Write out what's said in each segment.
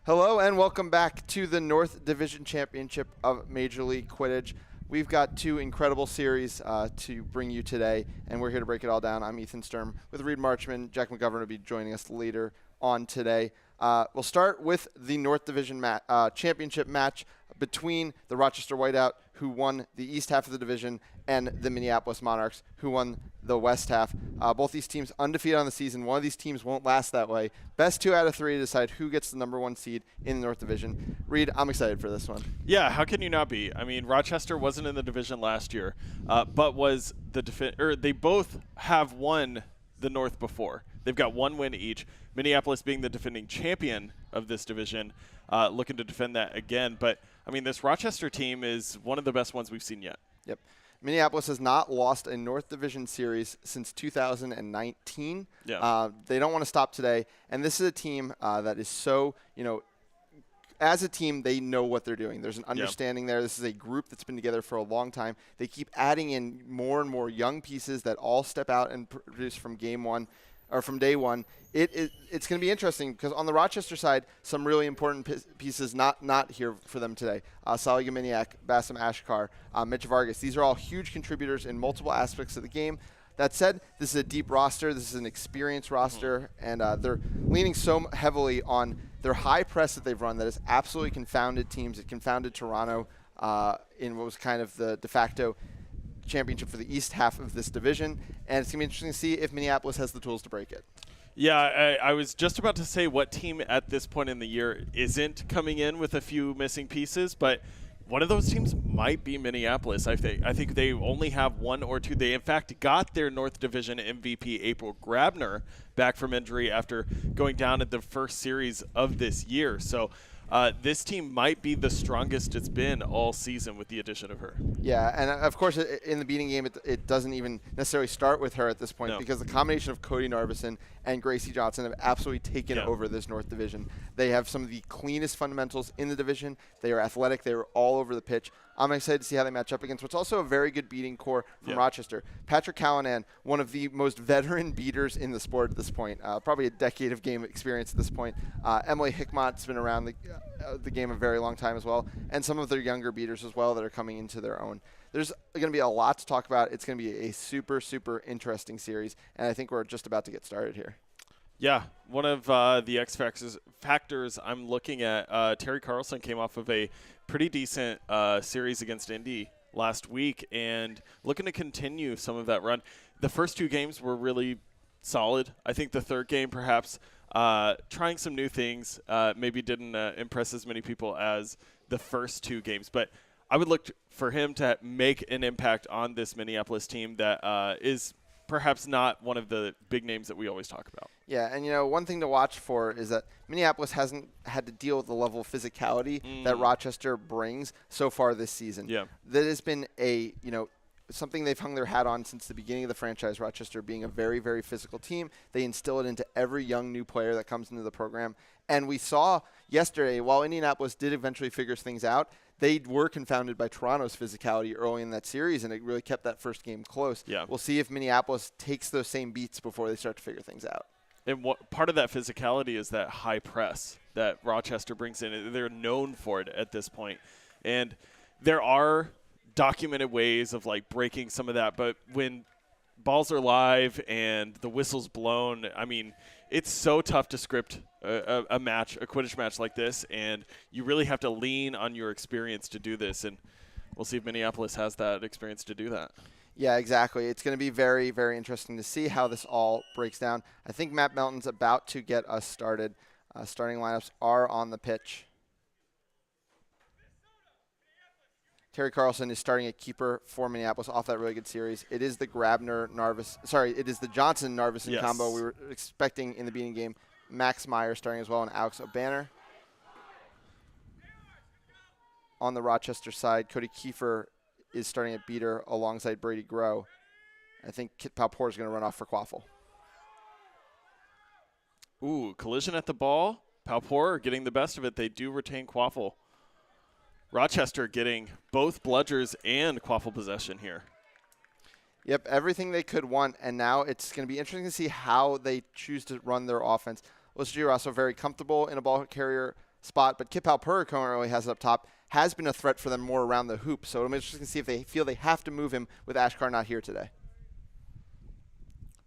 Hello and welcome back to the North Division Championship of Major League Quidditch. We've got two incredible series to bring you today, and we're here to break it all down. I'm Ethan Sturm with Reed Marchman. Jack McGovern will be joining us later on today. We'll start with the North Division championship match between the Rochester Whiteout, who won the east half of the division, and the Minneapolis Monarchs, who won the west half. Both these teams undefeated on the season. One of these teams won't last that way. Best 2 out of 3 to decide who gets the number 1 seed in the North Division. Reed, I'm excited for this one. Yeah, how can you not be? I mean, Rochester wasn't in the division last year, but was the they both have won the North before. They've got 1 win each. Minneapolis being the defending champion of this division, looking to defend that again. But, I mean, this Rochester team is one of the best ones we've seen yet. Yep. Minneapolis has not lost a North Division series since 2019. Yeah. They don't want to stop today. And this is a team that is so, as a team, they know what they're doing. There's an understanding there. This is a group that's been together for a long time. They keep adding in more and more young pieces that all step out and produce from game one. Or from day one. It's going to be interesting because on the Rochester side, some really important pieces not here for them today. Sally Gominiak, Bassam Ashkar, Mitch Vargas. These are all huge contributors in multiple aspects of the game. That said, this is a deep roster. This is an experienced roster, and they're leaning so heavily on their high press that they've run that has absolutely confounded teams. It confounded Toronto in what was kind of the de facto championship for the east half of this division, and it's going to be interesting to see if Minneapolis has the tools to break it. Yeah, I was just about to say what team at this point in the year isn't coming in with a few missing pieces, but one of those teams might be Minneapolis. I think they only have 1 or 2. They, in fact, got their North Division MVP April Grabner back from injury after going down at the first series of this year. So this team might be the strongest it's been all season with the addition of her. Yeah, and of course, in the beating game, it doesn't even necessarily start with her at this point because the combination of Cody Narvison and Gracie Johnson have absolutely taken over this North Division. They have some of the cleanest fundamentals in the division. They are athletic. They are all over the pitch. I'm excited to see how they match up against what's also a very good beating core from Rochester. Patrick Callanan, one of the most veteran beaters in the sport at this point, probably a decade of game experience at this point. Emily Hickmott's been around the game a very long time as well, and some of their younger beaters as well that are coming into their own. There's going to be a lot to talk about. It's going to be a super, super interesting series, and I think we're just about to get started here. Yeah, one of the X factors I'm looking at, Terry Carlson came off of a pretty decent series against Indy last week and looking to continue some of that run. The first 2 games were really solid. I think the third game perhaps trying some new things maybe didn't impress as many people as the first 2 games. But I would look for him to make an impact on this Minneapolis team that is perhaps not one of the big names that we always talk about. Yeah, and one thing to watch for is that Minneapolis hasn't had to deal with the level of physicality that Rochester brings so far this season. Yeah. That has been something they've hung their hat on since the beginning of the franchise, Rochester being a very, very physical team. They instill it into every young new player that comes into the program. And we saw yesterday, while Indianapolis did eventually figure things out, they were confounded by Toronto's physicality early in that series, and it really kept that first game close. Yeah. We'll see if Minneapolis takes those same beats before they start to figure things out. And part of that physicality is that high press that Rochester brings in. They're known for it at this point. And there are documented ways of breaking some of that, but when balls are live and the whistle's blown, I mean, it's so tough to script a Quidditch match like this, and you really have to lean on your experience to do this, and we'll see if Minneapolis has that experience to do that. Yeah, exactly. It's going to be very, very interesting to see how this all breaks down. I think Matt Melton's about to get us started. Starting lineups are on the pitch. Terry Carlson is starting at keeper for Minneapolis off that really good series. It is the it is the Johnson-Narvison combo we were expecting in the beating game. Max Meyer starting as well, and Alex O'Banner. On the Rochester side, Cody Kiefer is starting at beater alongside Brady Groh. I think Kit Palpour is going to run off for Quaffle. Ooh, collision at the ball. Palpour getting the best of it. They do retain Quaffle. Rochester getting both bludgers and Quaffle possession here. Yep, everything they could want, and now it's going to be interesting to see how they choose to run their offense. Los Girosso very comfortable in a ball carrier spot, but Kip Halper currently has it up top, has been a threat for them more around the hoop. So I'm interested to see if they feel they have to move him with Ashkar not here today.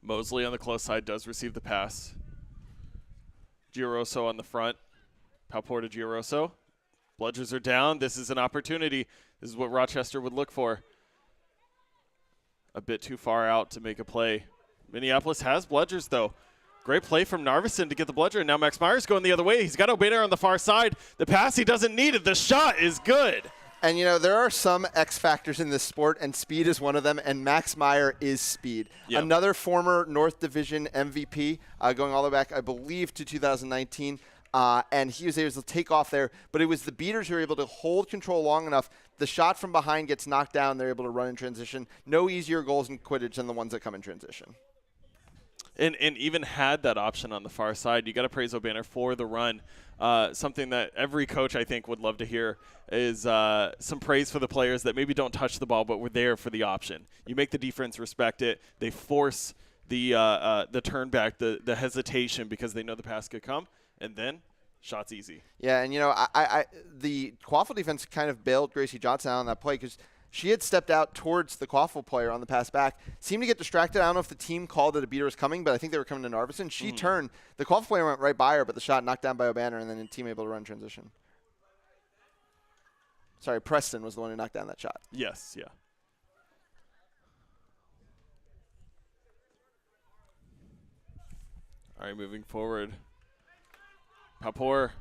Mosley on the close side does receive the pass. Giroso on the front. Palpor to Giroso. Bludgers are down. This is an opportunity. This is what Rochester would look for. A bit too far out to make a play. Minneapolis has bludgers, though. Great play from Narveson to get the bludger. And now Max Myers going the other way. He's got Obenair on the far side. The pass, he doesn't need it. The shot is good. And, you know, there are some X factors in this sport, and speed is one of them, and Max Meyer is speed. Yep. Another former North Division MVP, going all the way back, I believe, to 2019. And he was able to take off there, but it was the beaters who were able to hold control long enough. The shot from behind gets knocked down. They're able to run in transition. No easier goals in Quidditch than the ones that come in transition. And even had that option on the far side, you got to praise Obanner for the run. Something that every coach, I think, would love to hear is some praise for the players that maybe don't touch the ball but were there for the option. You make the defense respect it. They force the turn back, the hesitation because they know the pass could come, and then shot's easy. Yeah, and, you know, the Quaffle defense kind of bailed Gracie Johnson out on that play because she had stepped out towards the Quaffle player on the pass back, seemed to get distracted. I don't know if the team called that a beater was coming, but I think they were coming to Narveson. She turned. The Quaffle player went right by her, but the shot knocked down by Obanner, and then the team able to run transition. Sorry, Preston was the one who knocked down that shot. Yes, yeah. All right, moving forward. Palpor,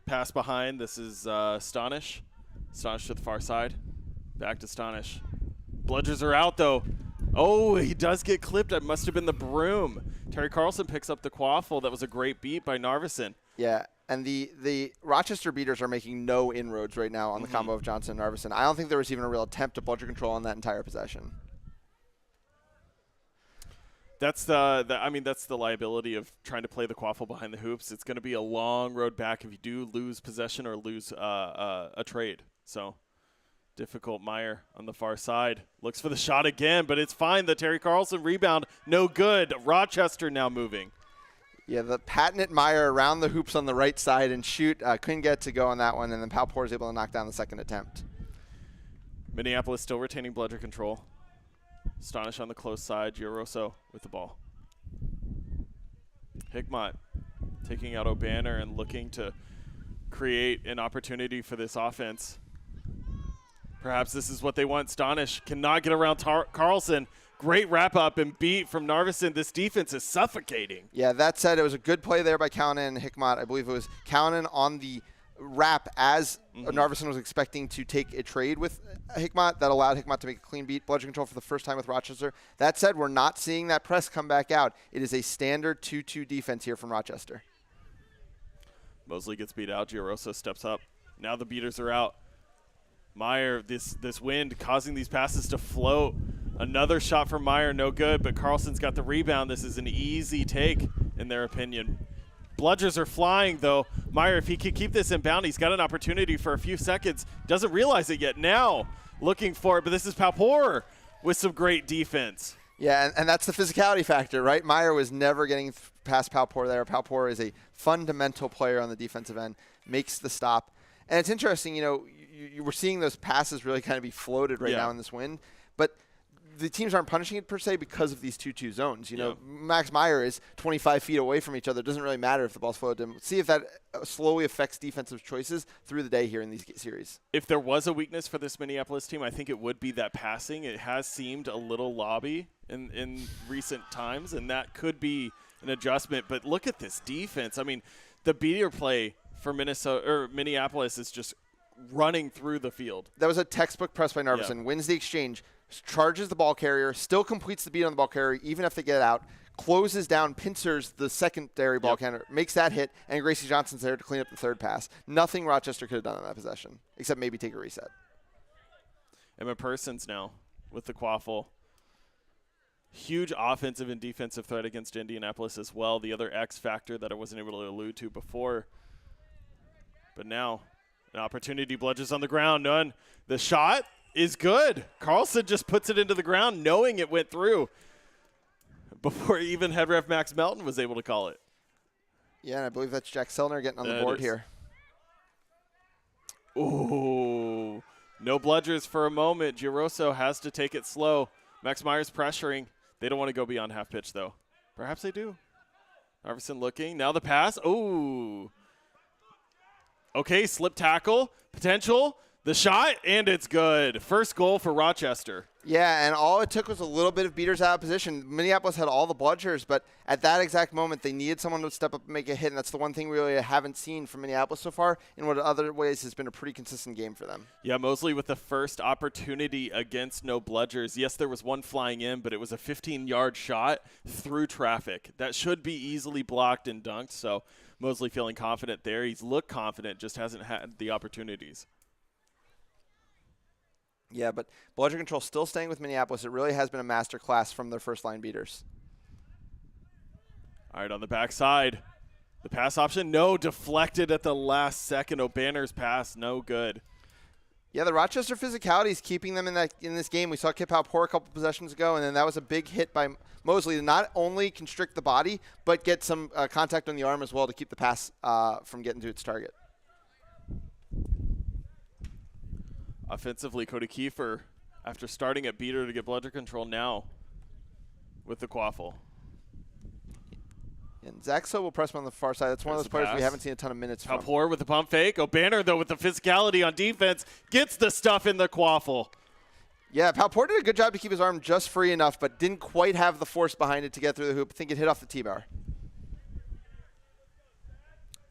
pass behind. This is Stonish. Stonish to the far side. Back to Stonish. Bludgers are out, though. Oh, he does get clipped. It must have been the broom. Terry Carlson picks up the Quaffle. That was a great beat by Narveson. Yeah, and the Rochester beaters are making no inroads right now on the combo of Johnson and Narveson. I don't think there was even a real attempt to bludger control on that entire possession. That's that's the liability of trying to play the Quaffle behind the hoops. It's going to be a long road back if you do lose possession or lose a trade. So difficult. Meyer on the far side looks for the shot again, but it's fine. The Terry Carlson rebound, no good. Rochester now moving. Yeah, the patented Meyer around the hoops on the right side and shoot. Couldn't get to go on that one, and then Palpor is able to knock down the second attempt. Minneapolis still retaining bludger control. Stonish on the close side. Giroso with the ball. Hickmott taking out Obanner and looking to create an opportunity for this offense. Perhaps this is what they want. Stonish cannot get around Carlson. Great wrap-up and beat from Narveson. This defense is suffocating. Yeah, that said, it was a good play there by Callinan and Hickmott. I believe it was Callinan on the wrap as Narveson was expecting to take a trade with Hickmott. That allowed Hickmott to make a clean beat. Bludger control for the first time with Rochester. That said, we're not seeing that press come back out. It is a standard 2-2 defense here from Rochester. Mosley gets beat out. Giroso steps up. Now the beaters are out. Meyer, this wind causing these passes to float. Another shot from Meyer, no good, but Carlson's got the rebound. This is an easy take, in their opinion. Bludgers are flying, though. Meyer, if he can keep this inbound, he's got an opportunity for a few seconds. Doesn't realize it yet. Now looking for it, but this is Palpor with some great defense. Yeah, and that's the physicality factor, right? Meyer was never getting past Palpor there. Palpor is a fundamental player on the defensive end, makes the stop. And it's interesting, you know, you were seeing those passes really kind of be floated right now in this wind. But the teams aren't punishing it per se because of these 2-2 zones. You know, Max Meyer is 25 feet away from each other. It doesn't really matter if the ball's flowed to him. See if that slowly affects defensive choices through the day here in these series. If there was a weakness for this Minneapolis team, I think it would be that passing. It has seemed a little lobby in recent times, and that could be an adjustment. But look at this defense. I mean, the beater play for Minneapolis is just running through the field. That was a textbook press by Narveson. Wins the exchange, charges the ball carrier, still completes the beat on the ball carrier even if they get out, closes down, pincers the secondary ball carrier, makes that hit, and Gracie Johnson's there to clean up the third pass. Nothing Rochester could have done on that possession except maybe take a reset. Emma Persons now with the Quaffle. Huge offensive and defensive threat against Indianapolis as well. The other X factor that I wasn't able to allude to before. But now an opportunity. Bludgers on the ground. None. The shot is good. Carlson just puts it into the ground knowing it went through before even head ref Max Melton was able to call it. Yeah, and I believe that's Jack Selner getting on the board here. Ooh. No bludgers for a moment. Giroso has to take it slow. Max Myers pressuring. They don't want to go beyond half pitch, though. Perhaps they do. Iverson looking. Now the pass. Ooh. Okay, slip tackle. Potential. The shot, and it's good. First goal for Rochester. Yeah, and all it took was a little bit of beaters out of position. Minneapolis had all the bludgers, but at that exact moment, they needed someone to step up and make a hit, and that's the one thing we really haven't seen from Minneapolis so far, in what other ways has been a pretty consistent game for them. Yeah, Mosley with the first opportunity against no bludgers. Yes, there was one flying in, but it was a 15-yard shot through traffic. That should be easily blocked and dunked, so Mosley feeling confident there. He's looked confident, just hasn't had the opportunities. Yeah, but bludger control still staying with Minneapolis. It really has been a master class from their first line beaters. All right, on the backside. The pass option, no, deflected at the last second. O'Banner's pass, no good. Yeah, the Rochester physicality is keeping them in this game. We saw Kip Halpor a couple possessions ago, and then that was a big hit by Mosley to not only constrict the body, but get some contact on the arm as well to keep the pass from getting to its target. Offensively, Cody Kiefer, after starting at beater to get bludger control now with the quaffle. And Zach So will press him on the far side. That's one of those players we haven't seen a ton of minutes from. Halpor with the pump fake. O'Banner, though, with the physicality on defense, gets the stuff in the quaffle. Yeah, Halpor did a good job to keep his arm just free enough, but didn't quite have the force behind it to get through the hoop. I think it hit off the T-bar.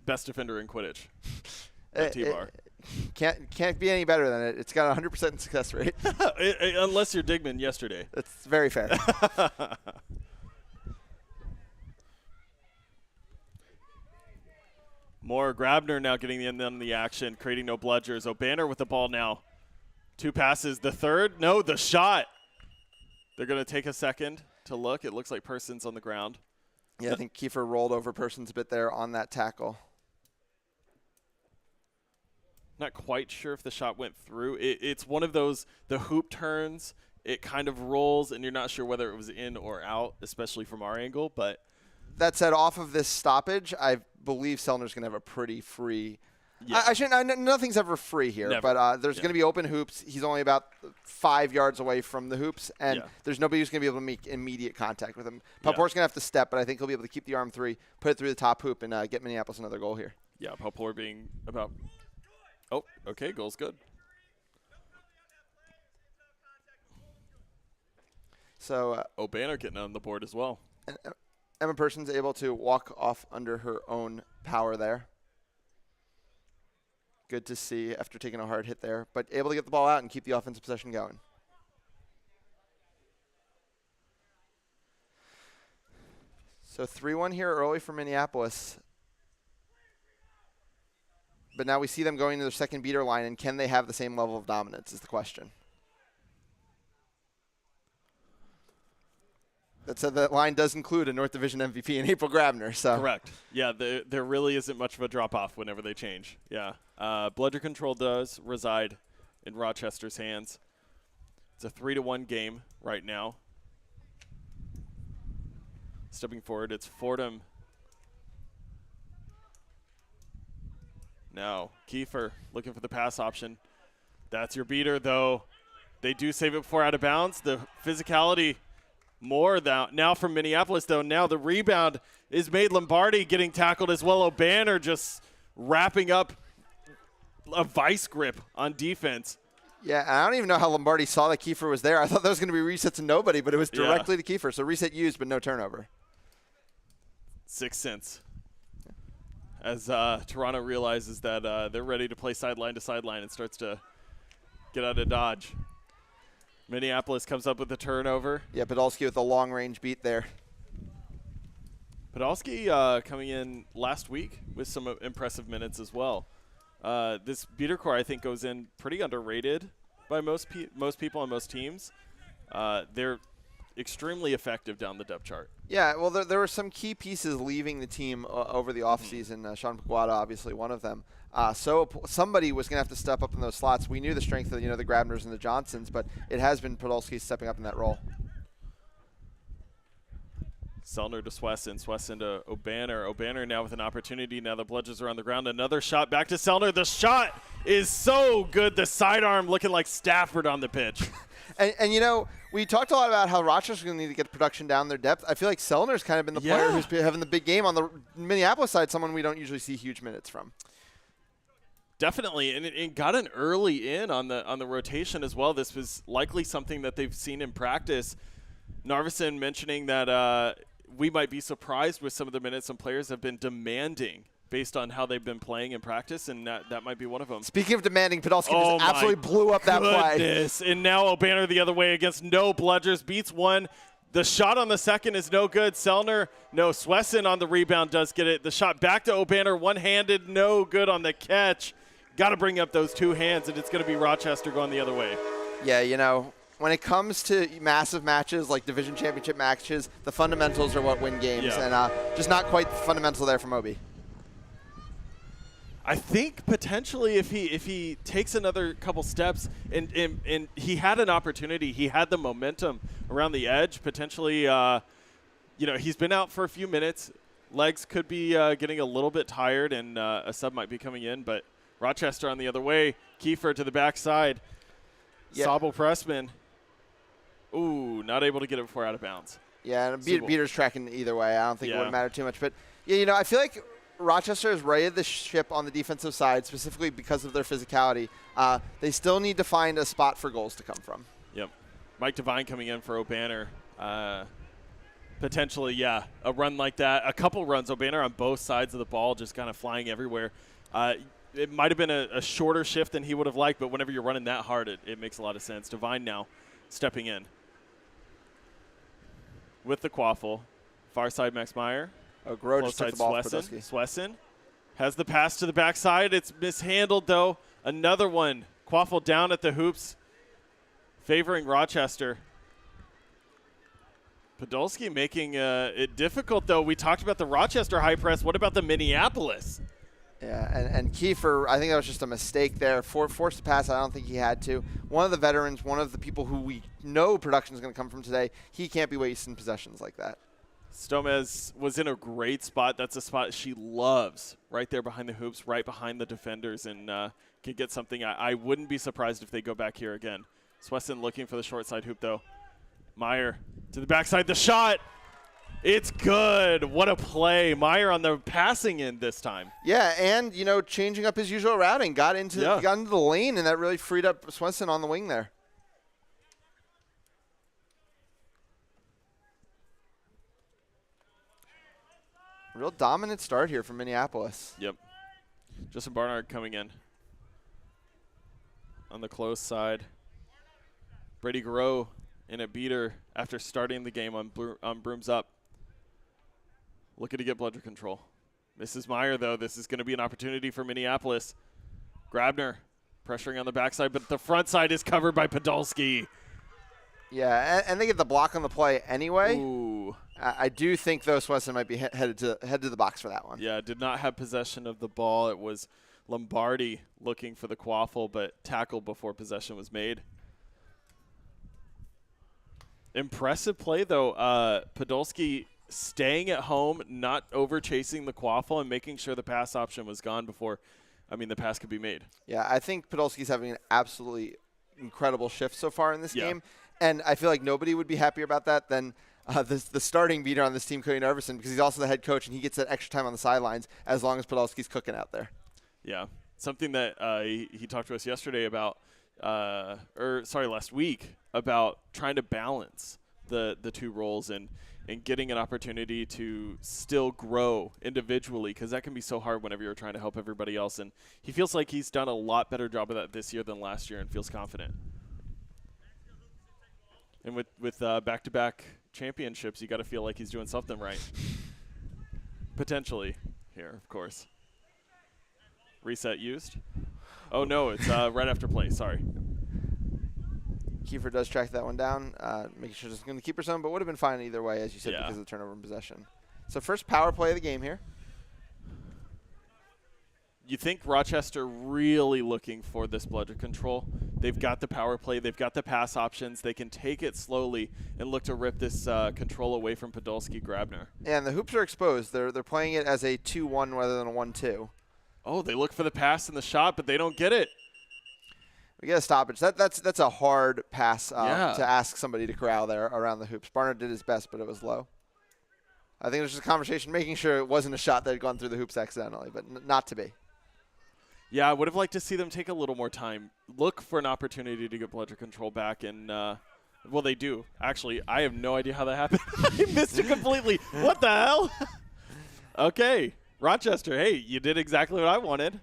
Best defender in Quidditch. T-bar. Can't be any better than it. It's got a 100% success rate. Unless you're Digman yesterday. That's very fair. More Grabner now getting in on the action, creating no bludgers. O'Banner with the ball now. 2 passes. The third, no, the shot. They're going to take a second to look. It looks like Person's on the ground. Yeah, I think Kiefer rolled over Person's a bit there on that tackle. Not quite sure if the shot went through. It's one of those, the hoop turns, it kind of rolls, and you're not sure whether it was in or out, especially from our angle. But that said, off of this stoppage, I believe Sellner's going to have a pretty free. Yeah. Nothing's ever free here, Never. But there's going to be open hoops. He's only about 5 yards away from the hoops, and there's nobody who's going to be able to make immediate contact with him. Palpor's going to have to step, but I think he'll be able to keep the arm three, put it through the top hoop, and get Minneapolis another goal here. Yeah, Palpor being about. Oh, okay, goal's good. So O'Banner getting on the board as well. And Emma Person's able to walk off under her own power there. Good to see after taking a hard hit there, but able to get the ball out and keep the offensive possession going. So 3-1 here early for Minneapolis. But now we see them going to their second beater line, and can they have the same level of dominance is the question. That said, that line does include a North Division MVP in April Grabner. So. Correct. Yeah, there really isn't much of a drop-off whenever they change. Yeah. Bludger control does reside in Rochester's hands. It's a 3-1 game right now. Stepping forward, it's Fordham. Now, Kiefer looking for the pass option. That's your beater, though. They do save it before out of bounds. The physicality more now from Minneapolis, though. Now the rebound is made. Lombardi getting tackled as well. O'Banner just wrapping up a vice grip on defense. Yeah, I don't even know how Lombardi saw that Kiefer was there. I thought that was going to be reset to nobody, but it was directly to Kiefer. So reset used, but no turnover. 6 cents. As Toronto realizes that they're ready to play sideline to sideline and starts to get out of dodge. Minneapolis comes up with the turnover. Yeah, Podolski with a long-range beat there. Podolski coming in last week with some impressive minutes as well. This beater core, I think, goes in pretty underrated by most people on most teams. They're extremely effective down the depth chart. Yeah, well, there were some key pieces leaving the team over the offseason. Sean Paguada, obviously one of them. So somebody was going to have to step up in those slots. We knew the strength of the Grabners and the Johnsons, but it has been Podolski stepping up in that role. Selner to Swesson. Swesson to O'Banner. O'Banner now with an opportunity. Now the Bludgers are on the ground. Another shot back to Selner. The shot is so good. The sidearm looking like Stafford on the pitch. And you know, we talked a lot about how Rochester's going to need to get production down their depth. I feel like Selner's kind of been the player who's been having the big game on the Minneapolis side, someone we don't usually see huge minutes from. Definitely, and it got an early in on the rotation as well. This was likely something that they've seen in practice. Narveson mentioning that we might be surprised with some of the minutes some players have been demanding based on how they've been playing in practice, and that might be one of them. Speaking of demanding, Podolsky just absolutely blew up that play. And now O'Banner the other way against no Bludgers, beats one. The shot on the second is no good. Selner, no. Swesson on the rebound does get it. The shot back to O'Banner, one-handed, no good on the catch. Got to bring up those two hands, and it's going to be Rochester going the other way. Yeah, you know, when it comes to massive matches like division championship matches, the fundamentals are what win games, and just not quite fundamental there from Obi. I think potentially if he takes another couple steps and he had an opportunity, he had the momentum around the edge. Potentially, he's been out for a few minutes. Legs could be getting a little bit tired, and a sub might be coming in, but Rochester on the other way. Kiefer to the backside. Yeah. Sabo Pressman. Ooh, not able to get it before out of bounds. Yeah, and Beater's tracking either way. I don't think it would matter too much. But, yeah, you know, I feel like Rochester has raided the ship on the defensive side, specifically because of their physicality. They still need to find a spot for goals to come from. Yep. Mike Devine coming in for O'Banner. Potentially, a run like that. A couple runs. O'Banner on both sides of the ball, just kind of flying everywhere. It might have been a shorter shift than he would have liked, but whenever you're running that hard, it makes a lot of sense. Devine now stepping in. With the quaffle. Far side, Max Meyer. Groh just took the ball for Podolsky. Swesson has the pass to the backside. It's mishandled, though. Another one. Quaffle down at the hoops, favoring Rochester. Podolsky making it difficult, though. We talked about the Rochester high press. What about the Minneapolis? Yeah, and Kiefer, I think that was just a mistake there. Forced to pass, I don't think he had to. One of the veterans, one of the people who we know production is going to come from today, he can't be wasting possessions like that. Stomez was in a great spot. That's a spot she loves, right there behind the hoops, right behind the defenders, and can get something. I wouldn't be surprised if they go back here again. Swesson looking for the short side hoop, though. Meyer to the backside. The shot. It's good. What a play. Meyer on the passing end this time. Yeah, and, you know, changing up his usual routing. Got into the lane, and that really freed up Swesson on the wing there. Real dominant start here from Minneapolis. Yep. Justin Barnard coming in on the close side. Brady Groh in a beater after starting the game on brooms up. Looking to get bludger control. Mrs. Meyer, though. This is going to be an opportunity for Minneapolis. Grabner pressuring on the backside, but the front side is covered by Podolsky. Yeah, and they get the block on the play anyway. Ooh. I do think, though, Swesson might be headed to the box for that one. Yeah, did not have possession of the ball. It was Lombardi looking for the quaffle, but tackled before possession was made. Impressive play, though. Podolsky staying at home, not over-chasing the quaffle, and making sure the pass option was gone before, the pass could be made. Yeah, I think Podolsky's having an absolutely incredible shift so far in this game, and I feel like nobody would be happier about that than the starting beater on this team, Cody Narveson, because he's also the head coach, and he gets that extra time on the sidelines as long as Podolsky's cooking out there. Yeah, something that he talked to us yesterday about, last week, about trying to balance the two roles and getting an opportunity to still grow individually, because that can be so hard whenever you're trying to help everybody else. And he feels like he's done a lot better job of that this year than last year and feels confident. And with back-to-back championships, you got to feel like he's doing something right. Potentially here, of course. Reset used. Oh, no, it's right after play. Sorry. Kiefer does track that one down, making sure it's going to keep her zone, but would have been fine either way, as you said, because of the turnover in possession. So first power play of the game here. you think Rochester really looking for this bludger control. They've got the power play. They've got the pass options. They can take it slowly and look to rip this control away from Podolski Grabner. And the hoops are exposed. They're playing it as a 2-1 rather than a 1-2. Oh, they look for the pass and the shot, but they don't get it. We get a stoppage. That's a hard pass to ask somebody to corral there around the hoops. Barnard did his best, but it was low. I think it was just a conversation, making sure it wasn't a shot that had gone through the hoops accidentally, but not to be. Yeah, I would have liked to see them take a little more time, look for an opportunity to get bludger control back, and, well, they do. Actually, I have no idea how that happened. I missed it completely. What the hell? Okay, Rochester, hey, you did exactly what I wanted.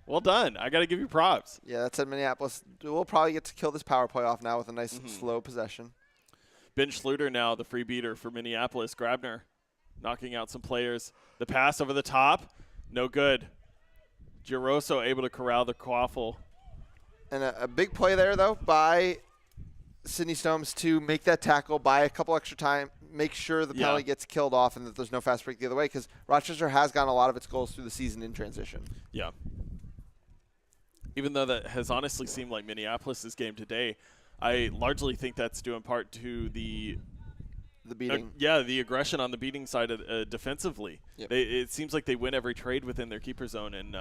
Well done. I got to give you props. Yeah, that said Minneapolis will probably get to kill this power play off now with a nice slow possession. Ben Schluter now, the free beater for Minneapolis. Grabner knocking out some players. The pass over the top, no good. Giroso able to corral the quaffle. And a big play there, though, by Sidney Stones to make that tackle, buy a couple extra time, make sure the penalty gets killed off and that there's no fast break the other way, because Rochester has gotten a lot of its goals through the season in transition. Yeah. Even though that has honestly seemed like Minneapolis' game today, I largely think that's due in part to the beating. The aggression on the beating side of, defensively. Yep. It seems like they win every trade within their keeper zone, and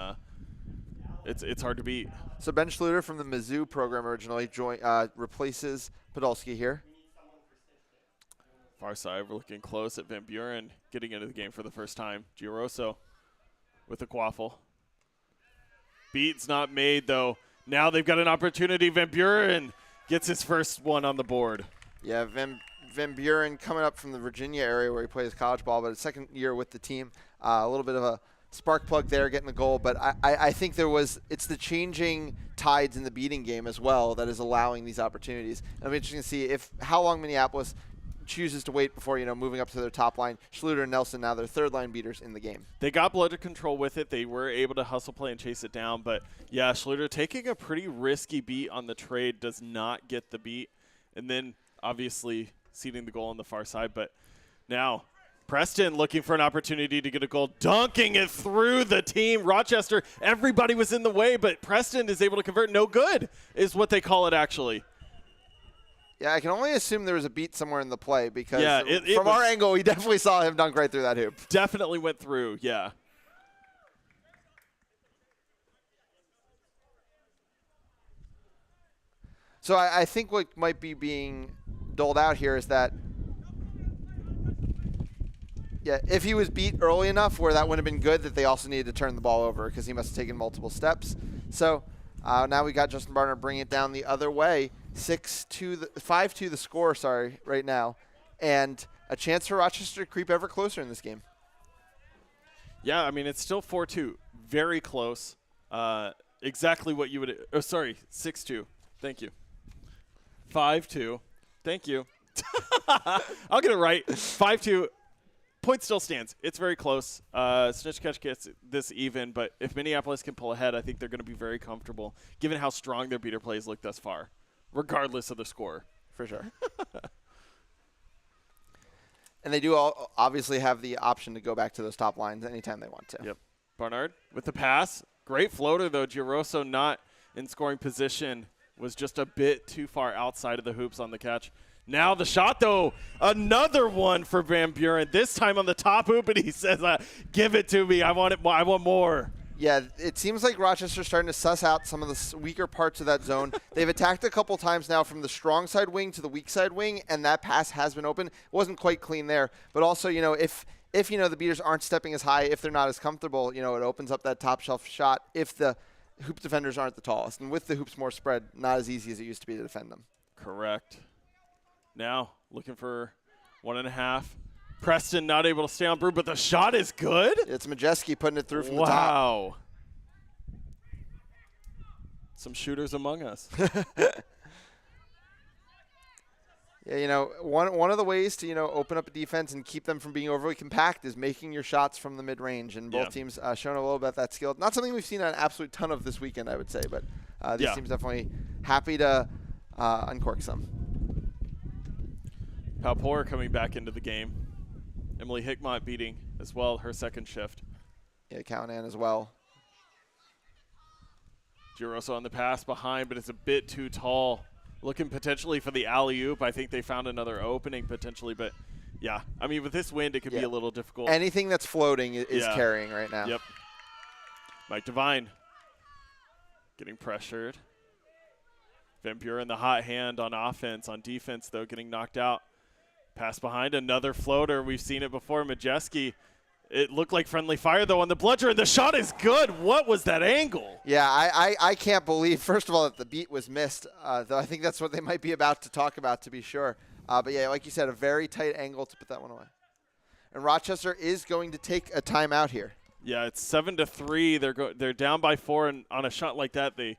it's hard to beat. So Ben Schluter from the Mizzou program originally replaces Podolski here. Far side, we're looking close at Van Buren getting into the game for the first time. Giroso with the quaffle. Beat's not made, though. Now they've got an opportunity. Van Buren gets his first one on the board. Yeah, Van Buren coming up from the Virginia area where he plays college ball, but his second year with the team. A little bit of a spark plug there, getting the goal. But I think it's the changing tides in the beating game as well that is allowing these opportunities. And it'll be interesting to see how long Minneapolis chooses to wait before moving up to their top line. Schluter and Nelson now their third line beaters in the game. They got bludger control with it. They were able to hustle play and chase it down. But, yeah, Schluter taking a pretty risky beat on the trade, does not get the beat. And then, obviously, ceding the goal on the far side. But now Preston looking for an opportunity to get a goal, dunking it through the team. Rochester, everybody was in the way, but Preston is able to convert. No good is what they call it, actually. Yeah, I can only assume there was a beat somewhere in the play because it from our angle, we definitely saw him dunk right through that hoop. Definitely went through, yeah. So I think what might be being doled out here is that, if he was beat early enough where that would have been good, that they also needed to turn the ball over because he must have taken multiple steps. So now we got Justin Barnard bringing it down the other way. 5-2 the score, right now. And a chance for Rochester to creep ever closer in this game. Yeah, I mean, it's still 4-2. Very close. Exactly what you would – 6-2. Thank you. 5-2. Thank you. I'll get it right. 5-2. Point still stands. It's very close. Snitch Catch gets this even, but if Minneapolis can pull ahead, I think they're going to be very comfortable, given how strong their beater plays look thus far, regardless of the score. For sure. And they do obviously have the option to go back to those top lines anytime they want to. Yep. Barnard with the pass. Great floater, though. Giroso not in scoring position, was just a bit too far outside of the hoops on the catch. Now the shot, though, another one for Van Buren. This time on the top hoop, and he says, give it to me. I want it more. I want more. Yeah, it seems like Rochester's starting to suss out some of the weaker parts of that zone. They've attacked a couple times now from the strong side wing to the weak side wing, and that pass has been open. It wasn't quite clean there. But also, if the beaters aren't stepping as high, if they're not as comfortable, it opens up that top shelf shot if the hoop defenders aren't the tallest. And with the hoops more spread, not as easy as it used to be to defend them. Correct. Now looking for 1.5. Preston not able to stay on Brew, but the shot is good. It's Majeski putting it through from the top. Wow. Some shooters among us. Yeah, one of the ways to, open up a defense and keep them from being overly compact is making your shots from the mid-range. And both teams shown a little bit of that skill. Not something we've seen an absolute ton of this weekend, I would say. But these teams definitely happy to uncork some. Palpour coming back into the game. Emily Hickmott beating as well her second shift. Yeah, Callahan as well. Giroso on the pass behind, but it's a bit too tall. Looking potentially for the alley-oop. I think they found another opening potentially, but yeah. I mean, with this wind, it could be a little difficult. Anything that's floating is carrying right now. Yep. Mike Devine getting pressured. Van Buren, the hot hand on offense. On defense, though, getting knocked out. Pass behind, another floater. We've seen it before. Majeski. It looked like friendly fire, though, on the bludger, and the shot is good. What was that angle? Yeah, I can't believe, first of all, that the beat was missed, though I think that's what they might be about to talk about, to be sure. But, yeah, like you said, a very tight angle to put that one away. And Rochester is going to take a timeout here. Yeah, it's 7-3. They're down by 4, and on a shot like that, they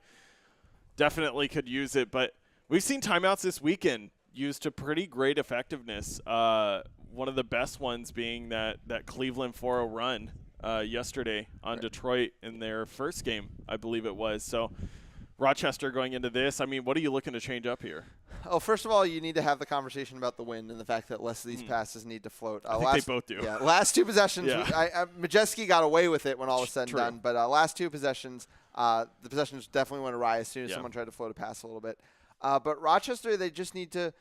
definitely could use it. But we've seen timeouts this weekend used to pretty great effectiveness. One of the best ones being that Cleveland 4-0 run yesterday on Detroit in their first game, I believe it was. So Rochester going into this, I mean, what are you looking to change up here? Oh, first of all, you need to have the conversation about the wind and the fact that less of these passes need to float. I think they both do. Yeah, last two possessions, Majeski got away with it when all was said and done. But last two possessions, the possessions definitely went awry as soon as someone tried to float a pass a little bit. But Rochester, they just need to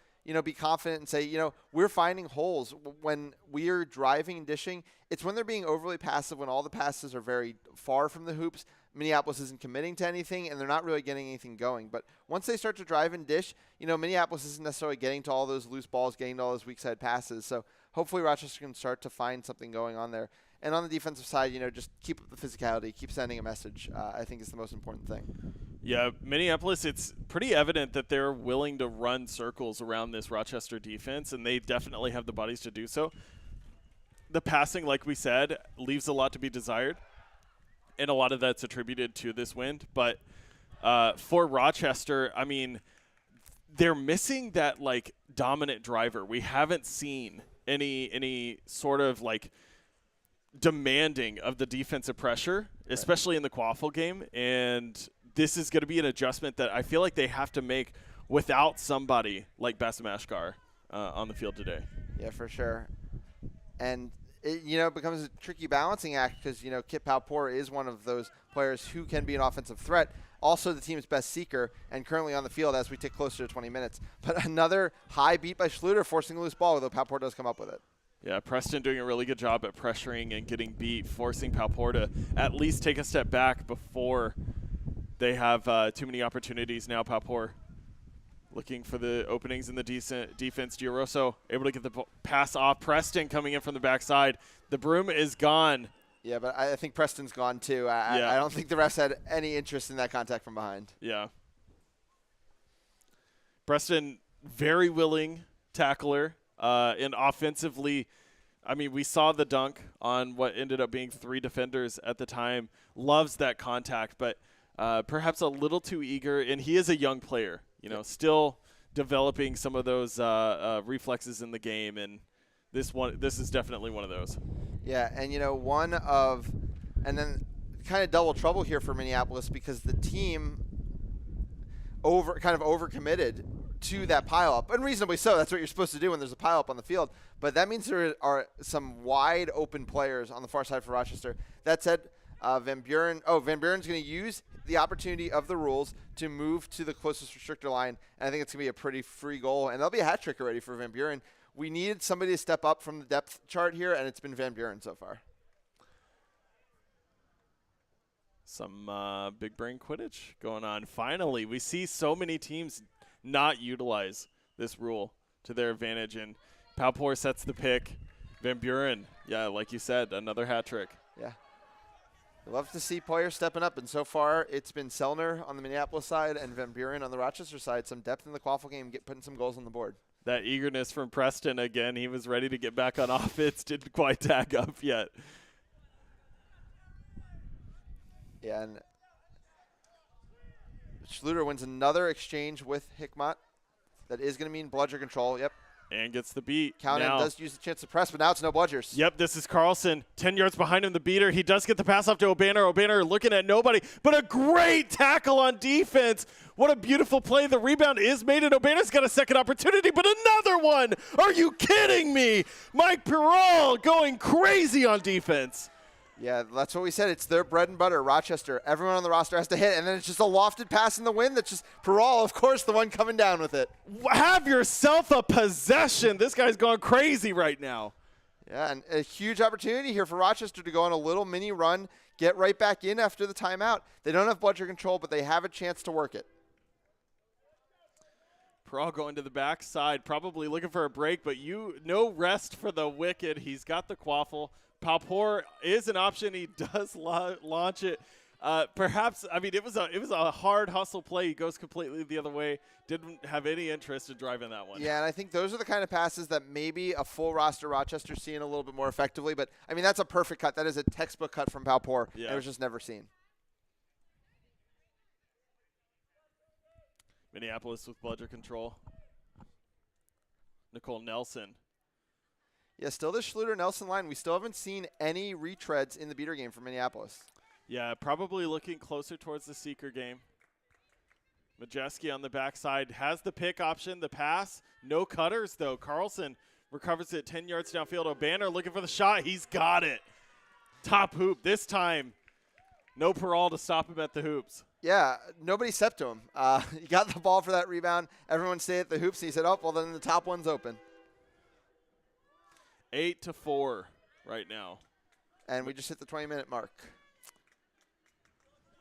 be confident and say, we're finding holes. When we are driving and dishing, it's when they're being overly passive, when all the passes are very far from the hoops. Minneapolis isn't committing to anything, and they're not really getting anything going. But once they start to drive and dish, Minneapolis isn't necessarily getting to all those loose balls, getting to all those weak side passes. So hopefully Rochester can start to find something going on there. And on the defensive side, just keep up the physicality, keep sending a message, I think is the most important thing. Yeah, Minneapolis, it's pretty evident that they're willing to run circles around this Rochester defense, and they definitely have the bodies to do so. The passing, like we said, leaves a lot to be desired, and a lot of that's attributed to this wind. But for Rochester, I mean, they're missing that, dominant driver. We haven't seen any sort of, demanding of the defensive pressure, especially in the Quaffle game, and this is going to be an adjustment that I feel like they have to make without somebody like Bassam Ashkar on the field today. Yeah, for sure. And it becomes a tricky balancing act because Kip Palpour is one of those players who can be an offensive threat. Also the team's best seeker and currently on the field as we tick closer to 20 minutes. But another high beat by Schluter forcing a loose ball, although Palpour does come up with it. Yeah, Preston doing a really good job at pressuring and getting beat, forcing Palpour to at least take a step back before they have too many opportunities. Now Palpour looking for the openings in the decent defense. Giroso able to get the pass off. Preston coming in from the backside. The broom is gone. Yeah, but I think Preston's gone too. I don't think the refs had any interest in that contact from behind. Yeah. Preston, very willing tackler. And offensively, I mean, we saw the dunk on what ended up being 3 defenders at the time. Loves that contact, but perhaps a little too eager. And he is a young player, still developing some of those reflexes in the game. And this is definitely one of those. Yeah, and and then kind of double trouble here for Minneapolis because the team overcommitted to that pileup, and reasonably so. That's what you're supposed to do when there's a pileup on the field. But that means there are some wide open players on the far side for Rochester. That said, Van Buren's going to use the opportunity of the rules to move to the closest restrictor line, and I think it's going to be a pretty free goal, and that'll be a hat trick already for Van Buren. We needed somebody to step up from the depth chart here, and it's been Van Buren so far. Some big brain Quidditch going on. Finally, we see so many teams not utilize this rule to their advantage, and Palpour sets the pick. Van Buren, yeah, like you said, another hat trick. Yeah. I love to see players stepping up, and so far it's been Selner on the Minneapolis side and Van Buren on the Rochester side. Some depth in the Quaffle game, putting some goals on the board. That eagerness from Preston again. He was ready to get back on offense, didn't quite tag up yet. Yeah, and Schluter wins another exchange with Hickmott. That is going to mean bludger control. Yep. And gets the beat. Count does use the chance to press, but now it's no bludgers. Yep, this is Carlson. 10 yards behind him, the beater. He does get the pass off to O'Banner. O'Banner looking at nobody, but a great tackle on defense. What a beautiful play. The rebound is made, and O'Banner's got a second opportunity, but another one. Are you kidding me? Mike Perrault going crazy on defense. Yeah, that's what we said. It's their bread and butter, Rochester. Everyone on the roster has to hit, and then it's just a lofted pass in the wind that's just Peral, of course, the one coming down with it. Have yourself a possession. This guy's going crazy right now. Yeah, and a huge opportunity here for Rochester to go on a little mini run, get right back in after the timeout. They don't have bludger control, but they have a chance to work it. Peral going to the backside, probably looking for a break, but no rest for the Wicked. He's got the quaffle. Palpour is an option. He does launch it. Perhaps, I mean, it was a hard hustle play. He goes completely the other way. Didn't have any interest in driving that one. Yeah, and I think those are the kind of passes that maybe a full roster Rochester seeing a little bit more effectively. But, I mean, that's a perfect cut. That is a textbook cut from Palpour. Yeah. It was just never seen. Minneapolis with bludger control. Nicole Nelson. Yeah, still the Schluter-Nelson line. We still haven't seen any retreads in the beater game from Minneapolis. Yeah, probably looking closer towards the seeker game. Majeski on the backside has the pick option, the pass. No cutters, though. Carlson recovers it 10 yards downfield. O'Banner looking for the shot. He's got it. Top hoop this time. No Peral to stop him at the hoops. Yeah, nobody stepped to him. He got the ball for that rebound. Everyone stayed at the hoops, and he said, oh, well, then the top one's open. 8-4 right now. And we just hit the 20-minute mark.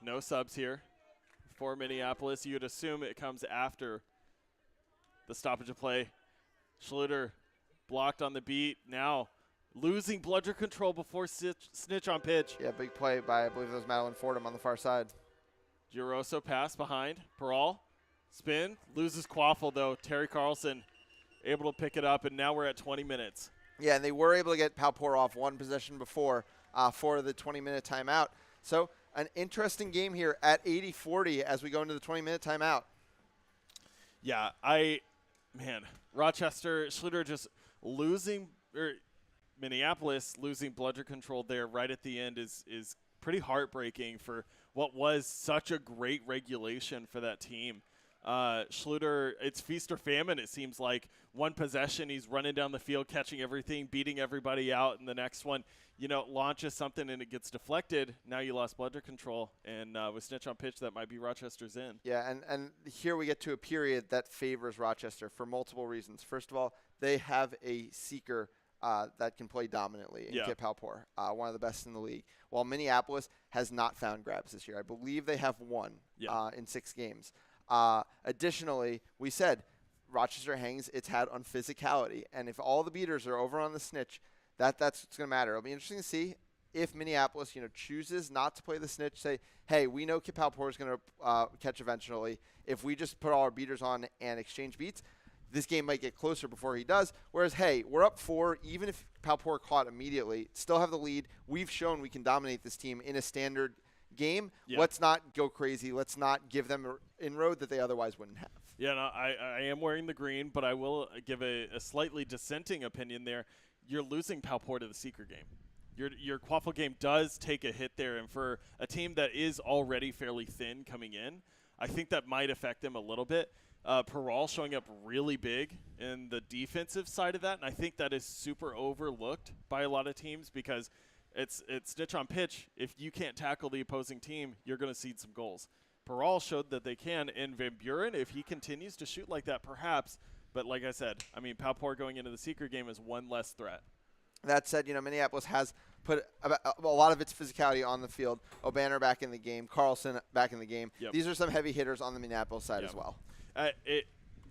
No subs here for Minneapolis. You'd assume it comes after the stoppage of play. Schluter blocked on the beat. Now losing bludger control before Snitch on pitch. Yeah, big play by, I believe it was Madeline Fordham on the far side. Giroso pass behind. Peral. Spin. Loses quaffle, though. Terry Carlson able to pick it up, and now we're at 20 minutes. Yeah, and they were able to get Palpour off one possession before for the 20-minute timeout. So an interesting game here at 80-40 as we go into the 20-minute timeout. Yeah, Rochester, Schluter just losing, or Minneapolis losing bludger control there right at the end is pretty heartbreaking for what was such a great regulation for that team. Schluter, it's feast or famine, it seems like. One possession, he's running down the field, catching everything, beating everybody out, and the next one, launches something and it gets deflected. Now you lost bludger control, and with Snitch on pitch, that might be Rochester's in. Yeah, and here we get to a period that favors Rochester for multiple reasons. First of all, they have a seeker that can play dominantly in Kit Palpour, one of the best in the league. While Minneapolis has not found grabs this year. I believe they have one in 6 games. Additionally, we said Rochester hangs its hat on physicality, and if all the beaters are over on the Snitch, that's what's going to matter. It'll be interesting to see if Minneapolis, chooses not to play the Snitch. Say, hey, we know Kip Palpour is going to catch eventually. If we just put all our beaters on and exchange beats, this game might get closer before he does. Whereas, hey, we're up 4. Even if Palpour caught immediately, still have the lead. We've shown we can dominate this team in a standard game. Let's not go crazy. Let's not give them an inroad that they otherwise wouldn't have. Yeah, no, I am wearing the green, but I will give a slightly dissenting opinion there. You're losing Palpour to the seeker game. Your quaffle game does take a hit there, and for a team that is already fairly thin coming in, I think that might affect them a little bit. Peral showing up really big in the defensive side of that, and I think that is super overlooked by a lot of teams because it's Snitch on pitch. If you can't tackle the opposing team, you're going to cede some goals. Peral showed that they can, and Van Buren, if he continues to shoot like that, perhaps. But like I said, Palpour going into the seeker game is one less threat. That said, Minneapolis has put a lot of its physicality on the field. O'Banner back in the game. Carlson back in the game. Yep. These are some heavy hitters on the Minneapolis side as well.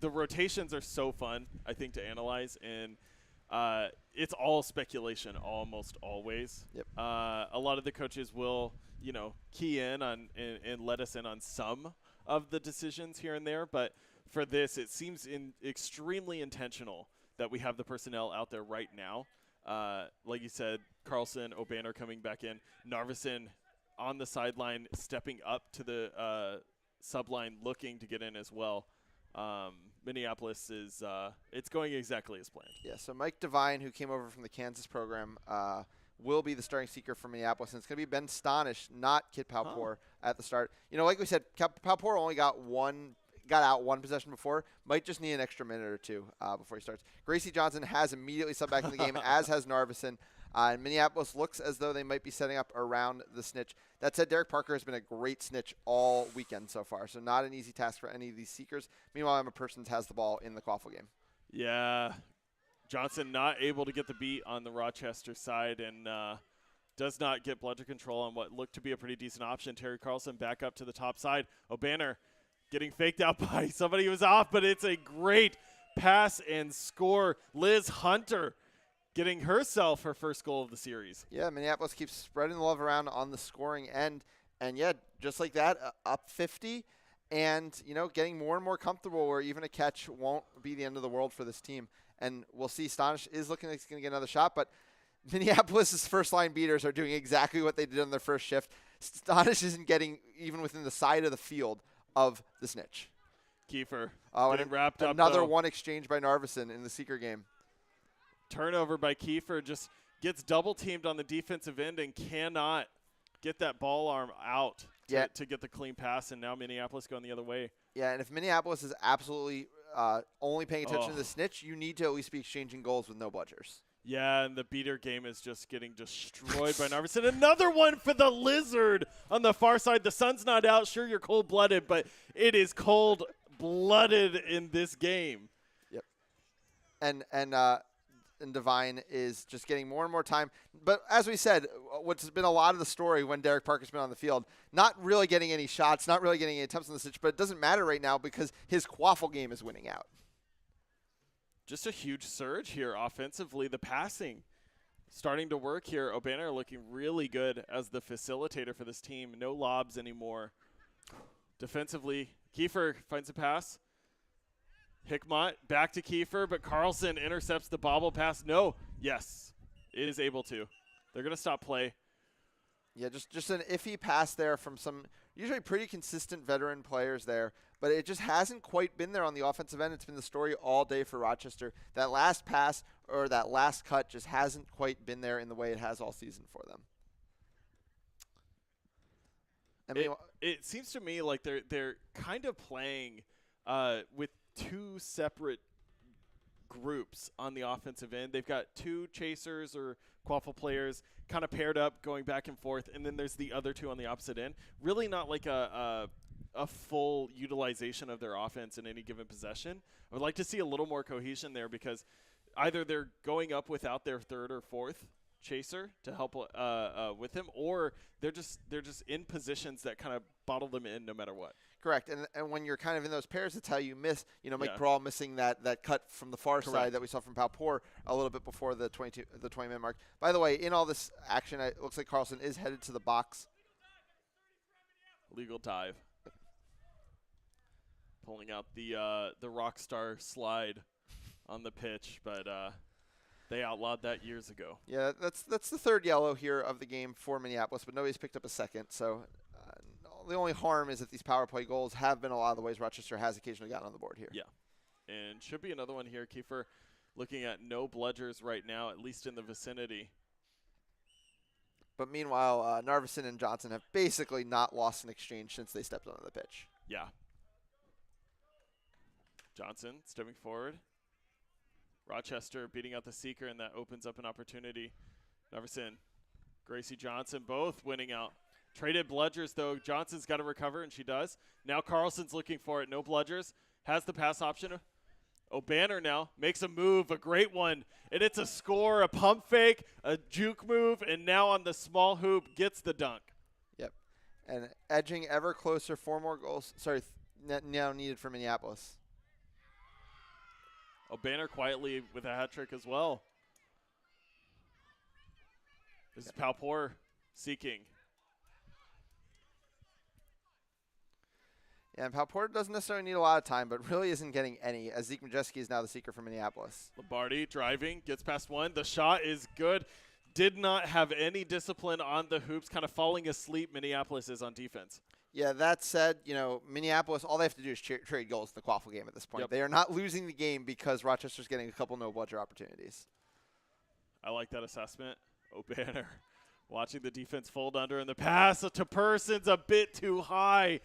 The rotations are so fun, I think, to analyze, and it's all speculation almost always. Yep. A lot of the coaches will, key in on and let us in on some of the decisions here and there, but for this, it seems extremely intentional that we have the personnel out there right now. Like you said, Carlson, O'Banner coming back in, Narveson on the sideline, stepping up to the subline, looking to get in as well. Minneapolis is it's going exactly as planned. Yeah, so Mike Devine, who came over from the Kansas program, will be the starting seeker for Minneapolis. And it's going to be Ben Stonish, not Kit Palpour at the start. Like we said, Palpour only got out one possession before. Might just need an extra minute or two before he starts. Gracie Johnson has immediately subbed back in the game, as has Narveson. And Minneapolis looks as though they might be setting up around the Snitch. That said, Derek Parker has been a great Snitch all weekend so far, so not an easy task for any of these seekers. Meanwhile, Emma Persons has the ball in the Quaffle game. Yeah, Johnson not able to get the beat on the Rochester side and does not get bludger control on what looked to be a pretty decent option. Terry Carlson back up to the top side. O'Banner getting faked out by somebody who was off, but it's a great pass and score. Liz Hunter getting herself her first goal of the series. Yeah, Minneapolis keeps spreading the love around on the scoring end. And, yeah, just like that, up 50 and, getting more and more comfortable where even a catch won't be the end of the world for this team. And we'll see. Stonish is looking like he's going to get another shot, but Minneapolis' first-line beaters are doing exactly what they did on their first shift. Stonish isn't getting even within the side of the field of the Snitch. Kiefer getting wrapped up. Another one exchange by Narveson in the Seeker game. Turnover by Kiefer, just gets double-teamed on the defensive end and cannot get that ball arm out to get the clean pass, and now Minneapolis going the other way. Yeah, and if Minneapolis is absolutely only paying attention to the Snitch, you need to at least be exchanging goals with no bludgers. Yeah, and the beater game is just getting destroyed by Narveson. Another one for the Lizard on the far side. The sun's not out. Sure, you're cold-blooded, but it is cold-blooded in this game. Yep. And Divine is just getting more and more time. But as we said, what's been a lot of the story when Derek Parker's been on the field, not really getting any shots, not really getting any attempts on the Snitch, but it doesn't matter right now because his Quaffle game is winning out. Just a huge surge here offensively. The passing starting to work here. O'Banner looking really good as the facilitator for this team. No lobs anymore. Defensively, Kiefer finds a pass. Hickmott back to Kiefer, but Carlson intercepts the bobble pass. No. Yes. It is able to. They're going to stop play. Yeah, just an iffy pass there from some usually pretty consistent veteran players there, but it just hasn't quite been there on the offensive end. It's been the story all day for Rochester. That last pass or that last cut just hasn't quite been there in the way it has all season for them. It seems to me like they're kind of playing with two separate groups on the offensive end. They've got two chasers or Quaffle players kind of paired up going back and forth, and then there's the other two on the opposite end. Really not like a full utilization of their offense in any given possession. I would like to see a little more cohesion there because either they're going up without their third or fourth chaser to help with him, or they're just in positions that kind of bottle them in no matter what. Correct, and when you're kind of in those pairs, that's how you miss. Mike Brawl missing that cut from the far side that we saw from Palpour a little bit before the 20-minute mark. By the way, in all this action, it looks like Carlson is headed to the box. Legal dive, pulling out the Rockstar slide on the pitch, but they outlawed that years ago. Yeah, that's the third yellow here of the game for Minneapolis, but nobody's picked up a second, so the only harm is that these power play goals have been a lot of the ways Rochester has occasionally gotten on the board here. Yeah, and should be another one here. Kiefer looking at no bludgers right now, at least in the vicinity. But meanwhile, Narveson and Johnson have basically not lost an exchange since they stepped onto the pitch. Yeah. Johnson stepping forward. Rochester beating out the Seeker, and that opens up an opportunity. Narveson, Gracie Johnson both winning out. Traded bludgers, though. Johnson's got to recover, and she does. Now Carlson's looking for it. No bludgers. Has the pass option. O'Banner now makes a move, a great one. And it's a score, a pump fake, a juke move, and now on the small hoop gets the dunk. Yep. And edging ever closer, 4 more goals. Sorry, now needed for Minneapolis. O'Banner quietly with a hat trick as well. This is Palpour seeking. Yeah, and Palpour doesn't necessarily need a lot of time, but really isn't getting any, as Zeke Majeski is now the Seeker for Minneapolis. Lombardi driving, gets past one. The shot is good. Did not have any discipline on the hoops, kind of falling asleep. Minneapolis is on defense. Yeah, that said, Minneapolis, all they have to do is trade goals in the Quaffle game at this point. Yep. They are not losing the game because Rochester's getting a couple no-bludger opportunities. I like that assessment. O'Banner watching the defense fold under, and the pass to Persons a bit too high.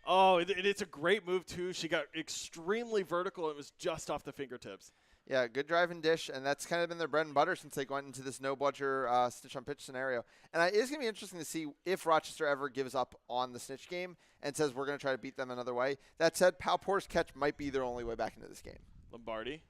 Oh, it's a great move, too. She got extremely vertical. It was just off the fingertips. Yeah, good drive and dish, and that's kind of been their bread and butter since they went into this no-bludger snitch on pitch scenario. And it is going to be interesting to see if Rochester ever gives up on the snitch game and says we're going to try to beat them another way. That said, Palpor's catch might be their only way back into this game. Lombardi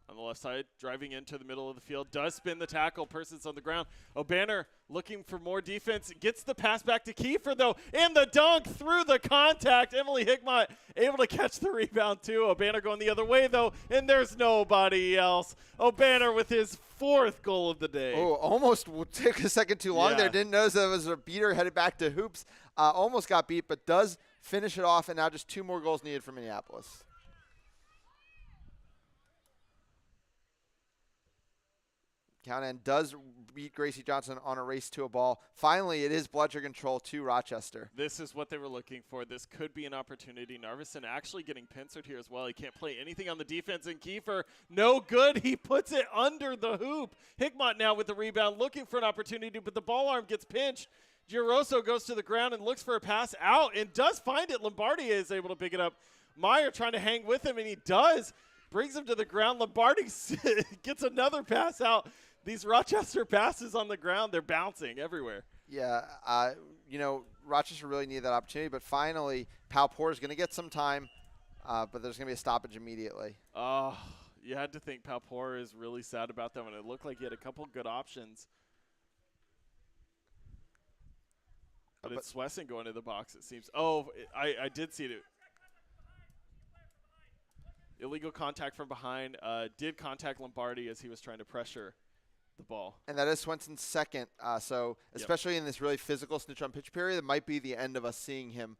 on the left side, driving into the middle of the field, does spin the tackle. Person's on the ground. O'Banner looking for more defense. Gets the pass back to Kiefer, though, and the dunk through the contact. Emily Hickmott able to catch the rebound, too. O'Banner going the other way, though, and there's nobody else. O'Banner with his 4th goal of the day. Oh, almost took a second too long there. Didn't notice that it was a beater headed back to hoops. Almost got beat, but does finish it off, and now just 2 more goals needed for Minneapolis. Callahan does beat Gracie Johnson on a race to a ball. Finally, it is bludger control to Rochester. This is what they were looking for. This could be an opportunity. Narveson actually getting pincered here as well. He can't play anything on the defense, and Kiefer, no good. He puts it under the hoop. Hickmott now with the rebound, looking for an opportunity, but the ball arm gets pinched. Giroso goes to the ground and looks for a pass out and does find it. Lombardi is able to pick it up. Meyer trying to hang with him, and he does. Brings him to the ground. Lombardi gets another pass out. These Rochester passes on the ground, they're bouncing everywhere. Yeah, Rochester really needed that opportunity, but finally, Palpor is going to get some time, but there's going to be a stoppage immediately. Oh, you had to think Palpor is really sad about that one. It looked like he had a couple good options. But it's Swesson going to the box, it seems. Oh, I did see it. Illegal contact from behind. Did contact Lombardi as he was trying to pressure the ball. And that is Swenson's 2nd. So especially in this really physical snitch on pitch period, it might be the end of us seeing him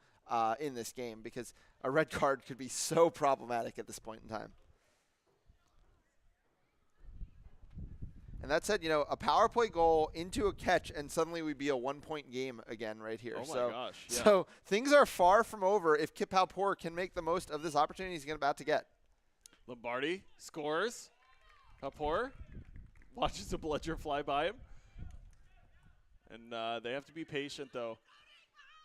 in this game because a red card could be so problematic at this point in time. And that said, a power play goal into a catch, and suddenly we'd be a 1-point game again right here. Oh, my gosh. Yeah. So things are far from over if Kip Palpor can make the most of this opportunity he's about to get. Lombardi scores. Palpor watches a bludger fly by him. And they have to be patient, though.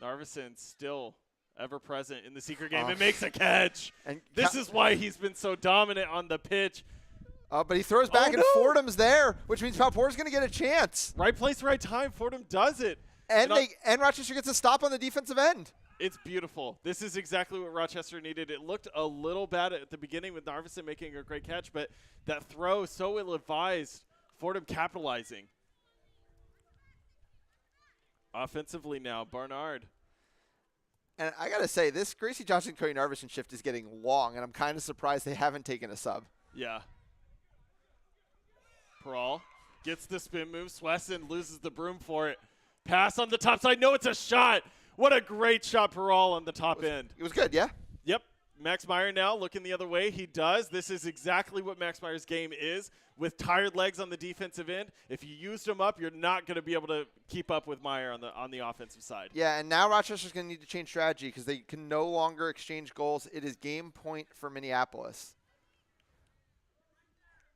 Narveson still ever present in the secret game and makes a catch. And this is why he's been so dominant on the pitch. But he throws back, and Fordham's there, which means Palpor's going to get a chance. Right place, right time. Fordham does it. And Rochester gets a stop on the defensive end. It's beautiful. This is exactly what Rochester needed. It looked a little bad at the beginning with Narveson making a great catch, but that throw so ill-advised. Fordham capitalizing. Offensively now, Barnard. And I got to say, this Gracie Johnson, Cody Narveson shift is getting long, and I'm kind of surprised they haven't taken a sub. Yeah. Peral gets the spin move. Swesson loses the broom for it. Pass on the top side. No, it's a shot. What a great shot, Peral, on the top end. It was good, yeah? Yep. Max Meyer now looking the other way. He does. This is exactly what Max Meyer's game is. With tired legs on the defensive end, if you used him up, you're not going to be able to keep up with Meyer on the offensive side. Yeah, and now Rochester's going to need to change strategy because they can no longer exchange goals. It is game point for Minneapolis.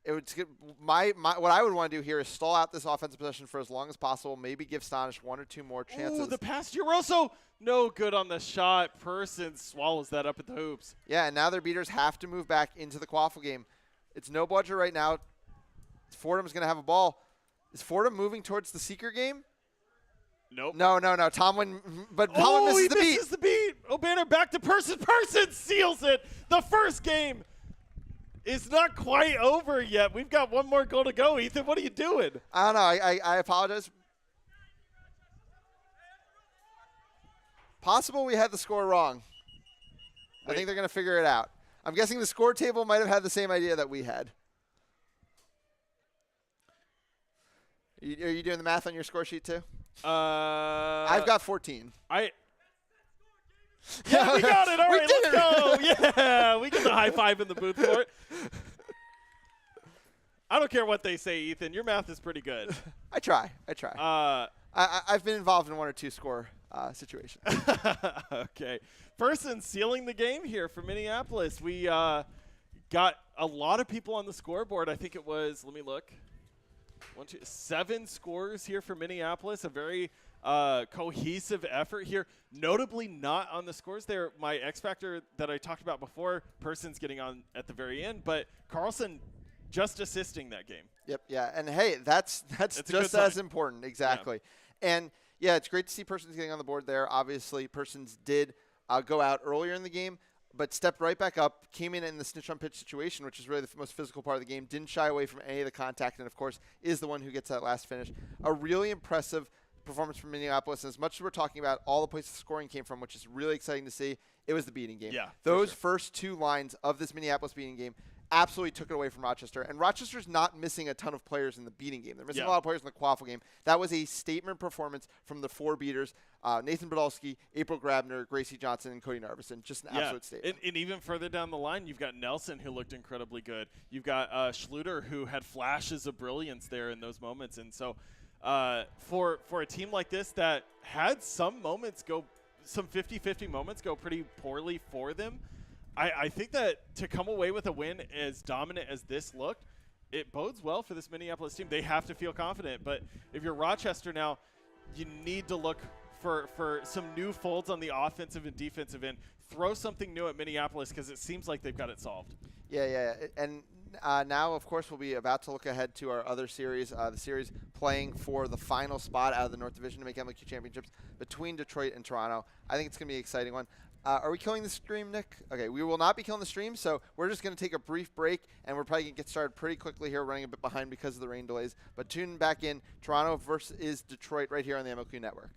It would what I would want to do here is stall out this offensive possession for as long as possible. Maybe give Stonish 1 or 2 more chances. Ooh, the pass, Giroso, no good on the shot. Person swallows that up at the hoops. Yeah, and now their beaters have to move back into the quaffle game. It's no bludger right now. Fordham's going to have a ball. Is Fordham moving towards the seeker game? Nope. No. Tomlin, but Tomlin misses the beat. Misses the beat. O'Banner back to Person. Person seals it. The first game is not quite over yet. We've got one more goal to go. Ethan, what are you doing? I don't know. I apologize. Possible we had the score wrong. I think they're going to figure it out. I'm guessing the score table might have had the same idea that we had. Are you doing the math on your score sheet too? I've got 14. Yeah, we got it. All right, let's go. Yeah, we get the high five in the booth for it. I don't care what they say, Ethan. Your math is pretty good. I try. I've been involved in 1 or 2 score situations. Okay. Person sealing the game here for Minneapolis. We got a lot of people on the scoreboard. I think it was, let me look. 7 scores here for Minneapolis. A very cohesive effort here. Notably not on the scores there. My X factor that I talked about before, Person's getting on at the very end, but Carlson just assisting that game. Yep. Yeah. And hey, that's just as important. Exactly. Yeah. And yeah, it's great to see Persons getting on the board there. Obviously, Persons did go out earlier in the game, but stepped right back up, came in the snitch on pitch situation, which is really the most physical part of the game, didn't shy away from any of the contact, and of course is the one who gets that last finish. A really impressive performance from Minneapolis. And as much as we're talking about all the places the scoring came from, which is really exciting to see, it was the beating game. Yeah, those first two lines of this Minneapolis beating game absolutely took it away from Rochester. And Rochester's not missing a ton of players in the beating game. They're missing a lot of players in the quaffle game. That was a statement performance from the four beaters, Nathan Podolsky, April Grabner, Gracie Johnson, and Cody Narvison. Just an absolute statement. And even further down the line, you've got Nelson, who looked incredibly good. You've got Schluter, who had flashes of brilliance there in those moments. And so for a team like this that had some moments go, some 50-50 moments go pretty poorly for them, I think that to come away with a win as dominant as this looked, it bodes well for this Minneapolis team. They have to feel confident. But if you're Rochester now, you need to look for some new folds on the offensive and defensive end. Throw something new at Minneapolis because it seems like they've got it solved. Yeah. And now, of course, we'll be about to look ahead to our other series, the series playing for the final spot out of the North Division to make MLQ championships between Detroit and Toronto. I think it's going to be an exciting one. Are we killing the stream, Nick? Okay, we will not be killing the stream, so we're just going to take a brief break, and we're probably going to get started pretty quickly here, running a bit behind because of the rain delays. But tune back in, Toronto versus Detroit right here on the MLQ Network.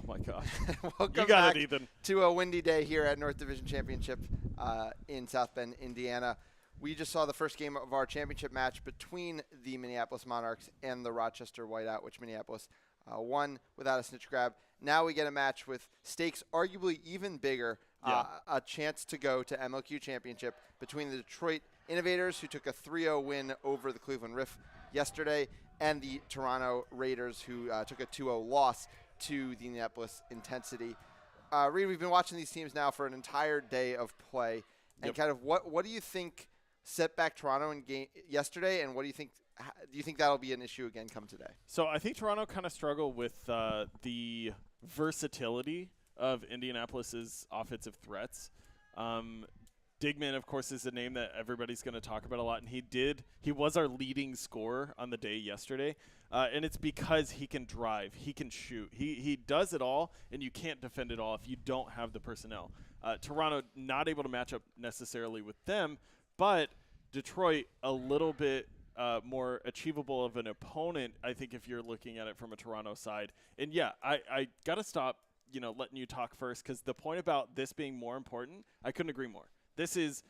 my God. Welcome You got back it, Ethan. to a windy day here at North Division Championship in South Bend, Indiana. We just saw the first game of our championship match between the Minneapolis Monarchs and the Rochester Whiteout, which Minneapolis won without a snitch grab. Now we get a match with stakes arguably even bigger, a chance to go to MLQ Championship between the Detroit Innovators, who took a 3-0 win over the Cleveland Riff yesterday, and the Toronto Raiders, who took a 2-0 loss to the Indianapolis Intensity. Reed, we've been watching these teams now for an entire day of play, and kind of what do you think set back Toronto in game yesterday, and what do you think that'll be an issue again come today? So I think Toronto kind of struggled with the versatility of Indianapolis's offensive threats. Digman, of course, is a name that everybody's going to talk about a lot, and he was our leading scorer on the day yesterday, and it's because he can drive, he can shoot, he does it all, and you can't defend it all if you don't have the personnel. Toronto not able to match up necessarily with them, but Detroit a little bit more achievable of an opponent, I think, if you're looking at it from a Toronto side. And yeah, I got to stop, letting you talk first, because the point about this being more important, I couldn't agree more. This is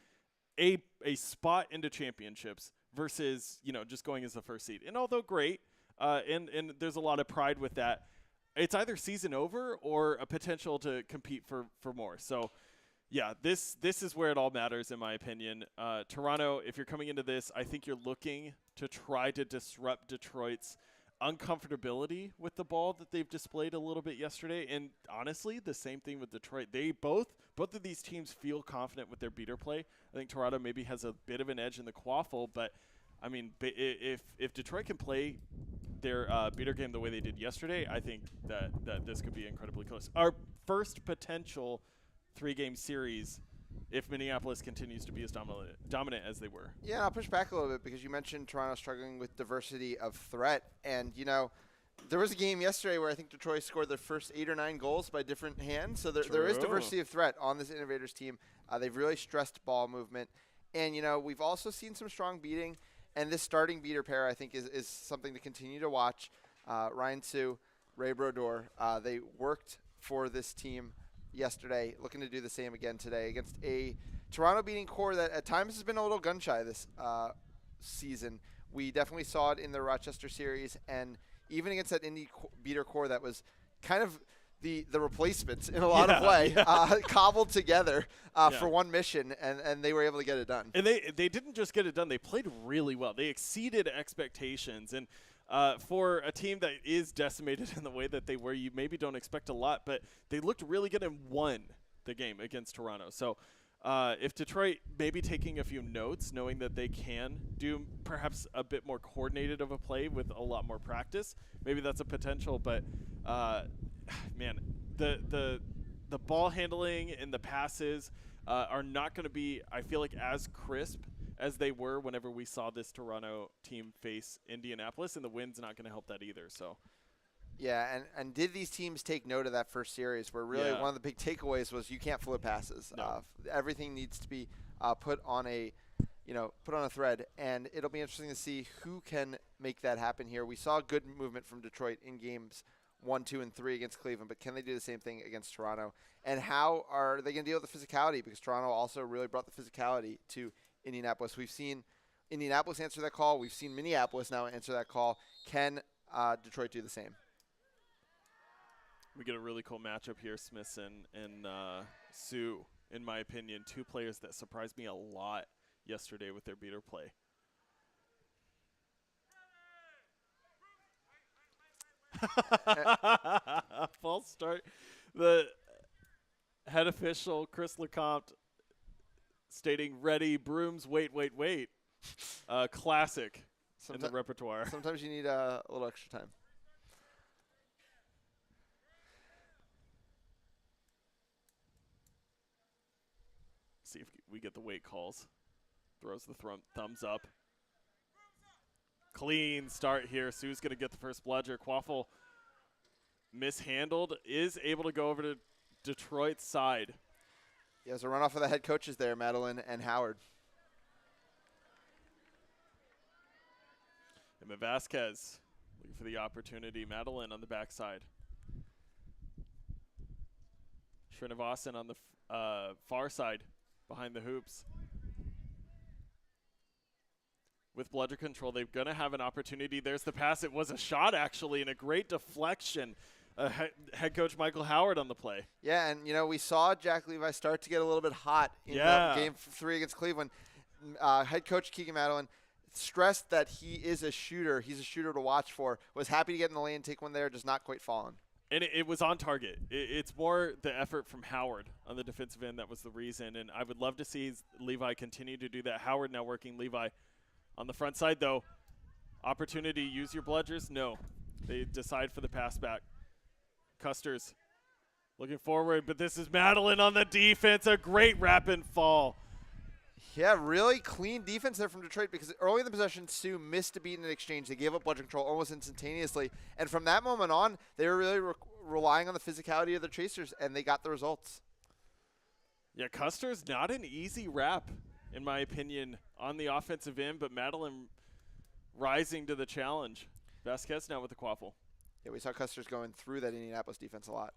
a spot into championships versus, just going as the first seed. And although great, and there's a lot of pride with that, it's either season over or a potential to compete for more. So, yeah, this is where it all matters, in my opinion. Toronto, if you're coming into this, I think you're looking to try to disrupt Detroit's uncomfortability with the ball that they've displayed a little bit yesterday. And honestly, the same thing with Detroit. They both of these teams feel confident with their beater play. I think Toronto maybe has a bit of an edge in the quaffle, but I mean, if Detroit can play their beater game the way they did yesterday, I think that this could be incredibly close. Our first potential 3-game series if Minneapolis continues to be as dominant as they were. Yeah, I'll push back a little bit because you mentioned Toronto struggling with diversity of threat. And, there was a game yesterday where I think Detroit scored their first 8 or 9 goals by different hands. So there is diversity of threat on this Innovators team. They've really stressed ball movement. And, we've also seen some strong beating. And this starting beater pair, I think, is something to continue to watch. Ryan Sue, Ray Brodeur, they worked for this team yesterday, looking to do the same again today against a Toronto beating core that at times has been a little gun-shy this season. We definitely saw it in the Rochester series, and even against that Indy beater core that was kind of the replacements in a lot of way, cobbled together for one mission, and they were able to get it done. And they didn't just get it done. They played really well. They exceeded expectations, and for a team that is decimated in the way that they were, you maybe don't expect a lot, but they looked really good and won the game against Toronto. So if Detroit maybe taking a few notes, knowing that they can do perhaps a bit more coordinated of a play with a lot more practice, maybe that's a potential. But, man, the ball handling and the passes are not going to be, I feel like, as crisp as they were whenever we saw this Toronto team face Indianapolis, and the wind's not going to help that either. So, yeah, and did these teams take note of that first series where really one of the big takeaways was you can't flip passes. No. Everything needs to be put on a thread, and it'll be interesting to see who can make that happen here. We saw good movement from Detroit in games 1, 2, and 3 against Cleveland, but can they do the same thing against Toronto? And how are they going to deal with the physicality? Because Toronto also really brought the physicality to Indianapolis. We've seen Indianapolis answer that call. We've seen Minneapolis now answer that call. Can Detroit do the same? We get a really cool matchup here, Smiths and Sue, in my opinion. 2 players that surprised me a lot yesterday with their beater play. False start. The head official, Chris Lecomte, stating, ready, brooms, wait. Classic in the repertoire. Sometimes you need a little extra time. See if we get the wait calls. Throws the thumbs up. Clean start here. Sue's going to get the first bludger. Quaffle mishandled. Is able to go over to Detroit's side. Yeah, there's a runoff of the head coaches there, Madeline and Howard. Emma Vasquez looking for the opportunity. Madeline on the backside. Srinivasan on the far side behind the hoops. With bludger control, they're going to have an opportunity. There's the pass. It was a shot, actually, and a great deflection. Head coach Michael Howard on the play. Yeah, and, we saw Jack Levi start to get a little bit hot in game 3 against Cleveland. Head coach Keegan Madeline stressed that he is a shooter. He's a shooter to watch for. Was happy to get in the lane, take one there, just not quite falling. And it was on target. It's more the effort from Howard on the defensive end that was the reason. And I would love to see Levi continue to do that. Howard now working Levi on the front side, though. Opportunity, use your bludgers? No. They decide for the pass back. Custers looking forward, but this is Madeline on the defense. A great wrap and fall. Yeah, really clean defense there from Detroit because early in the possession, Sioux missed a beat in an exchange. They gave up bludger control almost instantaneously. And from that moment on, they were really relying on the physicality of their chasers, and they got the results. Yeah, Custer's not an easy wrap, in my opinion, on the offensive end, but Madeline rising to the challenge. Vasquez now with the quaffle. Yeah, we saw Custer's going through that Indianapolis defense a lot.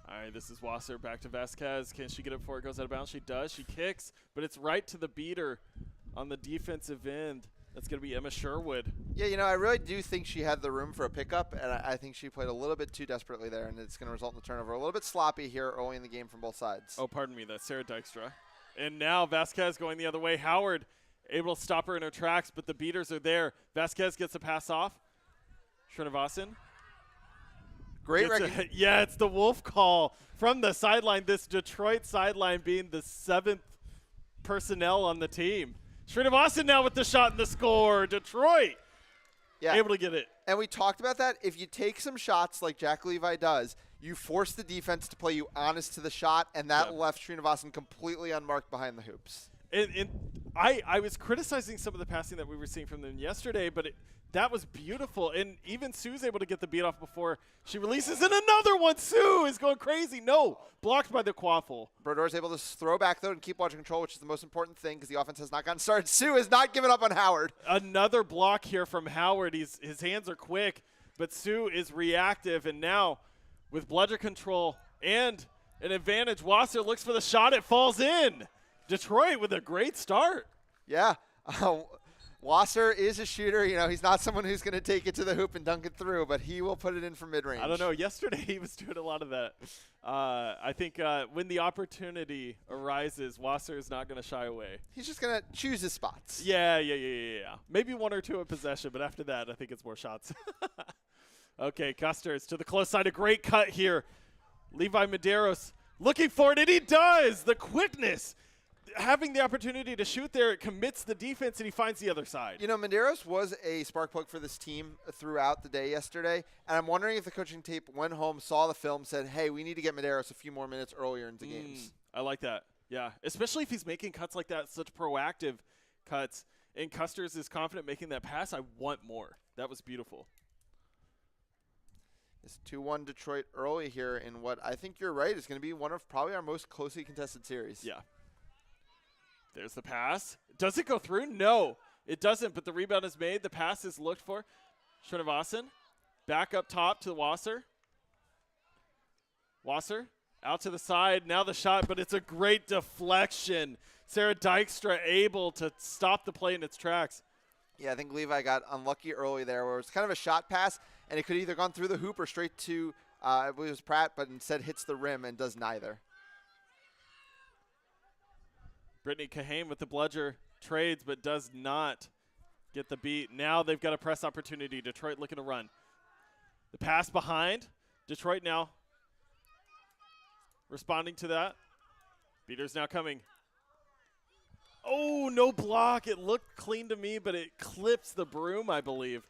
All right, this is Wasser back to Vasquez. Can she get it before it goes out of bounds? She does. She kicks, but it's right to the beater on the defensive end. That's going to be Emma Sherwood. Yeah, I really do think she had the room for a pickup, and I think she played a little bit too desperately there, and it's going to result in the turnover. A little bit sloppy here early in the game from both sides. Oh, pardon me. That's Sarah Dykstra. And now Vasquez going the other way. Howard able to stop her in her tracks, but the beaters are there. Vasquez gets a pass off. Srinivasan. Great yeah, it's the Wolf call from the sideline. This Detroit sideline being the 7th personnel on the team. Srinivasan now with the shot and the score. Detroit able to get it. And we talked about that. If you take some shots like Jack Levi does, you force the defense to play you honest to the shot, and that left Srinivasan completely unmarked behind the hoops. And I was criticizing some of the passing that we were seeing from them yesterday, but that was beautiful. And even Sue's able to get the beat off before she releases. And another one. Sue is going crazy. No, blocked by the quaffle. Brodor's able to throw back, though, and keep bludger control, which is the most important thing because the offense has not gotten started. Sue has not given up on Howard. Another block here from Howard. His hands are quick, but Sue is reactive. And now with bludger control and an advantage, Wasser looks for the shot. It falls in. Detroit with a great start. Yeah. Wasser is a shooter. He's not someone who's going to take it to the hoop and dunk it through, but he will put it in from mid-range. I don't know. Yesterday he was doing a lot of that. I think when the opportunity arises, Wasser is not going to shy away. He's just going to choose his spots. Yeah. Maybe 1 or 2 in possession, but after that, I think it's more shots. Okay, Custers to the close side. A great cut here. Levi Medeiros looking for it, and he does. The quickness. Having the opportunity to shoot there, it commits the defense, and he finds the other side. Medeiros was a spark plug for this team throughout the day yesterday, and I'm wondering if the coaching tape went home, saw the film, said, hey, we need to get Medeiros a few more minutes earlier into games. I like that, yeah, especially if he's making cuts like that, such proactive cuts, and Custers is confident making that pass. I want more. That was beautiful. It's 2-1 Detroit early here in what I think you're right is going to be one of probably our most closely contested series. Yeah. There's the pass. Does it go through? No, it doesn't, but the rebound is made. The pass is looked for. Srinivasan back up top to Wasser. Wasser out to the side. Now the shot, but it's a great deflection. Sarah Dykstra able to stop the play in its tracks. Yeah, I think Levi got unlucky early there where it was kind of a shot pass, and it could either gone through the hoop or straight to, I believe it was Pratt, but instead hits the rim and does neither. Brittany Kahane with the bludger trades, but does not get the beat. Now they've got a press opportunity. Detroit looking to run. The pass behind. Detroit now responding to that. Beater's now coming. Oh, no block. It looked clean to me, but it clips the broom, I believe.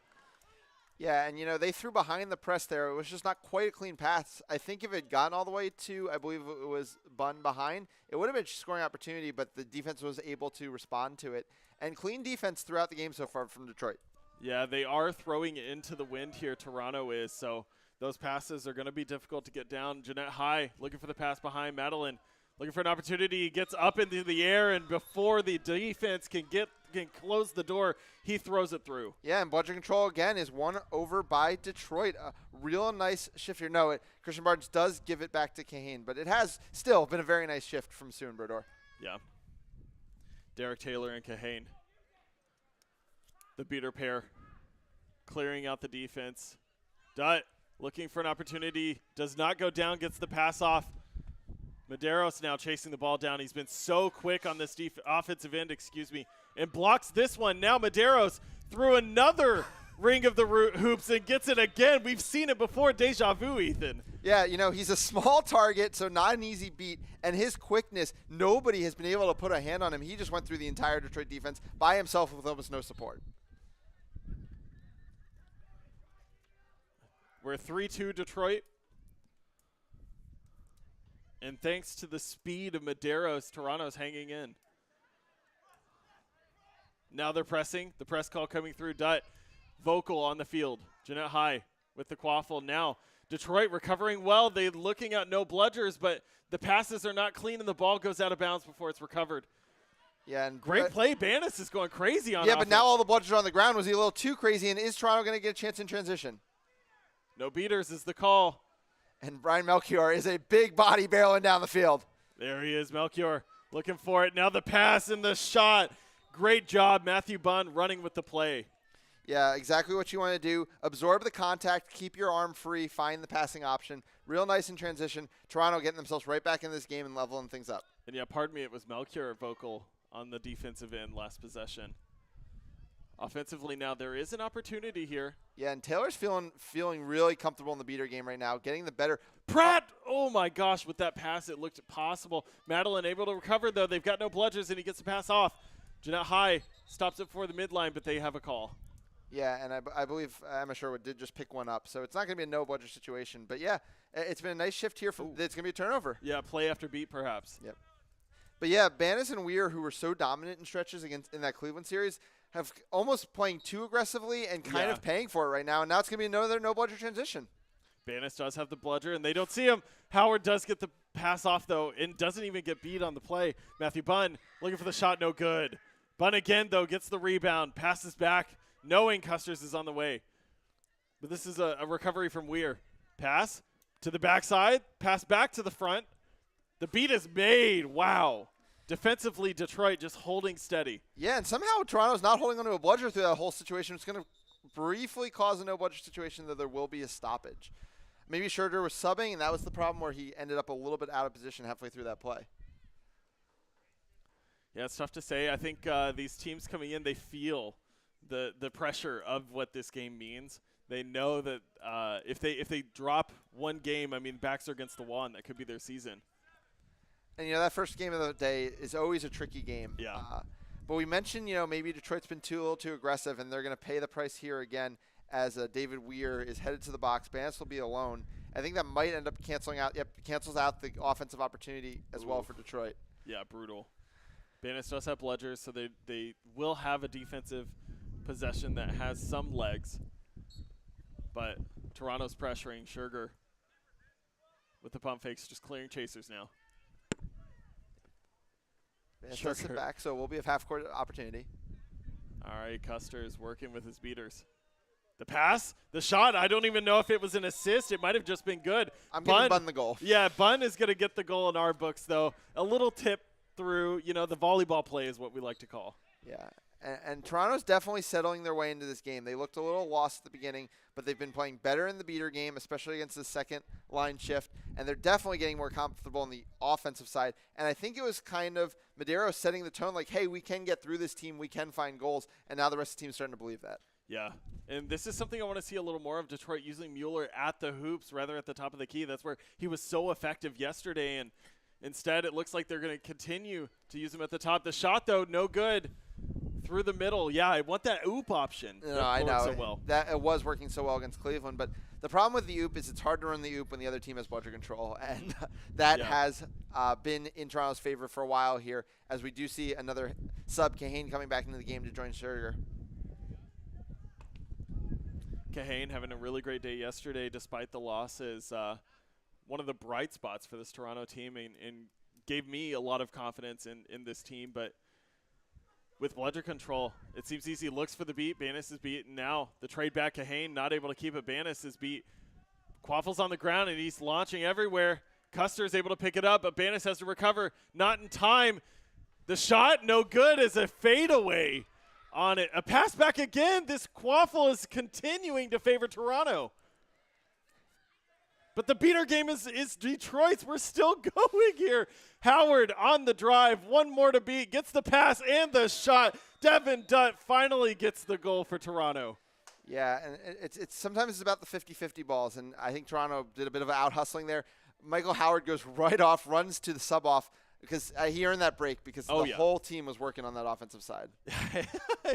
Yeah, and, they threw behind the press there. It was just not quite a clean pass. I think if it had gotten all the way to, I believe it was Bunn behind, it would have been a scoring opportunity, but the defense was able to respond to it. And clean defense throughout the game so far from Detroit. Yeah, they are throwing into the wind here, Toronto is, so those passes are going to be difficult to get down. Jeanette High looking for the pass behind. Madeline looking for an opportunity. Gets up into the air, and before the defense can get can close the door, he throws it through. Yeah, and Bludgeon Control, again, is won over by Detroit. A real nice shift here. No, Christian Barnes does give it back to Kahane, but it has still been a very nice shift from Sue and Brodeur. Yeah. Derek Taylor and Kahane. The beater pair clearing out the defense. Dutt looking for an opportunity. Does not go down, gets the pass off. Medeiros now chasing the ball down. He's been so quick on this offensive end, and blocks this one. Now Medeiros through another ring of the hoops and gets it again. We've seen it before. Deja vu, Ethan. Yeah, he's a small target, so not an easy beat. And his quickness, nobody has been able to put a hand on him. He just went through the entire Detroit defense by himself with almost no support. We're 3-2 Detroit. And thanks to the speed of Medeiros, Toronto's hanging in. Now they're pressing. The press call coming through. Dutt, Vocal on the field. Jeanette High with the quaffle. Now Detroit recovering well. They're looking at no bludgers, but the passes are not clean and the ball goes out of bounds before it's recovered. Yeah, and great play. Banis is going crazy on Yeah, offense. but now all the bludgers are on the ground. Was he a little too crazy? And is Toronto going to get a chance in transition? No beaters is the call. And Brian Melchior is a big body barreling down the field. There he is, Melchior, looking for it. Now the pass and the shot. Great job, Matthew Bunn running with the play. Yeah, exactly what you want to do. Absorb the contact, keep your arm free, find the passing option. Real nice in transition. Toronto getting themselves right back in this game and leveling things up. And yeah, pardon me, it was Melchior Vocal on the defensive end last possession. Offensively now, there is an opportunity here. Yeah, and Taylor's feeling really comfortable in the beater game right now, getting the better. Pratt, oh my gosh, with that pass, it looked possible. Madeline able to recover, though. They've got no bludgers, and he gets the pass off. Jeanette High stops it for the midline, but they have a call. Yeah, and I believe Emma Sherwood did just pick one up, so it's not going to be a no-bludger situation. But, yeah, it's been a nice shift here. It's going to be a turnover. Yeah, play after beat, perhaps. Yep. But, yeah, Banis and Weir, who were so dominant in stretches in that Cleveland series, have almost playing too aggressively and kind of paying for it right now. And now it's going to be another no-bludger transition. Banis does have the bludger, and they don't see him. Howard does get the pass off, though, and doesn't even get beat on the play. Matthew Bunn looking for the shot, no good. Bunn again, though, gets the rebound, passes back, knowing Custers is on the way. But this is a recovery from Weir. Pass to the backside, pass back to the front. The beat is made. Wow. Defensively, Detroit just holding steady. Yeah, and somehow Toronto's not holding onto a bludger through that whole situation. It's going to briefly cause a no-bludger situation, though there will be a stoppage. Maybe Scherder was subbing, and that was the problem where he ended up a little bit out of position halfway through that play. Yeah, it's tough to say. I think these teams coming in, they feel the pressure of what this game means. They know that if they drop one game, I mean, backs are against the wall, and that could be their season. And, that first game of the day is always a tricky game. Yeah. But we mentioned, maybe Detroit's been a little too aggressive, and they're going to pay the price here again as David Weir is headed to the box. Banis will be alone. I think that might end up canceling out. Yep, cancels out the offensive opportunity as well for Detroit. Yeah, brutal. Banis does have bludgers, so they will have a defensive possession that has some legs. But Toronto's pressuring Scherger with the pump fakes, just clearing chasers now. Sets it back, so we'll be a half-court opportunity. All right, Custer's working with his beaters. The pass, the shot, I don't even know if it was an assist. It might have just been good. I'm giving Bunn the goal. Yeah, Bunn is going to get the goal in our books, though. A little tip through, the volleyball play is what we like to call. Yeah, and Toronto's definitely settling their way into this game. They looked a little lost at the beginning, but they've been playing better in the beater game, especially against the second line shift, and they're definitely getting more comfortable on the offensive side. And I think it was kind of Medeiros setting the tone like, hey, we can get through this team, we can find goals, and now the rest of the team is starting to believe that. Yeah, and this is something I want to see a little more of, Detroit using Mueller at the hoops rather at the top of the key. That's where he was so effective yesterday, and instead it looks like they're going to continue to use him at the top. The shot, though, no good. Through the middle. Yeah, I want that oop option. No, I know. So well. That it was working so well against Cleveland, but the problem with the oop is it's hard to run the oop when the other team has bludger control, and that has been in Toronto's favor for a while here, as we do see another sub, Kahane, coming back into the game to join Scherger. Kahane having a really great day yesterday despite the losses. One of the bright spots for this Toronto team and gave me a lot of confidence in this team, but with bludger control. It seems easy. Looks for the beat. Banis is beat. And now the trade back to Hayne, not able to keep it. Banis is beat. Quaffle's on the ground, and he's launching everywhere. Custer is able to pick it up, but Banis has to recover. Not in time. The shot, no good, as a fadeaway on it. A pass back again. This Quaffle is continuing to favor Toronto. But the beater game is Detroit's. We're still going here. Howard on the drive. One more to beat. Gets the pass and the shot. Devin Dutt finally gets the goal for Toronto. Yeah, and it's sometimes it's about the 50-50 balls, and I think Toronto did a bit of out-hustling there. Michael Howard goes right off, runs to the sub-off, because he earned that break because the whole team was working on that offensive side.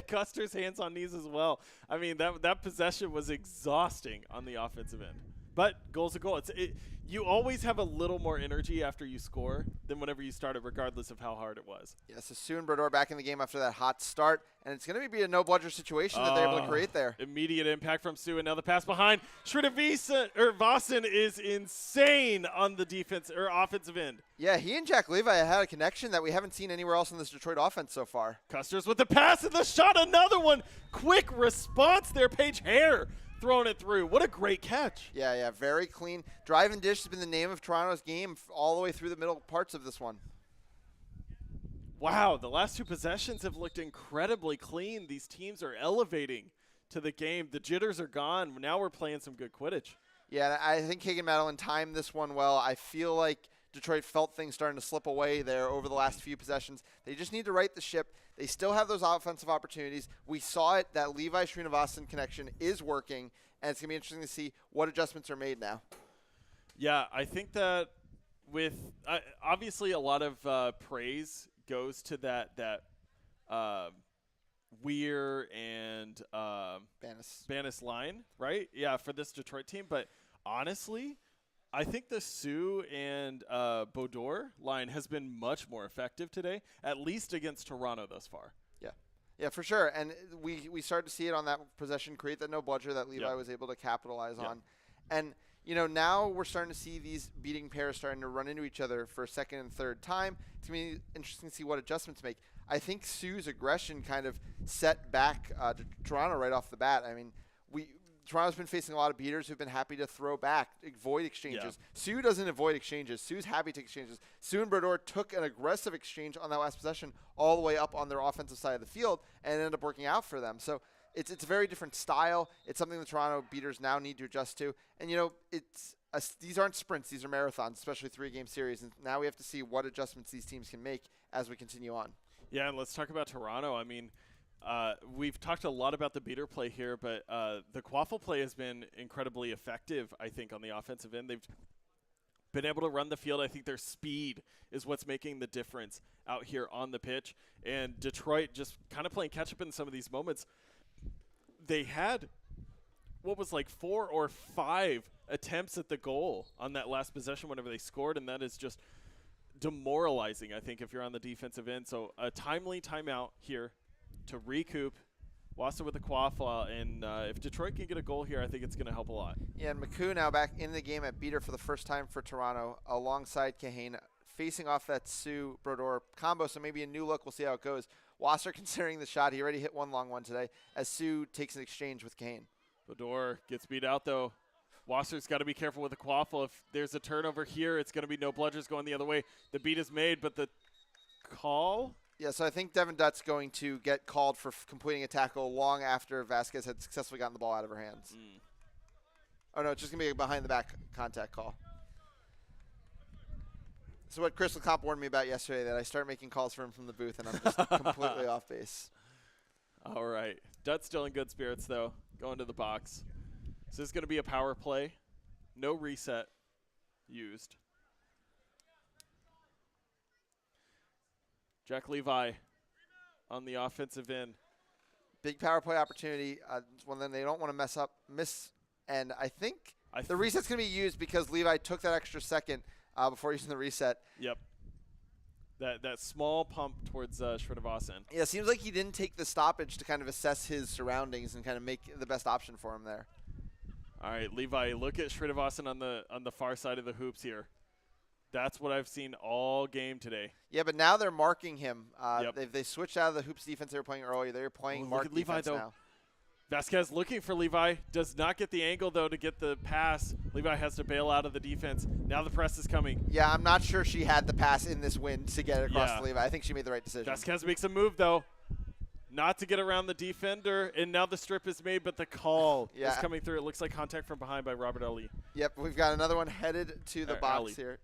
Custer's hands on knees as well. I mean, that possession was exhausting on the offensive end. But goal's a goal. You always have a little more energy after you score than whenever you started, regardless of how hard it was. Yeah, so Sue and Brodeur back in the game after that hot start, and it's going to be a no-bludger situation that they're able to create there. Immediate impact from Sue, and now the pass behind. Vossen is insane on the defense or offensive end. Yeah, he and Jack Levi had a connection that we haven't seen anywhere else in this Detroit offense so far. Custer's with the pass and the shot, another one. Quick response there, Paige Hare. Throwing it through. What a great catch. Yeah, very clean. Drive and dish has been the name of Toronto's game all the way through the middle parts of this one. Wow, the last two possessions have looked incredibly clean. These teams are elevating to the game. The jitters are gone. Now we're playing some good Quidditch. Yeah, I think Kagan Madeline timed this one well. I feel like Detroit felt things starting to slip away there over the last few possessions. They just need to right the ship. They still have those offensive opportunities. We saw it. That Levi Srinivasan connection is working, and it's going to be interesting to see what adjustments are made now. Yeah, I think that with obviously a lot of praise goes to that Weir and Banis line, right? Yeah, for this Detroit team. But honestly, I think the Sue and Brodeur line has been much more effective today, at least against Toronto thus far. Yeah, for sure. And we started to see it on that possession create that no-bludger that Levi was able to capitalize on. And, now we're starting to see these beating pairs starting to run into each other for a second and third time. It's going to be interesting to see what adjustments make. I think Sue's aggression kind of set back to Toronto right off the bat. I mean, Toronto's been facing a lot of beaters who've been happy to throw back, avoid exchanges. Yeah. Sue doesn't avoid exchanges. Sue's happy to take exchanges. Sue and Brodeur took an aggressive exchange on that last possession all the way up on their offensive side of the field and ended up working out for them. So it's a very different style. It's something the Toronto beaters now need to adjust to. And, these aren't sprints. These are marathons, especially 3-game series. And now we have to see what adjustments these teams can make as we continue on. Yeah, and let's talk about Toronto. I mean, we've talked a lot about the beater play here, but the Quaffle play has been incredibly effective, I think, on the offensive end. They've been able to run the field. I think their speed is what's making the difference out here on the pitch. And Detroit just kind of playing catch-up in some of these moments. They had what was like 4 or 5 attempts at the goal on that last possession whenever they scored, and that is just demoralizing, I think, if you're on the defensive end. So a timely timeout here to recoup. Wassa with the Quaffle, and if Detroit can get a goal here, I think it's going to help a lot. Yeah, and McCoo now back in the game at beater for the first time for Toronto, alongside Kahane, facing off that Sue Brodeur combo, so maybe a new look. We'll see how it goes. Wasser considering the shot. He already hit one long one today as Sue takes an exchange with Kahane. Brodeur gets beat out, though. Wasser's got to be careful with the Quaffle. If there's a turnover here, it's going to be no bludgers going the other way. The beat is made, but the call? Yeah, so I think Devin Dutt's going to get called for completing a tackle long after Vasquez had successfully gotten the ball out of her hands. Oh, no, it's just going to be a behind-the-back contact call. So what Chris LeComp warned me about yesterday, that I start making calls for him from the booth, and I'm just completely off base. All right. Dutt's still in good spirits, though, going to the box. So this is going to be a power play. No reset used. Jack Levi on the offensive end. Big power play opportunity. One that they don't want to miss. And I think the reset's going to be used because Levi took that extra second before using the reset. Yep. That small pump towards Srinivasan. Yeah, it seems like he didn't take the stoppage to kind of assess his surroundings and kind of make the best option for him there. All right, Levi, look at Srinivasan on the far side of the hoops here. That's what I've seen all game today. Yeah, but now they're marking him. Yep. They switched out of the hoops defense they were playing earlier. They're playing mark Levi, defense though. now. Vasquez looking for Levi. Does not get the angle, though, to get the pass. Levi has to bail out of the defense. Now the press is coming. Yeah, I'm not sure she had the pass in this win to get it across to Levi. I think she made the right decision. Vasquez makes a move, though. Not to get around the defender, and now the strip is made, but the call is coming through. It looks like contact from behind by Robert Ali. Yep, we've got another one headed to the box Ali. here.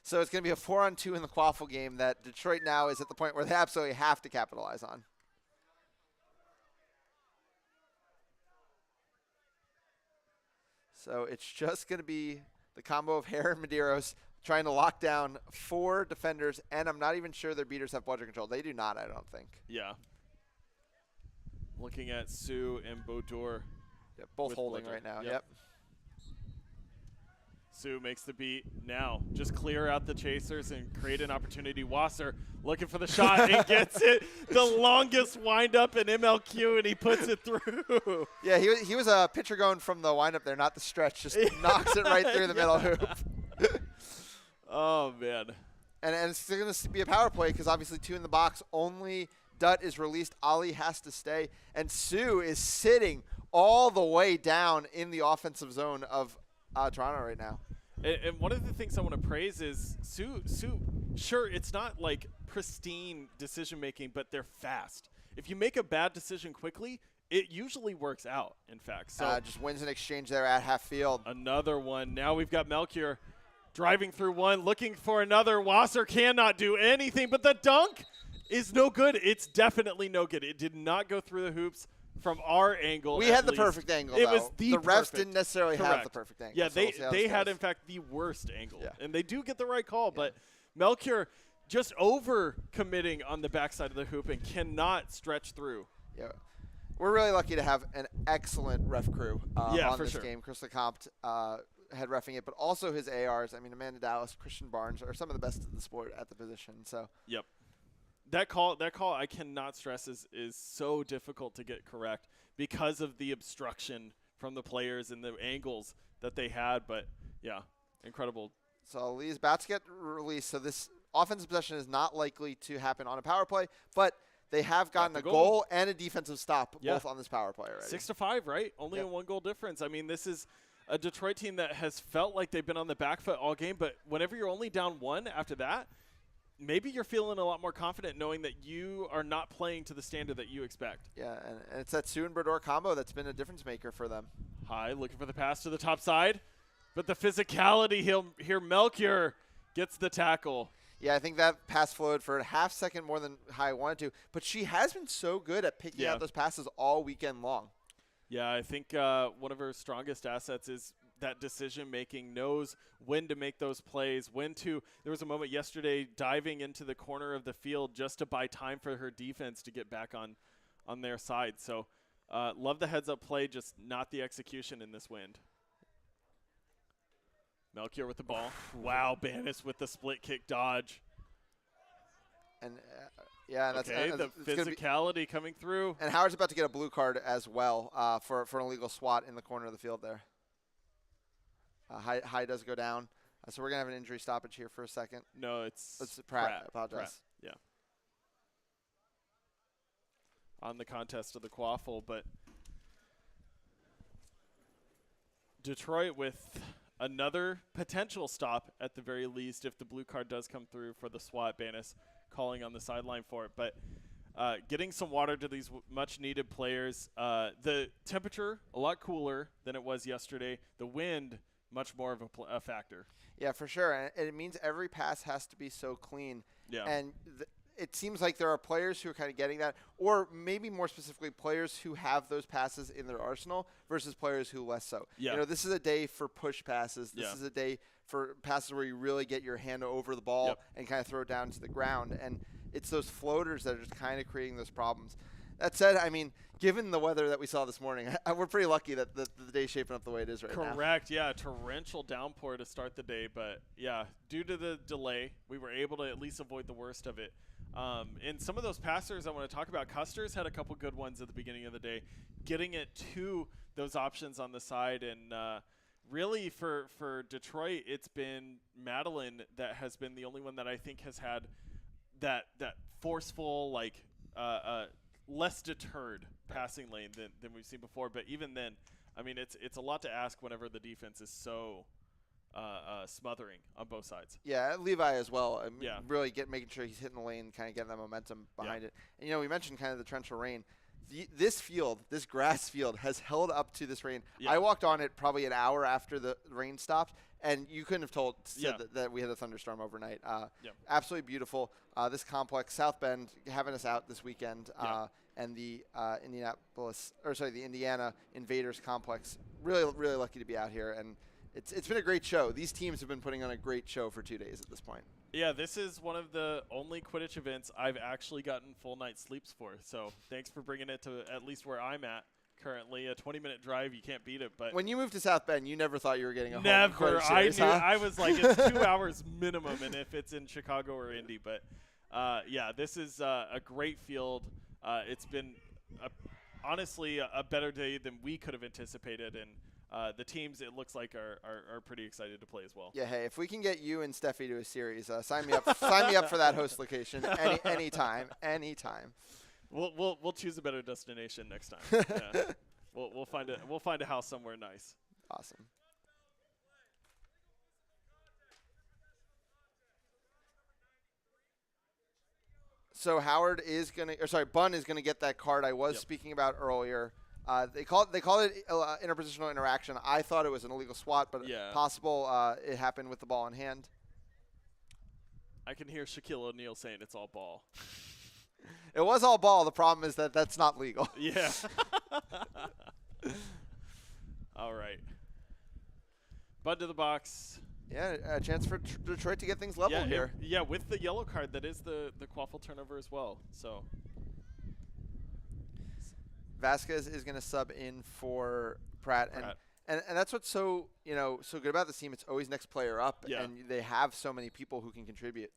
So it's going to be a 4-on-2 in the quaffle game that Detroit now is at the point where they absolutely have to capitalize on. So it's just going to be the combo of Hare and Medeiros trying to lock down 4 defenders, and I'm not even sure their beaters have bludger control. They do not, I don't think. Yeah. Looking at Sue and Baudour. Yep, both holding right now. Yep. Sue makes the beat now. Just clear out the chasers and create an opportunity. Wasser looking for the shot and gets it. The longest windup in MLQ, and he puts it through. Yeah, he was a pitcher going from the windup there, not the stretch. Just knocks it right through the middle hoop. Oh, man. And it's going to be a power play because obviously 2 in the box. Only Dutt is released. Ali has to stay. And Sue is sitting all the way down in the offensive zone of Toronto right now. And one of the things I want to praise is Sue, sure, it's not like pristine decision-making, but they're fast. If you make a bad decision quickly, it usually works out, in fact. So just wins an exchange there at half field. Another one. Now we've got Melchior driving through one, looking for another. Wasser cannot do anything, but the dunk is no good. It's definitely no good. It did not go through the hoops. From our angle, we had the perfect angle. It though. was the refs didn't necessarily have the perfect angle. Yeah, so they had in fact the worst angle, and they do get the right call. Yeah. But Melchior just over committing on the backside of the hoop and cannot stretch through. Yeah, we're really lucky to have an excellent ref crew on this game. Chris LeCompte head reffing it, but also his ARs. I mean, Amanda Dallas, Christian Barnes are some of the best in the sport at the position. So yep. That call I cannot stress is so difficult to get correct because of the obstruction from the players and the angles that they had. But, yeah, incredible. So Ali's about to get released. So this offensive possession is not likely to happen on a power play, but they have gotten a goal and a defensive stop both on this power play already. 6-5, right? Only a 1-goal difference. I mean, this is a Detroit team that has felt like they've been on the back foot all game, but whenever you're only down 1 after that, maybe you're feeling a lot more confident knowing that you are not playing to the standard that you expect. Yeah, and it's that Sue and Brodeur combo that's been a difference maker for them. High, looking for the pass to the top side. But the physicality here, Melchior gets the tackle. Yeah, I think that pass flowed for a half second more than High wanted to. But she has been so good at picking out those passes all weekend long. Yeah, I think one of her strongest assets is that decision-making, knows when to make those plays, when to – there was a moment yesterday diving into the corner of the field just to buy time for her defense to get back on their side. So love the heads-up play, just not the execution in this wind. Melchior with the ball. Wow, Banis with the split kick dodge. And that's the physicality coming through. And Howard's about to get a blue card as well for an illegal swat in the corner of the field there. High does go down. So we're going to have an injury stoppage here for a second. No, it's Pratt. I apologize. Pratt. Yeah. On the contest of the quaffle, but Detroit with another potential stop at the very least if the blue card does come through for the swat. Banis calling on the sideline for it. But getting some water to these much-needed players. The temperature, a lot cooler than it was yesterday. The wind, much more of a factor. Yeah, for sure. And it means every pass has to be so clean. Yeah. And it seems like there are players who are kind of getting that, or maybe more specifically players who have those passes in their arsenal versus players who less so. Yeah. You know, this is a day for push passes. This is a day for passes where you really get your hand over the ball and kind of throw it down to the ground. And it's those floaters that are just kind of creating those problems. That said, I mean, given the weather that we saw this morning, we're pretty lucky that the day's shaping up the way it is right now. Correct, yeah. Torrential downpour to start the day. But, yeah, due to the delay, we were able to at least avoid the worst of it. And some of those passers I want to talk about, Custer's had a couple good ones at the beginning of the day, getting it to those options on the side. And really for Detroit, it's been Madeline that has been the only one that I think has had that forceful, like less deterred passing lane than we've seen before. But even then, I mean, it's a lot to ask whenever the defense is so smothering on both sides. Yeah, Levi as well. I mean, Yeah. really making sure he's hitting the lane, kind of getting that momentum behind it. And, we mentioned kind of the torrential rain. This field, this grass field, has held up to this rain. Yeah. I walked on it probably an hour after the rain stopped, and you couldn't have said that we had a thunderstorm overnight. Absolutely beautiful. This complex, South Bend, having us out this weekend, and the Indiana Invaders complex. Really, really lucky to be out here, and it's been a great show. These teams have been putting on a great show for 2 days at this point. Yeah, this is one of the only Quidditch events I've actually gotten full night sleeps for. So thanks for bringing it to at least where I'm at currently. A 20-minute drive, you can't beat it. But when you moved to South Bend, you never thought you were getting a never. home Quidditch series, I was like, it's 2 hours minimum, and if it's in Chicago or Indy. But this is a great field. It's been honestly a better day than we could have anticipated, and the teams, it looks like, are pretty excited to play as well. Yeah, hey, if we can get you and Steffi to a series, sign me up. Sign me up for that host location anytime. We'll choose a better destination next time. Yeah. We'll find a house somewhere nice. Awesome. So Bun is gonna get that card I was speaking about earlier. They call it interpositional interaction. I thought it was an illegal swat, but possible it happened with the ball in hand. I can hear Shaquille O'Neal saying it's all ball. It was all ball. The problem is that that's not legal. Yeah. All right. Bud to the box. Yeah, a chance for Detroit to get things level here. With the yellow card, that is the quaffle turnover as well. So Vasquez is going to sub in for Pratt. And that's what's so good about this team. It's always next player up, and they have so many people who can contribute.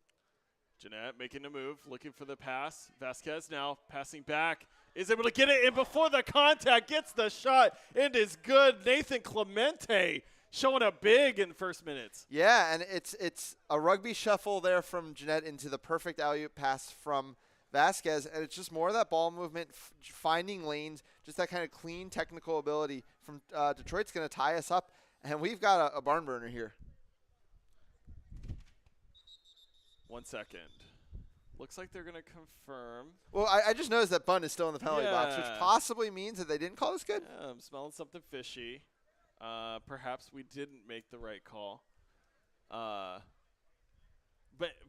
Jeanette making a move, looking for the pass. Vasquez now passing back, is able to get it in before the contact, gets the shot. It is good. Nathan Clemente showing up big in first minutes. Yeah, and it's a rugby shuffle there from Jeanette into the perfect alley-oop pass from Vasquez, and it's just more of that ball movement, finding lanes, just that kind of clean technical ability from Detroit's going to tie us up, and we've got a barn burner here. 1 second. Looks like they're going to confirm. Well, I just noticed that Bun is still in the penalty box, which possibly means that they didn't call this good. Yeah, I'm smelling something fishy. Perhaps we didn't make the right call.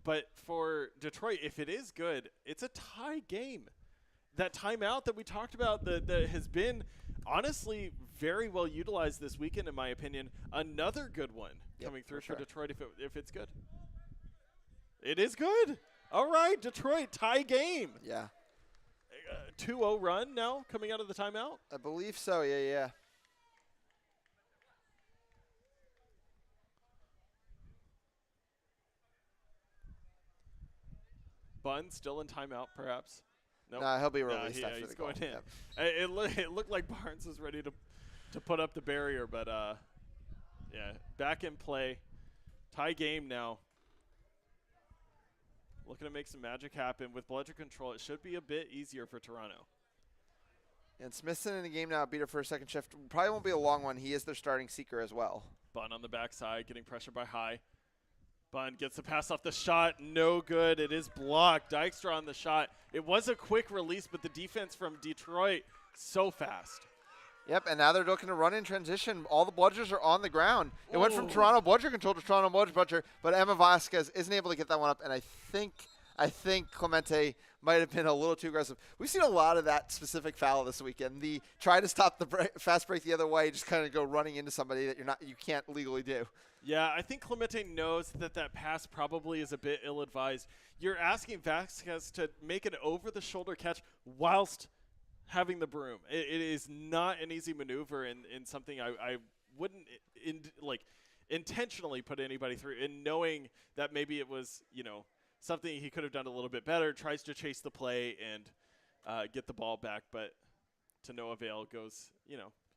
But for Detroit, if it is good, it's a tie game. That timeout that we talked about that has been honestly very well utilized this weekend, in my opinion. Another good one coming through for Detroit if it's good. It is good. All right, Detroit, tie game. Yeah. 2-0 run now coming out of the timeout? I believe so, yeah. Bun still in timeout, perhaps? Nope. No, he'll be released after the goal. He's going in. Yep. It looked like Barnes was ready to put up the barrier, but back in play. Tie game now. Looking to make some magic happen. With bludger control, it should be a bit easier for Toronto. And Smithson in the game now, beat her for a second shift. Probably won't be a long one. He is their starting seeker as well. Bun on the backside, getting pressure by High. Bun gets the pass off the shot. No good. It is blocked. Dykstra on the shot. It was a quick release, but the defense from Detroit, so fast. Yep, and now they're looking to run in transition. All the bludgers are on the ground. It went from Toronto bludger control to Toronto bludger, but Emma Vasquez isn't able to get that one up, and I think Clemente might have been a little too aggressive. We've seen a lot of that specific foul this weekend. The try to stop the fast break the other way, just kind of go running into somebody that you can't legally do. Yeah, I think Clemente knows that pass probably is a bit ill-advised. You're asking Vasquez to make an over-the-shoulder catch whilst having the broom. It is not an easy maneuver and something I wouldn't intentionally put anybody through. And knowing that maybe it was, something he could have done a little bit better, tries to chase the play and get the ball back, but to no avail. Goes,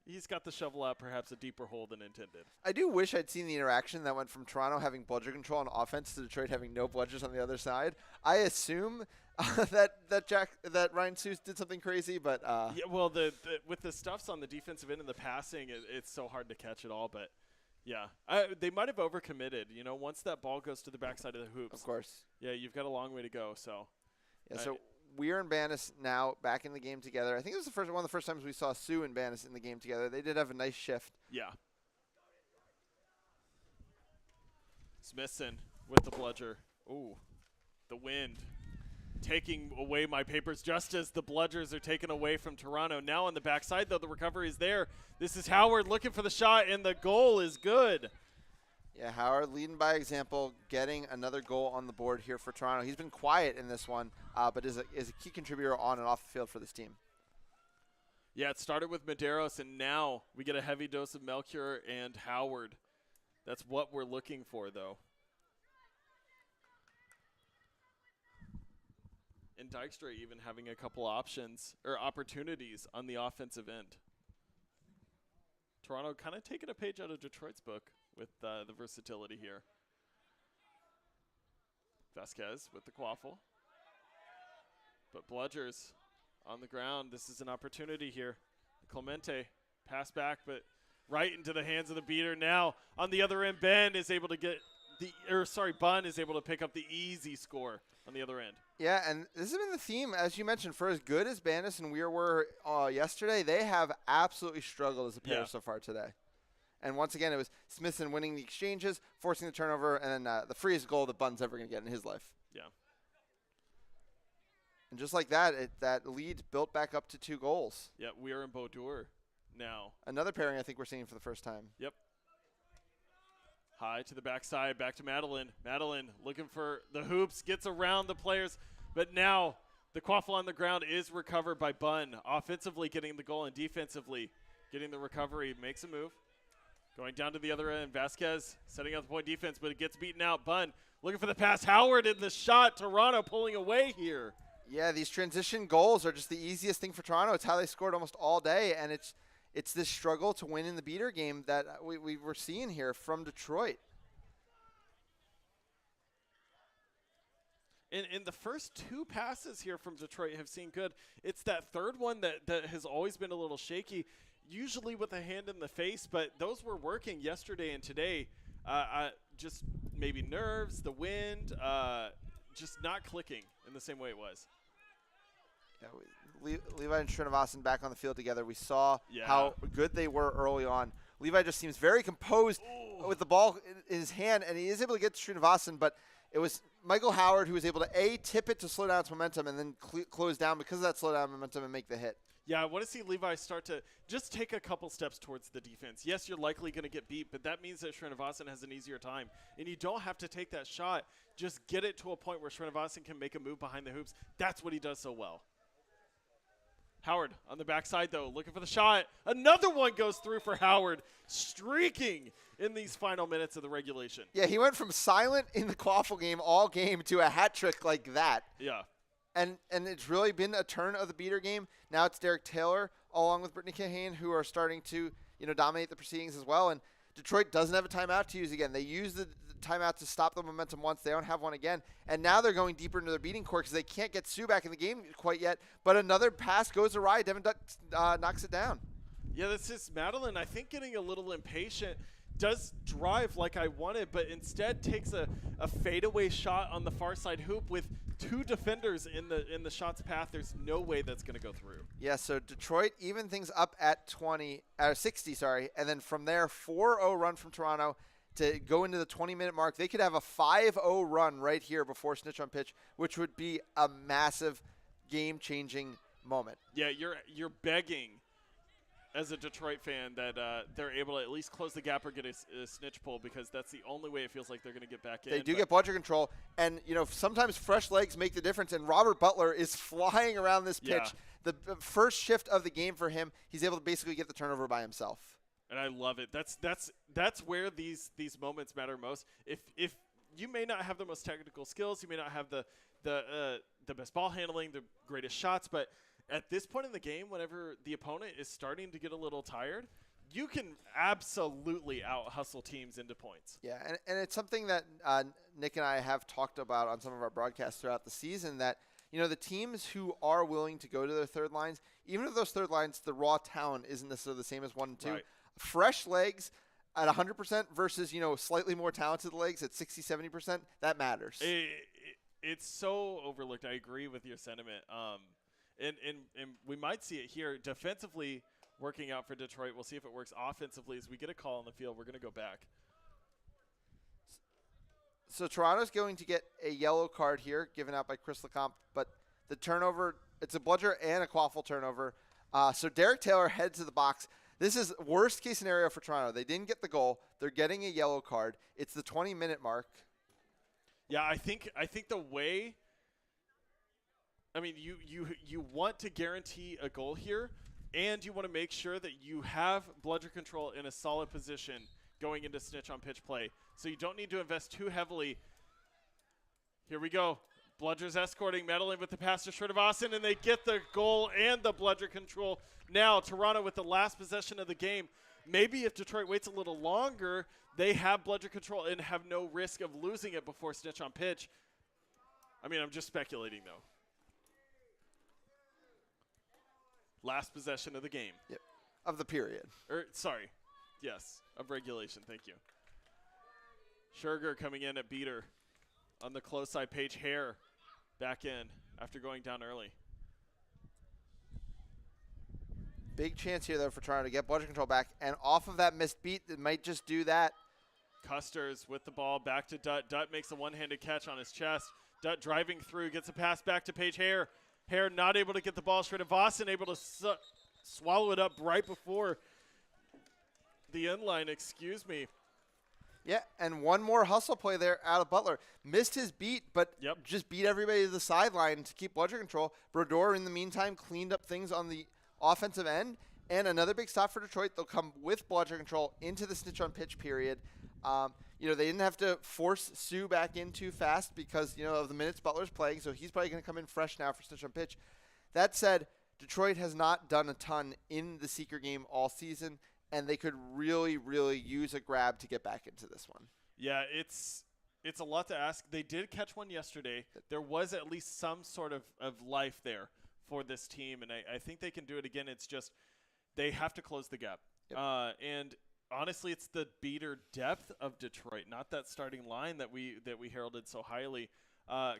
he's got the shovel out perhaps a deeper hole than intended. I do wish I'd seen the interaction that went from Toronto having bludger control on offense to Detroit having no bludgers on the other side. I assume that Ryan Seuss did something crazy, but yeah, well, with the stuffs on the defensive end and the passing, it's so hard to catch it all. But yeah, they might have overcommitted. Once that ball goes to the backside of the hoops, of course, yeah, you've got a long way to go. So yeah, so Weir and Banis now back in the game together. I think it was one of the first times we saw Sue and Banis in the game together. They did have a nice shift. Yeah. Smithson with the bludger. Ooh, the wind taking away my papers just as the bludgers are taken away from Toronto. Now on the backside, though, the recovery is there. This is Howard looking for the shot, and the goal is good. Yeah, Howard leading by example, getting another goal on the board here for Toronto. He's been quiet in this one, but is a key contributor on and off the field for this team. Yeah, it started with Medeiros, and now we get a heavy dose of Melchior and Howard. That's what we're looking for, though. And Dykstra even having a couple options or opportunities on the offensive end. Toronto kind of taking a page out of Detroit's book with the versatility here. Vasquez with the quaffle. But Bludgers on the ground. This is an opportunity here. Clemente pass back, but right into the hands of the beater. Now on the other end, Bun is able to pick up the easy score on the other end. Yeah, and this has been the theme, as you mentioned, for as good as Banis and Weir were yesterday, they have absolutely struggled as a pair so far today. And once again, it was Smithson winning the exchanges, forcing the turnover, and then the freest goal that Bun's ever going to get in his life. Yeah. And just like that, that lead built back up to 2 goals. Yeah, Weir and Baudour now. Another pairing I think we're seeing for the first time. Yep. High to the backside, back to Madeline. Madeline looking for the hoops, gets around the players, but now the quaffle on the ground is recovered by Bun. Offensively getting the goal and defensively getting the recovery, makes a move. Going down to the other end, Vasquez setting up the point defense, but it gets beaten out. Bun looking for the pass. Howard in the shot. Toronto pulling away here. Yeah, these transition goals are just the easiest thing for Toronto. It's how they scored almost all day, and it's this struggle to win in the beater game that we were seeing here from Detroit. And the first 2 passes here from Detroit have seen good. It's that third one that has always been a little shaky, usually with a hand in the face, but those were working yesterday and today. Just maybe nerves, the wind, just not clicking in the same way it was. Yeah, Levi and Srinivasan back on the field together. We saw how good they were early on. Levi just seems very composed with the ball in his hand, and he is able to get to Srinivasan, but it was Michael Howard who was able to, tip it to slow down its momentum and then close down because of that slow down momentum and make the hit. Yeah, I want to see Levi start to just take a couple steps towards the defense. Yes, you're likely going to get beat, but that means that Srinivasan has an easier time. And you don't have to take that shot. Just get it to a point where Srinivasan can make a move behind the hoops. That's what he does so well. Howard on the backside, though, looking for the shot. Another one goes through for Howard, streaking in these final minutes of the regulation. Yeah, he went from silent in the quaffle game all game to a hat trick like that. Yeah. And it's really been a turn of the beater game. Now it's Derek Taylor along with Brittany Kahane who are starting to dominate the proceedings as well. And Detroit doesn't have a timeout to use again. They used the timeout to stop the momentum once. They don't have one again. And now they're going deeper into their beating court because they can't get Sue back in the game quite yet. But another pass goes awry. Devin Duck knocks it down. Yeah, this is Madeline, I think, getting a little impatient. Does drive like I wanted, but instead takes a fadeaway shot on the far side hoop with 2 defenders in the shot's path. There's no way that's going to go through. Yeah, so Detroit even things up at 60, and then from there 4-0 run from Toronto to go into the 20-minute mark. They could have a 5-0 run right here before Snitch on pitch, which would be a massive game-changing moment. Yeah, you're begging as a Detroit fan that they're able to at least close the gap or get a snitch pull, because that's the only way it feels like they're going to get back in. They do get bludger control, and sometimes fresh legs make the difference, and Robert Butler is flying around this pitch. The first shift of the game for him, he's able to basically get the turnover by himself. And I love it. That's where these moments matter most. If you may not have the most technical skills, you may not have the best ball handling, the greatest shots, but at this point in the game, whenever the opponent is starting to get a little tired, you can absolutely out-hustle teams into points. Yeah, and it's something that Nick and I have talked about on some of our broadcasts throughout the season that, the teams who are willing to go to their third lines, even if those third lines, the raw talent isn't necessarily the same as 1 and 2, Right. fresh legs at 100% versus, slightly more talented legs at 60, 70%, that matters. It's so overlooked. I agree with your sentiment. And we might see it here defensively working out for Detroit. We'll see if it works offensively. As we get a call on the field, we're going to go back. So Toronto's going to get a yellow card here given out by Chris Lecomte, but the turnover, it's a bludger and a quaffle turnover. So Derek Taylor heads to the box. This is worst case scenario for Toronto. They didn't get the goal. They're getting a yellow card. It's the 20-minute mark. Yeah, I think the way, I mean, you want to guarantee a goal here, and you want to make sure that you have bludger control in a solid position going into snitch on pitch play. So you don't need to invest too heavily. Here we go. Bludger's escorting, meddling with the pass to Shrinivasan, and they get the goal and the bludger control. Now Toronto with the last possession of the game. Maybe if Detroit waits a little longer, they have bludger control and have no risk of losing it before snitch on pitch. I mean, I'm just speculating, though. Last possession of the game. Yep. Of the period. Sorry. Yes, of regulation. Thank you. Scherger coming in at beater. On the close side, Paige Hare back in after going down early. Big chance here, though, for Toronto to get bludger control back. And off of that missed beat, it might just do that. Custers with the ball back to Dutt. Dutt makes a one-handed catch on his chest. Dutt driving through, gets a pass back to Paige Hare. Hare not able to get the ball. Shrinivasan able to swallow it up right before the end line, excuse me. Yeah, and one more hustle play there out of Butler. Missed his beat, but just beat everybody to the sideline to keep bludger control. Brodeur, in the meantime, cleaned up things on the offensive end. And another big stop for Detroit. They'll come with bludger control into the snitch on pitch period. They didn't have to force Sue back in too fast because, of the minutes Butler's playing, so he's probably going to come in fresh now for snitch on pitch. That said, Detroit has not done a ton in the Seeker game all season, and they could really, really use a grab to get back into this one. Yeah, it's a lot to ask. They did catch one yesterday. There was at least some sort of life there for this team, and I think they can do it again. It's just they have to close the gap. Yep. And honestly, it's the beater depth of Detroit, not that starting line that we heralded so highly.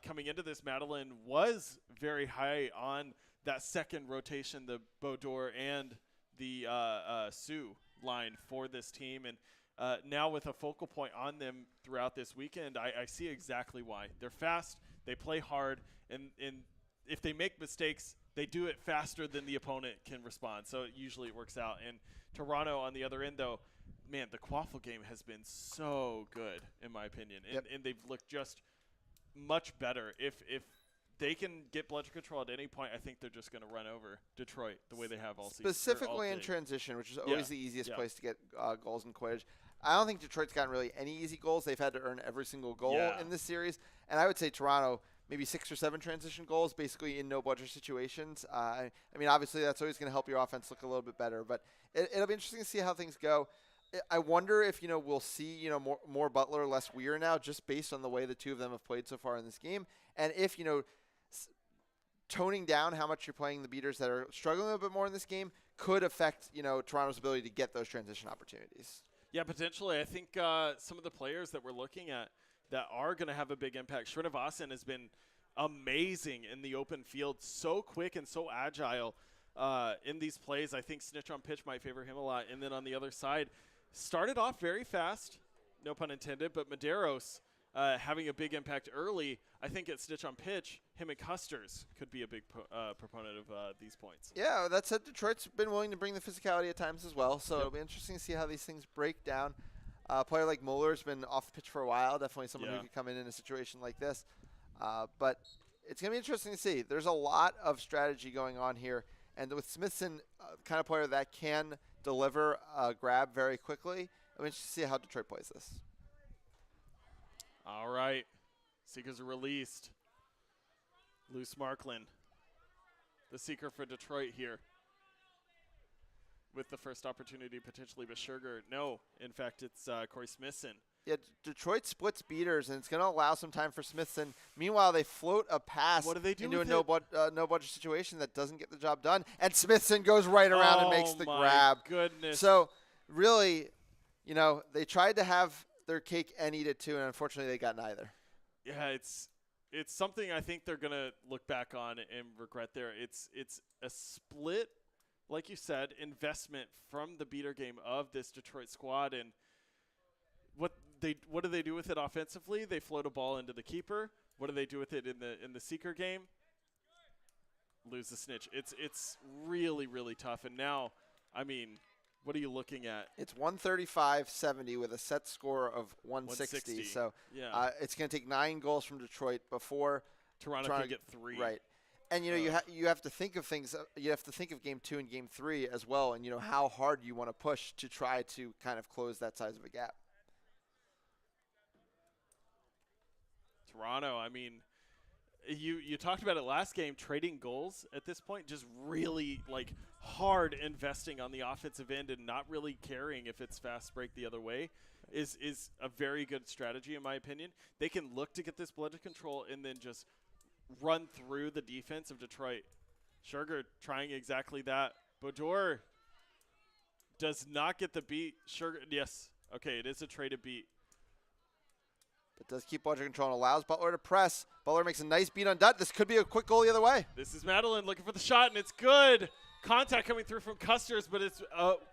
Coming into this, Madeline was very high on that second rotation, the Brodeur and the Sioux line for this team. And now with a focal point on them throughout this weekend, I see exactly why. They're fast, they play hard, and if they make mistakes, they do it faster than the opponent can respond. So usually it works out. And Toronto on the other end, though, man, the Quaffle game has been so good, in my opinion. And they've looked just much better. If they can get bludger control at any point, I think they're just going to run over Detroit the way they have all season. Specifically in transition, which is always the easiest place to get goals in Quidditch. I don't think Detroit's gotten really any easy goals. They've had to earn every single goal in this series. And I would say Toronto, maybe 6 or 7 transition goals, basically in no bludger situations. I mean, obviously that's always going to help your offense look a little bit better. But it'll be interesting to see how things go. I wonder if, we'll see, more Butler, less Weir now, just based on the way the two of them have played so far in this game. And if, toning down how much you're playing the beaters that are struggling a bit more in this game could affect, Toronto's ability to get those transition opportunities. Yeah, potentially. I think some of the players that we're looking at that are going to have a big impact, Shrinivasan has been amazing in the open field, so quick and so agile in these plays. I think snitch on pitch might favor him a lot. And then on the other side, started off very fast, no pun intended, but Medeiros having a big impact early. I think at snitch on pitch, him and Custers could be a big proponent of these points. Yeah, that said, Detroit's been willing to bring the physicality at times as well, so it'll be interesting to see how these things break down. A player like Muller's been off the pitch for a while, definitely someone who could come in a situation like this. But it's going to be interesting to see. There's a lot of strategy going on here, and with Smithson, kind of player that can deliver a grab very quickly, I'm interested to see how Detroit plays this. All right. Seekers are released. Lou Smarkland. the seeker for Detroit here. With the first opportunity potentially with Sugar. No, in fact, it's Corey Smithson. Yeah, Detroit splits beaters, and it's going to allow some time for Smithson. Meanwhile, they float a pass What do they do into a with no budget situation that doesn't get the job done, and Smithson goes right around and makes the grab. Oh, my goodness. So, really, they tried to have their cake and eat it too, and unfortunately they got neither. Yeah, it's something I think they're going to look back on and regret there. It's a split, like you said, investment from the beater game of this Detroit squad, and what do they do with it offensively? They float a ball into the keeper. What do they do with it in the seeker game? Lose the snitch. It's really, really tough. And now, I mean, what are you looking at? It's 135-70 with a set score of 160. So yeah. It's going to take 9 goals from Detroit before Toronto can get 3. Right. And you have to think of things. You have to think of game 2 and game 3 as well, and how hard you want to push to try to kind of close that size of a gap. Toronto, I mean, you talked about it last game, trading goals at this point, just really hard investing on the offensive end and not really caring if it's fast break the other way is a very good strategy in my opinion. They can look to get this blooded control and then just run through the defense of Detroit. Sugar trying exactly that. Bodor does not get the beat. Sugar, yes. Okay, it is a traded beat. But does keep blooded control and allows Butler to press. Butler makes a nice beat on Dutt. This could be a quick goal the other way. This is Madeline looking for the shot, and it's good. Contact coming through from Custers, but it's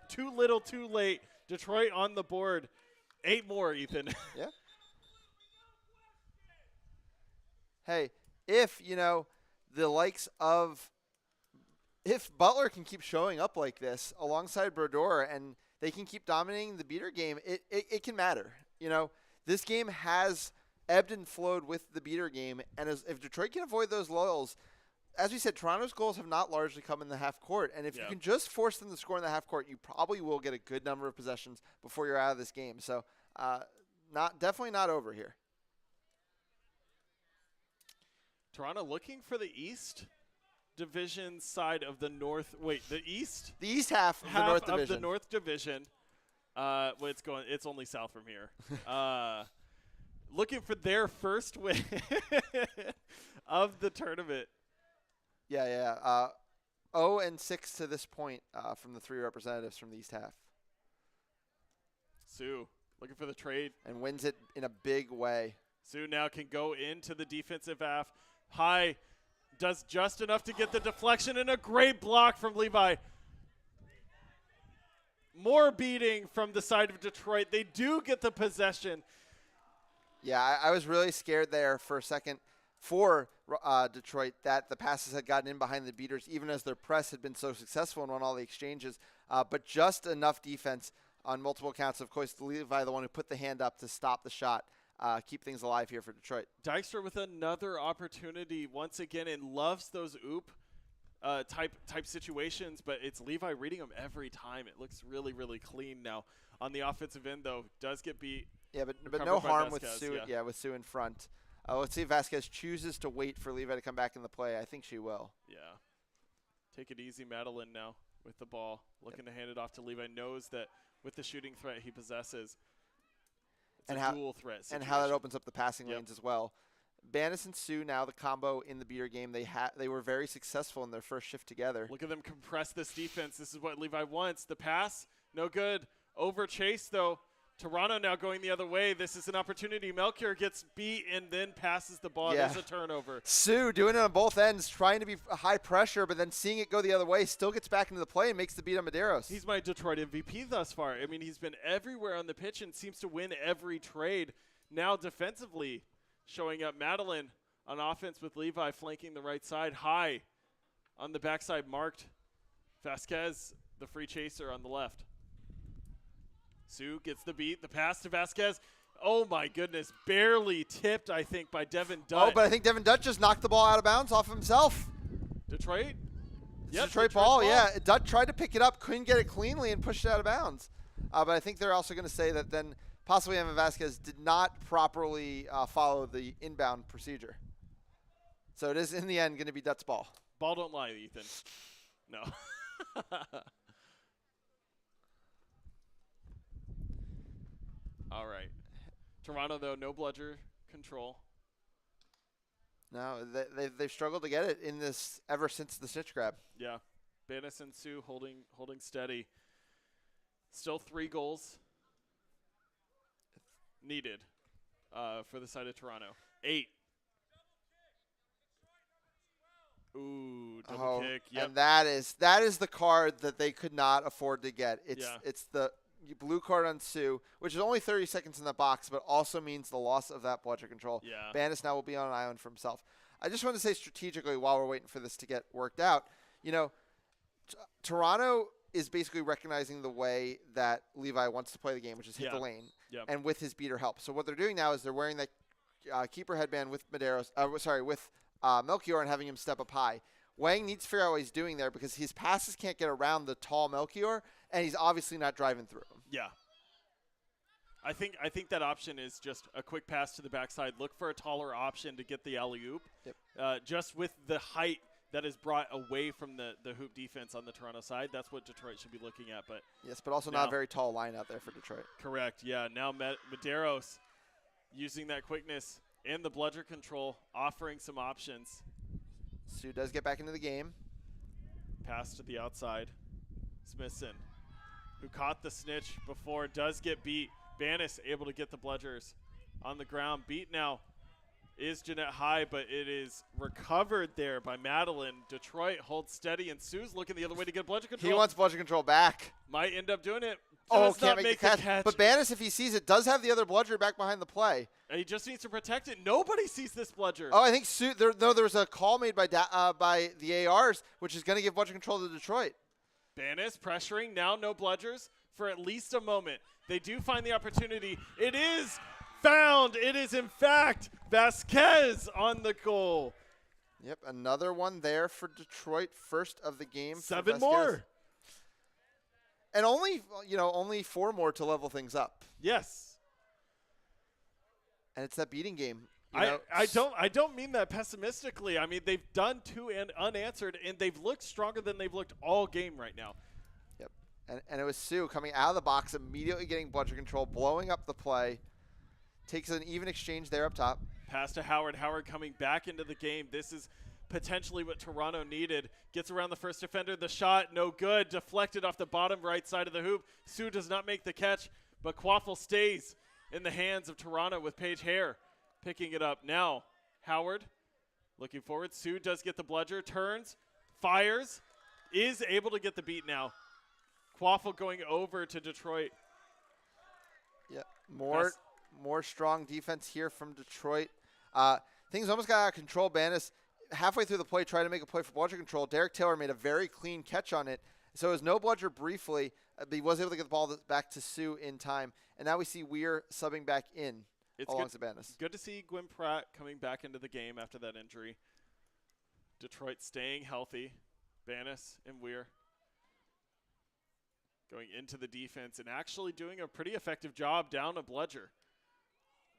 too little, too late. Detroit on the board. 8 more, Ethan. Yeah. Hey, if Butler can keep showing up like this alongside Brodeur and they can keep dominating the beater game, it can matter. This game has ebbed and flowed with the beater game, and if Detroit can avoid those lulls, as we said, Toronto's goals have not largely come in the half court, and if you can just force them to score in the half court, you probably will get a good number of possessions before you're out of this game. So, definitely not over here. Toronto looking for the East Division side of the North. Wait, the East? The East half of the North Division. Of the North Division. It's only south from here. Looking for their first win of the tournament. Yeah. 0-6 to this point from the 3 representatives from the East half. Sue looking for the trade. And wins it in a big way. Sue now can go into the defensive half. High does just enough to get the deflection and a great block from Levi. More beating from the side of Detroit. They do get the possession. Yeah, I was really scared there for a second for Detroit that the passes had gotten in behind the beaters, even as their press had been so successful and won all the exchanges. But just enough defense on multiple counts. Of course, Levi, the one who put the hand up to stop the shot, keep things alive here for Detroit. Dykstra with another opportunity once again and loves those type situations, but it's Levi reading them every time. It looks really, really clean now. On the offensive end, though, does get beat. Yeah, but no harm with Sue. Yeah, with Sue in front. Let's see if Vasquez chooses to wait for Levi to come back in the play. I think she will. Yeah. Take it easy, Madeline, now with the ball. Looking to hand it off to Levi. Knows that with the shooting threat he possesses, it's a dual threat situation. And how that opens up the passing lanes as well. Banis and Sue now the combo in the beater game. They were very successful in their first shift together. Look at them compress this defense. This is what Levi wants. The pass, no good. Over chase, though. Toronto now going the other way. This is an opportunity. Melchior gets beat and then passes the ball. Yeah. There's a turnover. Sue doing it on both ends, trying to be high pressure, but then seeing it go the other way, still gets back into the play and makes the beat on Medeiros. He's my Detroit MVP thus far. I mean, he's been everywhere on the pitch and seems to win every trade. Now defensively showing up. Madeline on offense with Levi flanking the right side. High on the backside marked. Vasquez, the free chaser on the left. Sue gets the beat. The pass to Vasquez. Oh, my goodness. Barely tipped, I think, by Devin Dutt. Oh, but I think Devin Dutt just knocked the ball out of bounds off himself. Detroit? Yep, Detroit ball, yeah. Dutt tried to pick it up, couldn't get it cleanly, and pushed it out of bounds. But I think they're also going to say that then possibly Evan Vasquez did not properly follow the inbound procedure. So it is, in the end, going to be Dutt's ball. Ball don't lie, Ethan. No. All right. Toronto, though, no bludger control. No, they've struggled to get it in this ever since the Snitch grab. Yeah. Banis and Sue holding steady. Still 3 goals needed for the side of Toronto. 8. Ooh, double kick. Yep. And that is the card that they could not afford to get. It's the blue card on Sue, which is only 30 seconds in the box, but also means the loss of that bludger control. Yeah. Banis now will be on an island for himself. I just want to say strategically, while we're waiting for this to get worked out, Toronto is basically recognizing the way that Levi wants to play the game, which is hit the lane, and with his beater help. So what they're doing now is they're wearing that keeper headband with Melchior and having him step up high. Wang needs to figure out what he's doing there because his passes can't get around the tall Melchior, and he's obviously not driving through him. Yeah. I think that option is just a quick pass to the backside. Look for a taller option to get the alley-oop. Yep. Just with the height that is brought away from the hoop defense on the Toronto side, that's what Detroit should be looking at. But also not a very tall line out there for Detroit. Correct, yeah. Now Medeiros using that quickness and the bludger control, offering some options. Sue does get back into the game. Pass to the outside. Smithson, who caught the snitch before, does get beat. Banis able to get the bludgers on the ground. Beat now is Jeanette High, but it is recovered there by Madeline. Detroit holds steady, and Sue's looking the other way to get bludger control. He wants bludger control back. Might end up doing it. Can't make the catch. But Banis, if he sees it, does have the other bludger back behind the play. And he just needs to protect it. Nobody sees this bludger. Oh, I think Sue. There was a call made by the ARs, which is going to give bludger control to Detroit. Banis pressuring, now no bludgers for at least a moment. They do find the opportunity. It is found. It is, in fact, Vasquez on the goal. Yep, another one there for Detroit. First of the game. 7 more. And only 4 more to level things up. Yes. And it's that beating game. I don't mean that pessimistically. I mean, they've done 2 and unanswered, and they've looked stronger than they've looked all game right now. Yep. And it was Sue coming out of the box, immediately getting bludger control, blowing up the play. Takes an even exchange there up top. Pass to Howard. Howard coming back into the game. This is potentially what Toronto needed. Gets around the first defender. The shot, no good. Deflected off the bottom right side of the hoop. Sue does not make the catch, but Quaffle stays in the hands of Toronto with Paige Hare picking it up. Now, Howard looking forward. Sue does get the bludger. Turns, fires, is able to get the beat now. Quaffle going over to Detroit. Yeah, more strong defense here from Detroit. Things almost got out of control. Banis halfway through the play tried to make a play for bludger control. Derek Taylor made a very clean catch on it. So it was no bludger briefly, but he was able to get the ball back to Sue in time. And now we see Weir subbing back in alongside Banis. Good to see Gwyn Pratt coming back into the game after that injury. Detroit staying healthy. Banis and Weir going into the defense and actually doing a pretty effective job down a bludger.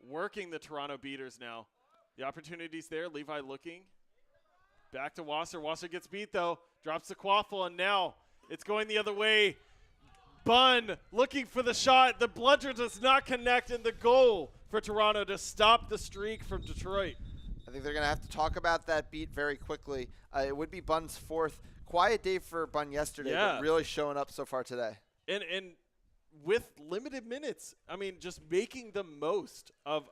Working the Toronto beaters now. The opportunity's there. Levi looking. Back to Wasser. Wasser gets beat, though. Drops the Quaffle, and now it's going the other way. Bunn looking for the shot. The bludger does not connect, and the goal for Toronto to stop the streak from Detroit. I think they're going to have to talk about that beat very quickly. It would be Bunn's 4th. Quiet day for Bunn yesterday, but really showing up so far today. And with limited minutes, I mean, just making the most of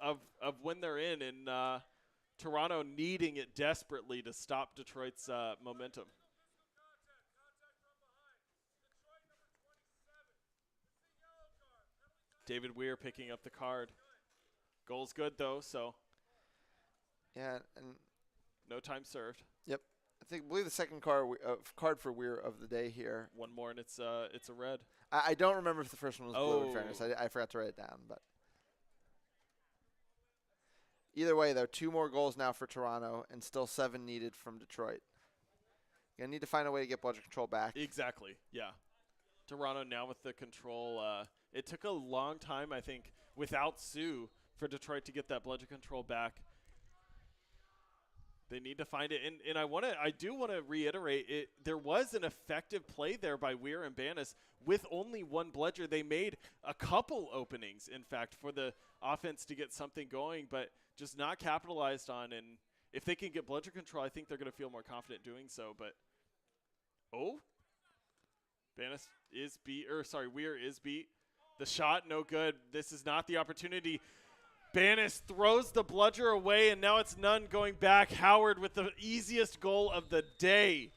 when they're in, and Toronto needing it desperately to stop Detroit's momentum. David Weir picking up the card. Goal's good, though, so. Yeah, and no time served. Yep. I believe the second card for Weir of the day here. One more, and it's a red. I don't remember if the first one was blue, in fairness. I forgot to write it down. But either way, though, 2 more goals now for Toronto and still 7 needed from Detroit. Going to need to find a way to get bludger control back. Exactly, yeah. Toronto now with the control. It took a long time, I think, without Sue for Detroit to get that bludger control back. They need to find it, and I do want to reiterate it. There was an effective play there by Weir and Banis with only one bludger. They made a couple openings, in fact, for the offense to get something going, but just not capitalized on. And if they can get bludger control, I think they're going to feel more confident doing so. But Banis is beat, or sorry, Weir is beat. The shot, no good. This is not the opportunity. Banis throws the bludger away, and now it's none going back. Howard with the easiest goal of the day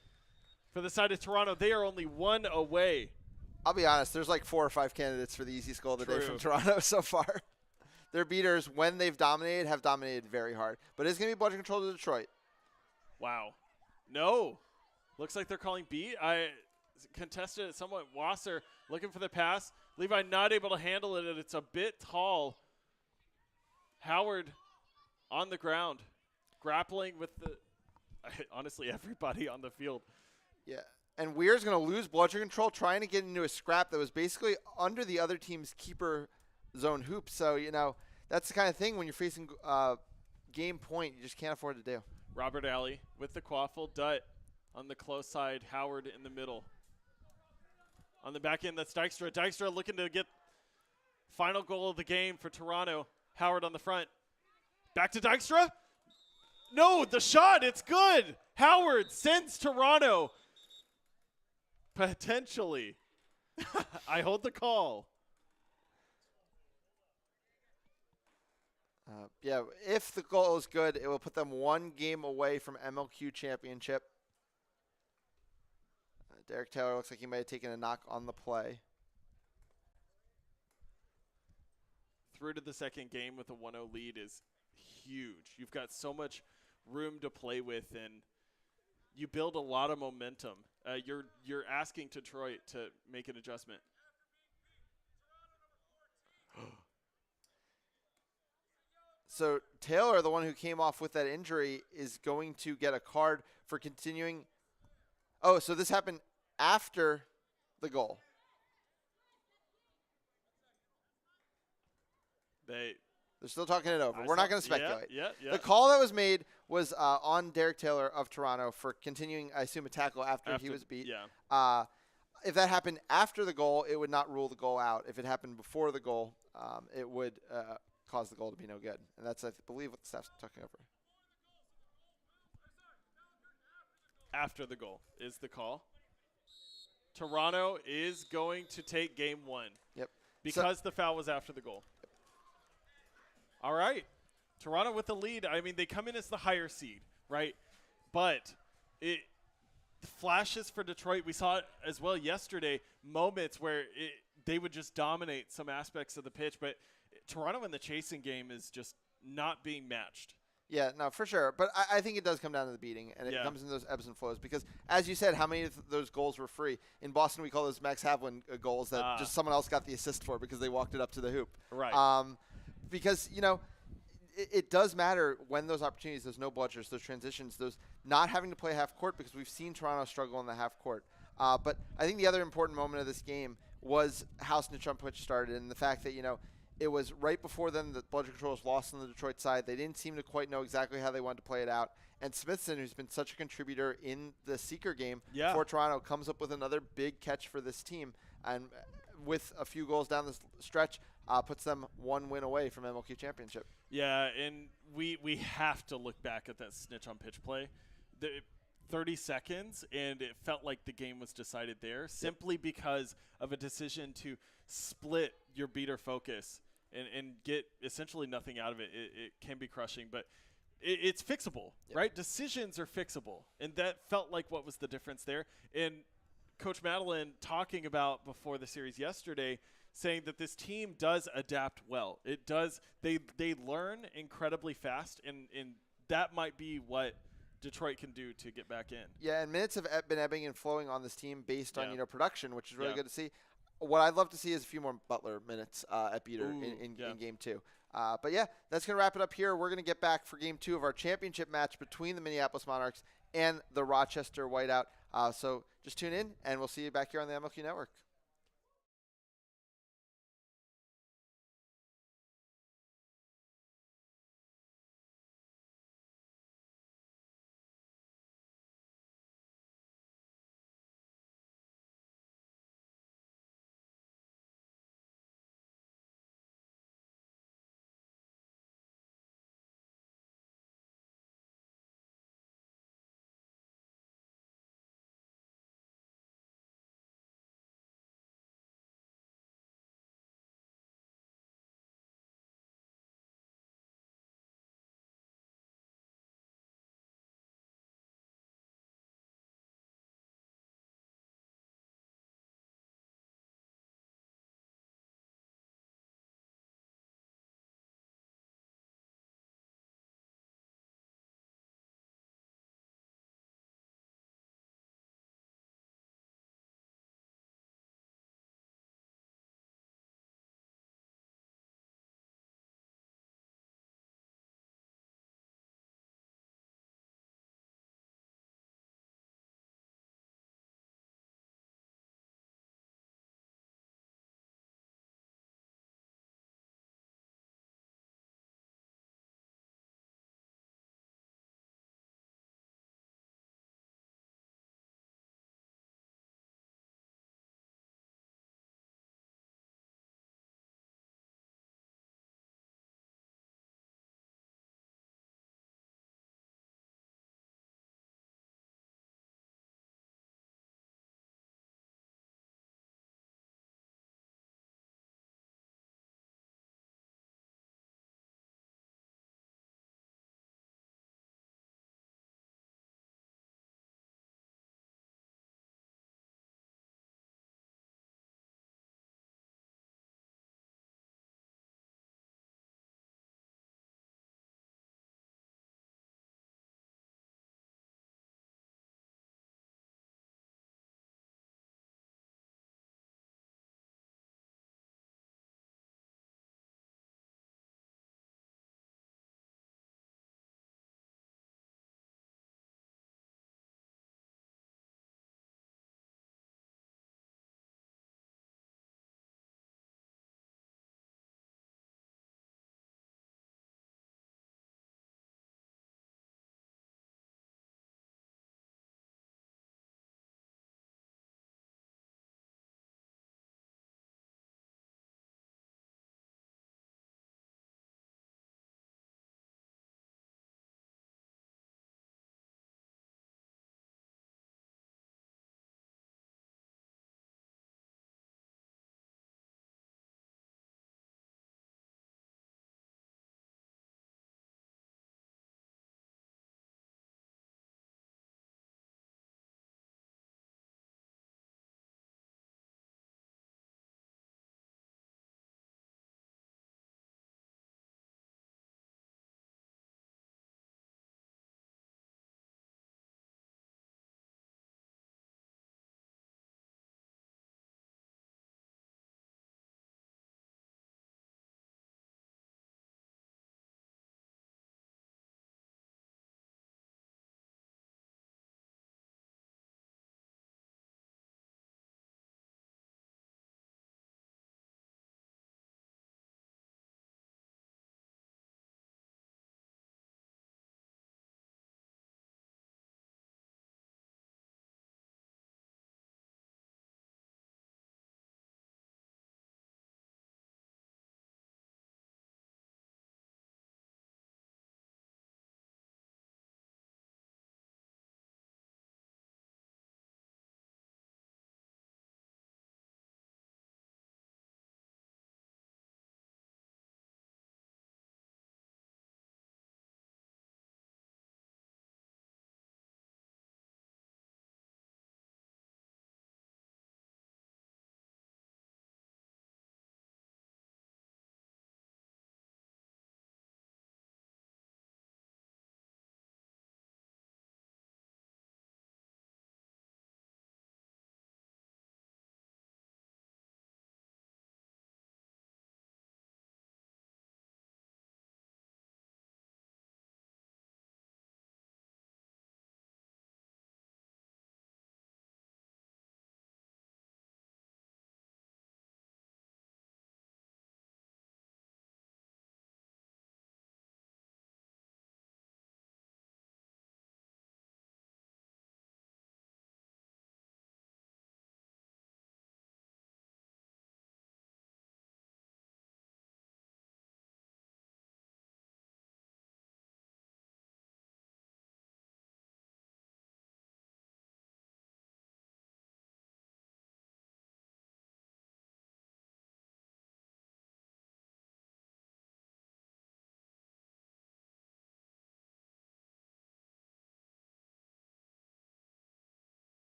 for the side of Toronto. They are only one away. I'll be honest, there's like 4 or 5 candidates for the easiest goal of the day True. from Toronto so far. Their beaters, when they've dominated, have dominated very hard. But it's going to be bludger control to Detroit. Wow. No. Looks like they're calling beat. I contested it somewhat. Wasser looking for the pass. Levi not able to handle it, and it's a bit tall. Howard on the ground, grappling with honestly everybody on the field. Yeah, and Weir's going to lose bludger control trying to get into a scrap that was basically under the other team's keeper zone hoop. So, that's the kind of thing when you're facing game point, you just can't afford to do. Robert Alley with the quaffle. Dutt on the close side. Howard in the middle. On the back end, that's Dykstra. Dykstra looking to get final goal of the game for Toronto. Howard on the front. Back to Dykstra. No, the shot. It's good. Howard sends Toronto. Potentially. I hold the call. Yeah, if the goal is good, it will put them 1 game away from MLQ championship. Derek Taylor looks like he might have taken a knock on the play. Through to the second game with a 1-0 lead is huge. You've got so much room to play with, and you build a lot of momentum. You're asking Detroit to make an adjustment. So Taylor, the one who came off with that injury, is going to get a card for continuing. Oh, so this happened after the goal. They're still talking it over. We're not going to speculate. Yeah. The call that was made was on Derek Taylor of Toronto for continuing, I assume, a tackle after he was beat. Yeah. If that happened after the goal, it would not rule the goal out. If it happened before the goal, it would cause the goal to be no good. And that's, I believe, what the staff's talking over. After the goal is the call. Toronto is going to take game 1. Yep. Because the foul was after the goal. All right. Toronto with the lead. I mean, they come in as the higher seed, right? But it flashes for Detroit. We saw it as well yesterday, moments where they would just dominate some aspects of the pitch. But Toronto in the chasing game is just not being matched. Yeah, no, for sure. But I think it does come down to the beating, and it comes in those ebbs and flows. Because, as you said, how many of those goals were free? In Boston, we call those Max Havlin goals that just someone else got the assist for because they walked it up to the hoop. Right. Because, it does matter when those opportunities, those no bludgers, those transitions, those not having to play half court, because we've seen Toronto struggle in the half court. But I think the other important moment of this game was how Snitch on pitch started, and the fact that, it was right before then that bludger control was lost on the Detroit side. They didn't seem to quite know exactly how they wanted to play it out. And Smithson, who's been such a contributor in the Seeker game for Toronto, comes up with another big catch for this team. And with a few goals down the stretch, puts them 1 win away from MLQ championship. Yeah, and we have to look back at that Snitch on pitch play. 30 seconds, and it felt like the game was decided there simply because of a decision to split your beater focus and get essentially nothing out of it. It can be crushing, but it's fixable, right? Decisions are fixable, and that felt like what was the difference there. And Coach Madeline talking about before the series yesterday, saying that this team does adapt well. It does. They learn incredibly fast, and that might be what Detroit can do to get back in. Yeah, and minutes have been ebbing and flowing on this team based on production, which is really good to see. What I'd love to see is a few more Butler minutes at beater in game 2. But yeah, that's going to wrap it up here. We're going to get back for game 2 of our championship match between the Minneapolis Monarchs and the Rochester Whiteout. So just tune in, and we'll see you back here on the MLQ Network.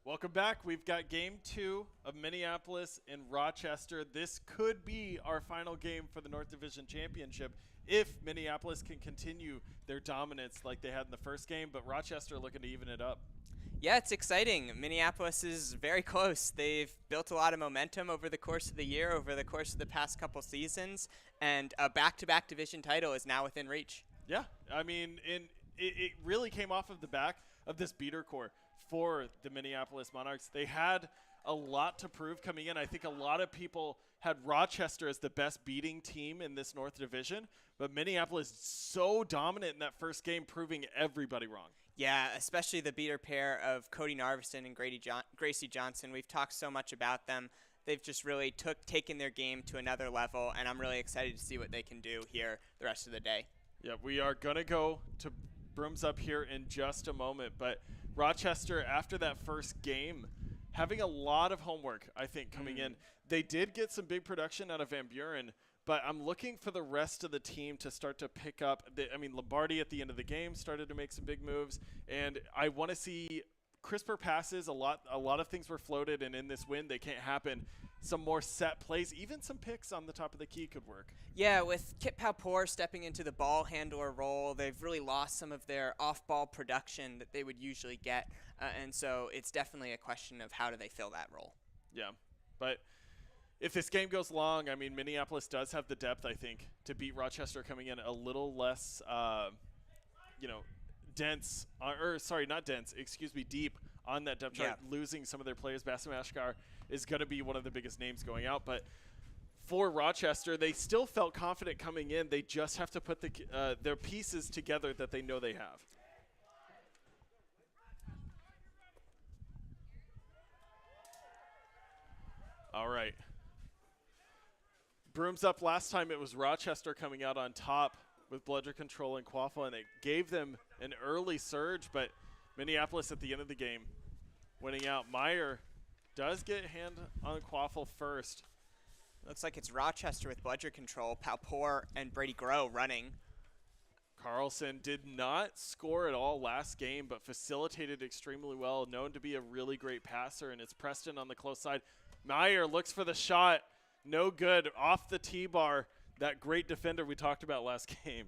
Welcome back. We've got game 2 of Minneapolis and Rochester. This could be our final game for the North Division Championship if Minneapolis can continue their dominance like they had in the first game, but Rochester looking to even it up. Yeah, it's exciting. Minneapolis is very close. They've built a lot of momentum over the course of the year, over the course of the past couple seasons, and a back-to-back division title is now within reach. Yeah, I mean, it really came off of the back of this beater core for the Minneapolis Monarchs. They had a lot to prove coming in. I think a lot of people had Rochester as the best beating team in this North Division, but Minneapolis so dominant in that first game, proving everybody wrong. Yeah, especially the beater pair of Cody Narveson and Gracie Johnson. We've talked so much about them. They've just really taken their game to another level, and I'm really excited to see what they can do here the rest of the day. Yeah, we are going to go to Brooms Up here in just a moment, but Rochester, after that first game, having a lot of homework, I think, coming in. They did get some big production out of Van Buren, but I'm looking for the rest of the team to start to pick up. Lombardi at the end of the game started to make some big moves, and I want to see crisper passes. A lot of things were floated, and in this win, they can't happen. Some more set plays, even some picks on the top of the key could work. Yeah, with Kit Palpour stepping into the ball handler role, they've really lost some of their off-ball production that they would usually get, and so it's definitely a question of how do they fill that role. Yeah, but if this game goes long, I mean, Minneapolis does have the depth, I think, to beat Rochester coming in a little less, dense, deep on that depth chart, losing some of their players. Bassem Ashkar is going to be one of the biggest names going out, but for Rochester, they still felt confident coming in. They just have to put their pieces together that they know they have. All right. Brooms Up last time, it was Rochester coming out on top with bludger control and Quaffle, and it gave them an early surge, but Minneapolis at the end of the game winning out. Meyer does get a hand on Quaffle first. Looks like it's Rochester with bludger control, Palpour and Brady Groh running. Carlson did not score at all last game, but facilitated extremely well, known to be a really great passer, and it's Preston on the close side. Meyer looks for the shot. No good. Off the T-bar. That great defender we talked about last game.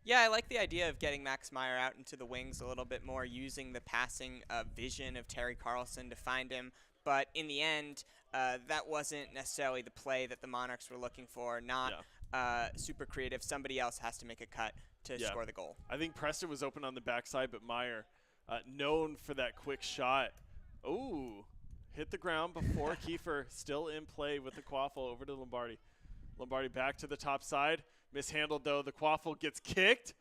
Yeah, I like the idea of getting Max Meyer out into the wings a little bit more, using the passing vision of Terry Carlson to find him. But in the end, that wasn't necessarily the play that the Monarchs were looking for. Not super creative. Somebody else has to make a cut to score the goal. I think Preston was open on the backside, but Meyer, known for that quick shot. Ooh, hit the ground before Kiefer, still in play with the Quaffle over to Lombardi. Lombardi back to the top side. Mishandled, though. The Quaffle gets kicked.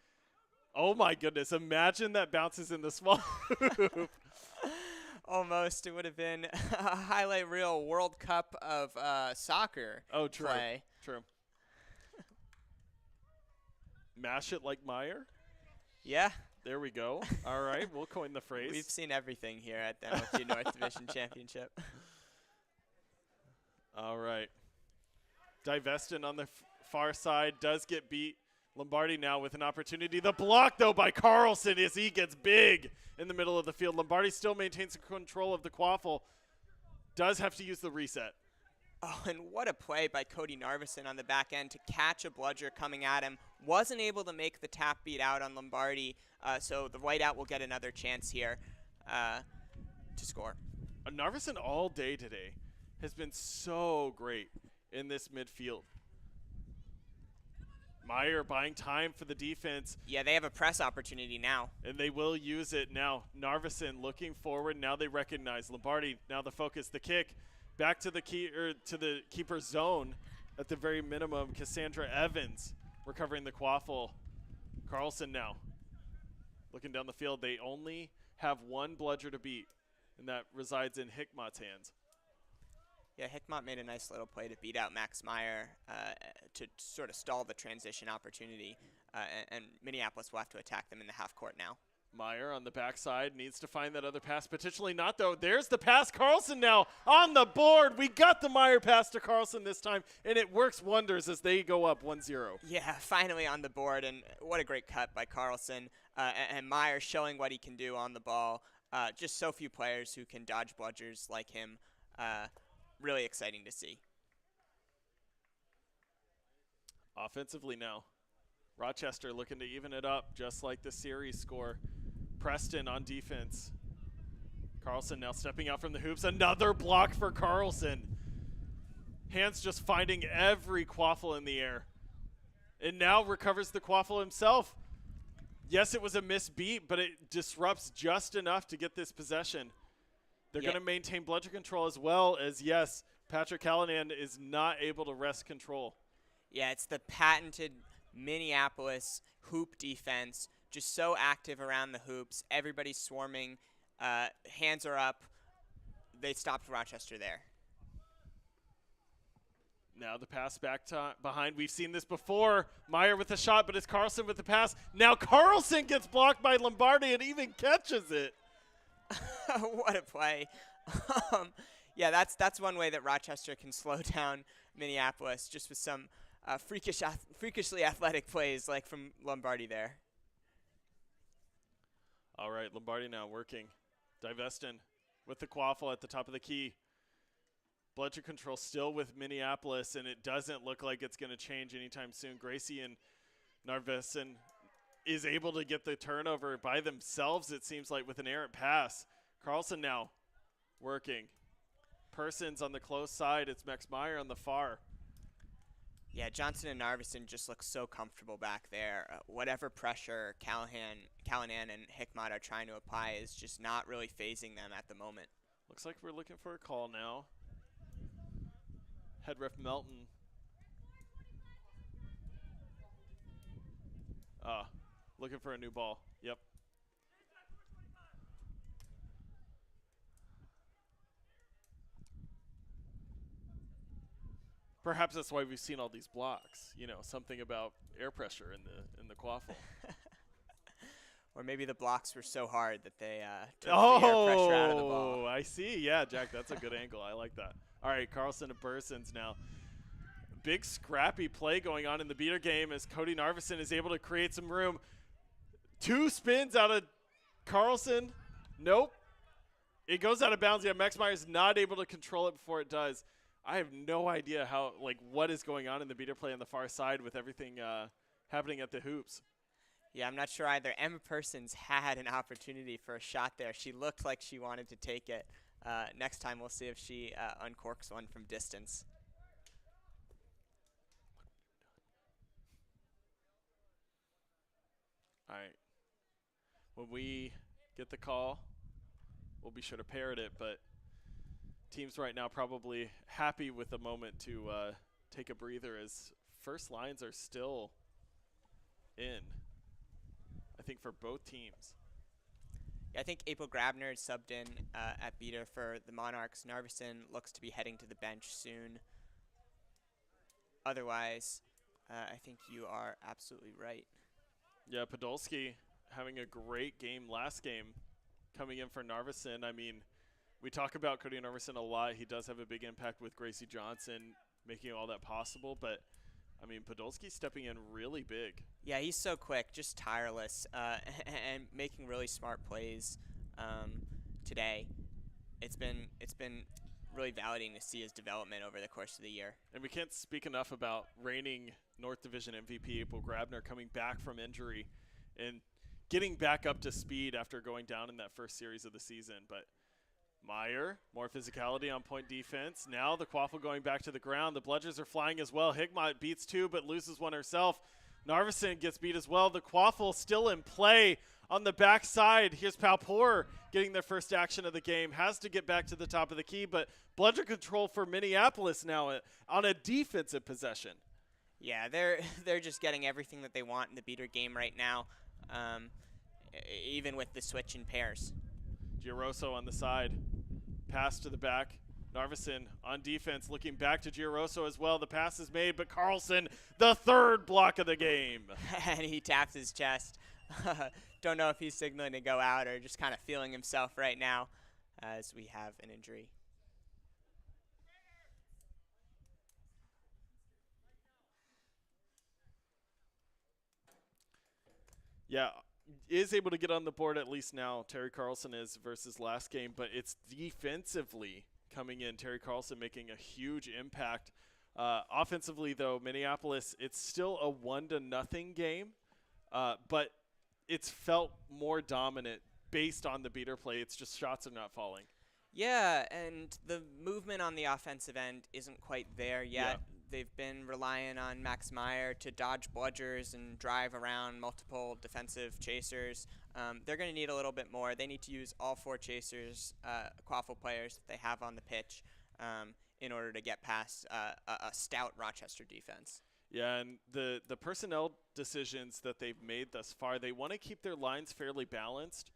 Oh, my goodness. Imagine that bounces in the small hoop. Almost. It would have been a highlight reel World Cup of soccer play. True. Mash it like Meyer? Yeah. There we go. All right. We'll coin the phrase. We've seen everything here at the MLG North Division Championship. All right. Divestin on the far side does get beat. Lombardi now with an opportunity. The block, though, by Carlson as he gets big in the middle of the field. Lombardi still maintains control of the Quaffle. Does have to use the reset. Oh, and what a play by Cody Narveson on the back end to catch a bludger coming at him. Wasn't able to make the tap beat out on Lombardi, so the whiteout will get another chance here to score. Narveson all day today has been so great in this midfield. Meyer buying time for the defense. Yeah, they have a press opportunity now. And they will use it now. Narveson looking forward. Now they recognize Lombardi. Now the focus, the kick. Back to the keeper's zone at the very minimum. Cassandra Evans recovering the Quaffle. Carlson now looking down the field. They only have one bludger to beat, and that resides in Hickmot's hands. Yeah, Hickmott made a nice little play to beat out Max Meyer to sort of stall the transition opportunity, and Minneapolis will have to attack them in the half court now. Meyer on the backside needs to find that other pass. Potentially not, though. There's the pass. Carlson now on the board. We got the Meyer pass to Carlson this time, and it works wonders as they go up 1-0. Yeah, finally on the board, and what a great cut by Carlson. And Meyer showing what he can do on the ball. just so few players who can dodge bludgers like him. Really exciting to see. Offensively now, Rochester looking to even it up just like the series score. Preston on defense. Carlson now stepping out from the hoops. Another block for Carlson. Hands just finding every quaffle in the air. And now recovers the quaffle himself. Yes, it was a missed beat, but it disrupts just enough to get this possession. They're going to maintain bludger control as well as, yes, Patrick Callanan is not able to wrest control. Yeah, it's the patented Minneapolis hoop defense, just so active around the hoops. Everybody's swarming. Hands are up. They stopped Rochester there. Now the pass back to behind. We've seen this before. Meyer with the shot, but it's Carlson with the pass. Now Carlson gets blocked by Lombardi and even catches it. What a play. Yeah, that's one way that Rochester can slow down Minneapolis, just with some freakishly athletic plays like from Lombardi there. All right, Lombardi now working. Divestin with the quaffle at the top of the key. Bludger control still with Minneapolis, and it doesn't look like it's going to change anytime soon. Gracie and Narveson is able to get the turnover by themselves, it seems like, with an errant pass. Carlson now working. Persons on the close side. It's Max Meyer on the far. Yeah, Johnson and Narveson just look so comfortable back there. Whatever pressure Callanan and Hickmott are trying to apply is just not really phasing them at the moment. Looks like we're looking for a call now. Head ref Melton. Looking for a new ball. Yep. Perhaps that's why we've seen all these blocks. You know, something about air pressure in the quaffle. Or maybe the blocks were so hard that they took the air pressure out of the ball. Oh, I see. Yeah, Jack, that's a good angle. I like that. All right, Carlson and Persons now. Big scrappy play going on in the beater game as Cody Narveson is able to create some room. 2 spins out of Carlson. Nope. It goes out of bounds. Yeah, Max Meyer's not able to control it before it does. I have no idea what is going on in the beater play on the far side with everything happening at the hoops. Yeah, I'm not sure either. Emma Persons had an opportunity for a shot there. She looked like she wanted to take it. Next time we'll see if she uncorks one from distance. All right. When we get the call, we'll be sure to parrot it, but teams right now probably happy with the moment to take a breather as first lines are still in, I think, for both teams. Yeah, I think April Grabner subbed in at beater for the Monarchs. Narveson looks to be heading to the bench soon. Otherwise, I think you are absolutely right. Yeah, Podolski having a great game last game, coming in for Narveson. I mean, we talk about Cody Narveson a lot. He does have a big impact with Gracie Johnson, making all that possible. But, I mean, Podolski stepping in really big. Yeah, he's so quick, just tireless, and making really smart plays today. It's been really validating to see his development over the course of the year. And we can't speak enough about reigning North Division MVP April Grabner coming back from injury and getting back up to speed after going down in that first series of the season. But Meyer, more physicality on point defense. Now the quaffle going back to the ground. The bludgers are flying as well. Hickmott beats 2 but loses 1 herself. Narveson gets beat as well. The quaffle still in play on the backside. Here's Palpour getting their first action of the game. Has to get back to the top of the key, but bludger control for Minneapolis now on a defensive possession. Yeah, they're just getting everything that they want in the beater game right now, even with the switch in pairs. Giaroso on the side. Pass to the back. Narveson on defense, looking back to Giaroso as well. The pass is made, but Carlson, the 3rd block of the game. And he taps his chest. Don't know if he's signaling to go out or just kind of feeling himself right now as we have an injury. Yeah, is able to get on the board, at least now, Terry Carlson is, versus last game, but it's defensively coming in. Terry Carlson making a huge impact. Offensively, though, Minneapolis, it's still a 1-0 game, but it's felt more dominant based on the beater play. It's just shots are not falling. Yeah, and the movement on the offensive end isn't quite there yet. Yeah. They've been relying on Max Meyer to dodge bludgers and drive around multiple defensive chasers. They're going to need a little bit more. They need to use all 4 chasers, quaffle players that they have on the pitch in order to get past a stout Rochester defense. Yeah, and the personnel decisions that they've made thus far, they want to keep their lines fairly balanced.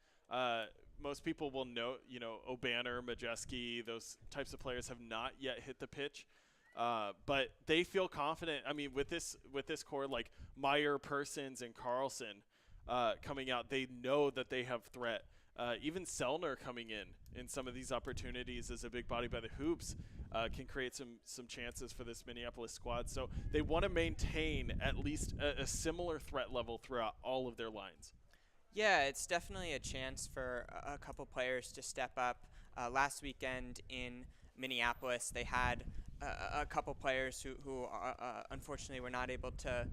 Most people will note, O'Banner, Majeski, those types of players have not yet hit the pitch. But they feel confident. I mean, with this core, like Meyer, Persons, and Carlson coming out, they know that they have threat. Even Sellner coming in some of these opportunities as a big body by the hoops can create some chances for this Minneapolis squad. So they want to maintain at least a similar threat level throughout all of their lines. Yeah, it's definitely a chance for a couple players to step up. Last weekend in Minneapolis, they had a couple players who unfortunately were not able to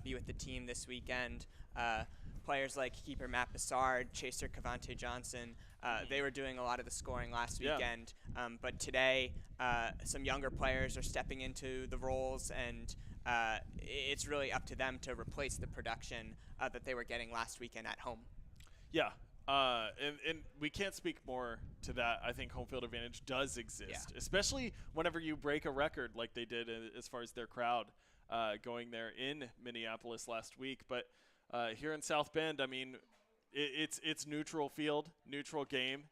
be with the team this weekend. Players like keeper Matt Bassard, chaser Cavante Johnson, they were doing a lot of the scoring last weekend. But today, some younger players are stepping into the roles, and it's really up to them to replace the production that they were getting last weekend at home. Yeah, and we can't speak more to that. I think home field advantage does exist, especially whenever you break a record like they did as far as their crowd going there in Minneapolis last week. But here in South Bend, I mean, it's neutral field, neutral game.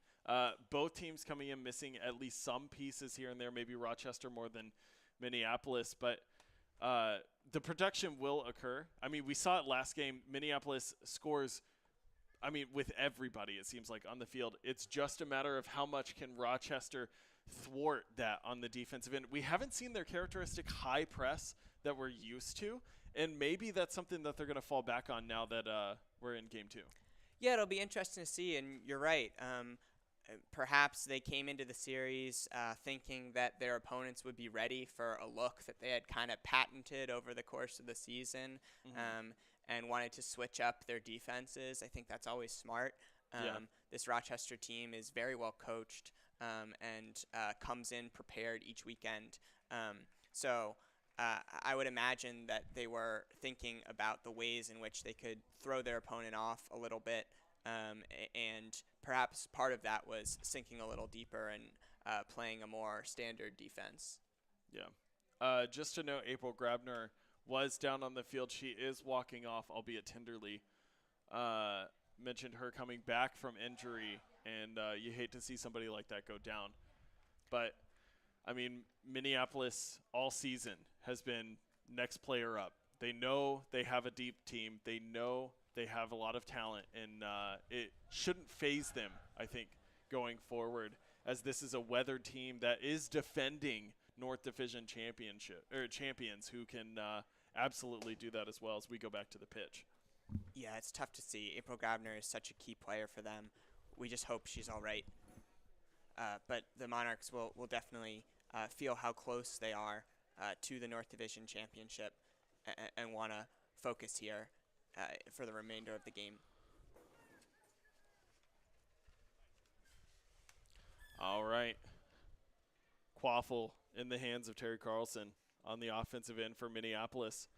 Both teams coming in missing at least some pieces here and there, maybe Rochester more than Minneapolis, but the production will occur. I mean, we saw it last game. Minneapolis scores, I mean, with everybody, it seems like, on the field. It's just a matter of how much can Rochester thwart that on the defensive end. We haven't seen their characteristic high press that we're used to, and maybe that's something that they're going to fall back on now that we're in game 2. Yeah, it'll be interesting to see, and you're right. Perhaps they came into the series thinking that their opponents would be ready for a look that they had kind of patented over the course of the season, and wanted to switch up their defenses. I think that's always smart. This Rochester team is very well coached and comes in prepared each weekend. So I would imagine that they were thinking about the ways in which they could throw their opponent off a little bit. And perhaps part of that was sinking a little deeper and playing a more standard defense. Yeah. Just to note, April Grabner was down on the field. She is walking off, albeit tenderly. Mentioned her coming back from injury, and you hate to see somebody like that go down. But, I mean, Minneapolis all season has been next player up. They know they have a deep team. They know they have a lot of talent, and it shouldn't faze them, I think, going forward, as this is a weathered team that is defending North Division champions who can absolutely do that as well as we go back to the pitch. Yeah, it's tough to see. April Grabner is such a key player for them. We just hope she's all right. But the Monarchs will definitely feel how close they are to the North Division championship and want to focus here for the remainder of the game. All right. Quaffle in the hands of Terry Carlson on the offensive end for Minneapolis.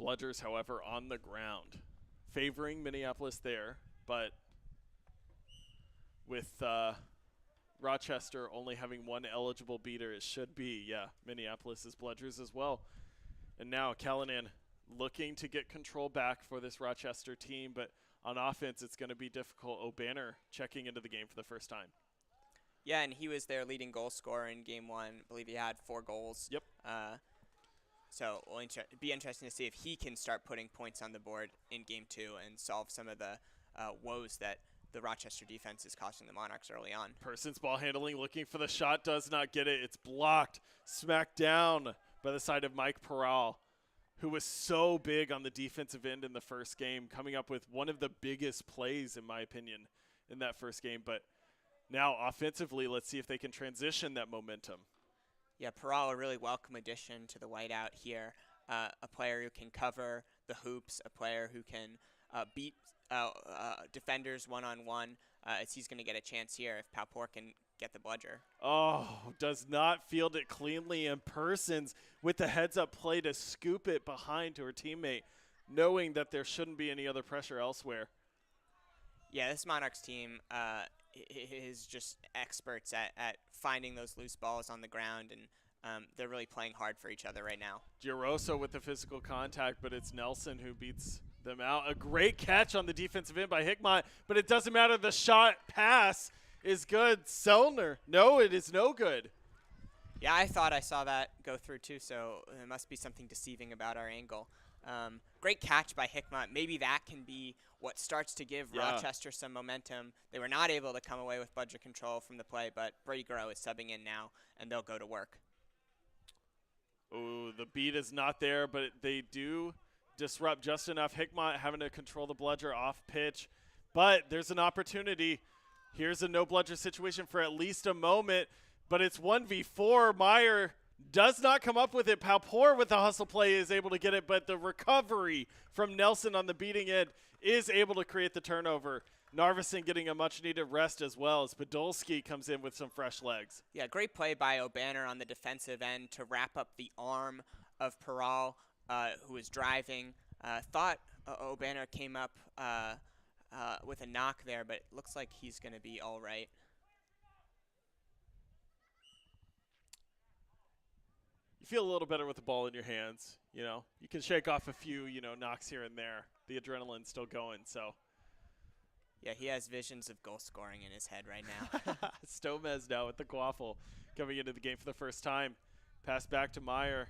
Bludgers, however, on the ground, favoring Minneapolis there, but with Rochester only having one eligible beater, it should be, Minneapolis' Bludgers as well. And now Callanan looking to get control back for this Rochester team, but on offense it's going to be difficult. O'Banner checking into the game for the first time. Yeah, and he was their leading goal scorer in Game 1. I believe he had 4 goals. Yep. So it'll be interesting to see if he can start putting points on the board in Game 2 and solve some of the woes that the Rochester defense is costing the Monarchs early on. Persons ball handling, looking for the shot, does not get it. It's blocked, smacked down by the side of Mike Peral, who was so big on the defensive end in the first game, coming up with one of the biggest plays, in my opinion, in that first game. But now offensively, let's see if they can transition that momentum. Yeah, Peral, a really welcome addition to the whiteout here. A player who can cover the hoops, a player who can beat defenders one-on-one, as he's going to get a chance here if Palpour can get the bludger. Oh, does not field it cleanly in persons with the heads-up play to scoop it behind to her teammate, knowing that there shouldn't be any other pressure elsewhere. Yeah, this Monarchs team is just experts at finding those loose balls on the ground, and they're really playing hard for each other right now. Giroso with the physical contact, but it's Nelson who beats them out. A great catch on the defensive end by Hickmott, but it doesn't matter. The shot pass is good. Selner, no, it is no good. Yeah, I thought I saw that go through too, so there must be something deceiving about our angle. Great catch by Hickmott. Maybe that can be what starts to give Rochester some momentum. They were not able to come away with budget control from the play, but Brady Grow is subbing in now, and they'll go to work. Oh, the beat is not there, but they do disrupt just enough. Hickmott having to control the bludger off pitch, but there's an opportunity. Here's a no bludger situation for at least a moment, but it's 1v4. Meyer does not come up with it. Palpour with the hustle play is able to get it, but the recovery from Nelson on the beating end is able to create the turnover. Narveson getting a much-needed rest as well as Podolski comes in with some fresh legs. Yeah, great play by O'Banner on the defensive end to wrap up the arm of Peral, who was driving. Thought O'Banner came up with a knock there, but it looks like he's going to be all right. You feel a little better with the ball in your hands. You know, you can shake off a few, knocks here and there. The adrenaline's still going, so. Yeah, he has visions of goal scoring in his head right now. Stomez now with the quaffle coming into the game for the first time. Pass back to Meyer.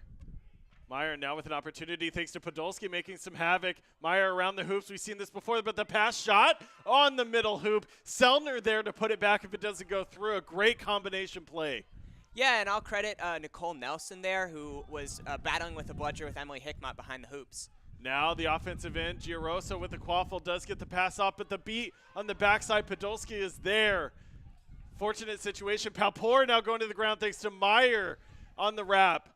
Meyer now with an opportunity thanks to Podolski making some havoc. Meyer around the hoops. We've seen this before, but the pass shot on the middle hoop. Selner there to put it back if it doesn't go through. A great combination play. Yeah, and I'll credit Nicole Nelson there, who was battling with a bludger with Emily Hickmott behind the hoops. Now the offensive end, Giroso with the quaffle does get the pass off, but the beat on the backside, Podolski is there. Fortunate situation. Palpour now going to the ground thanks to Meyer on the wrap.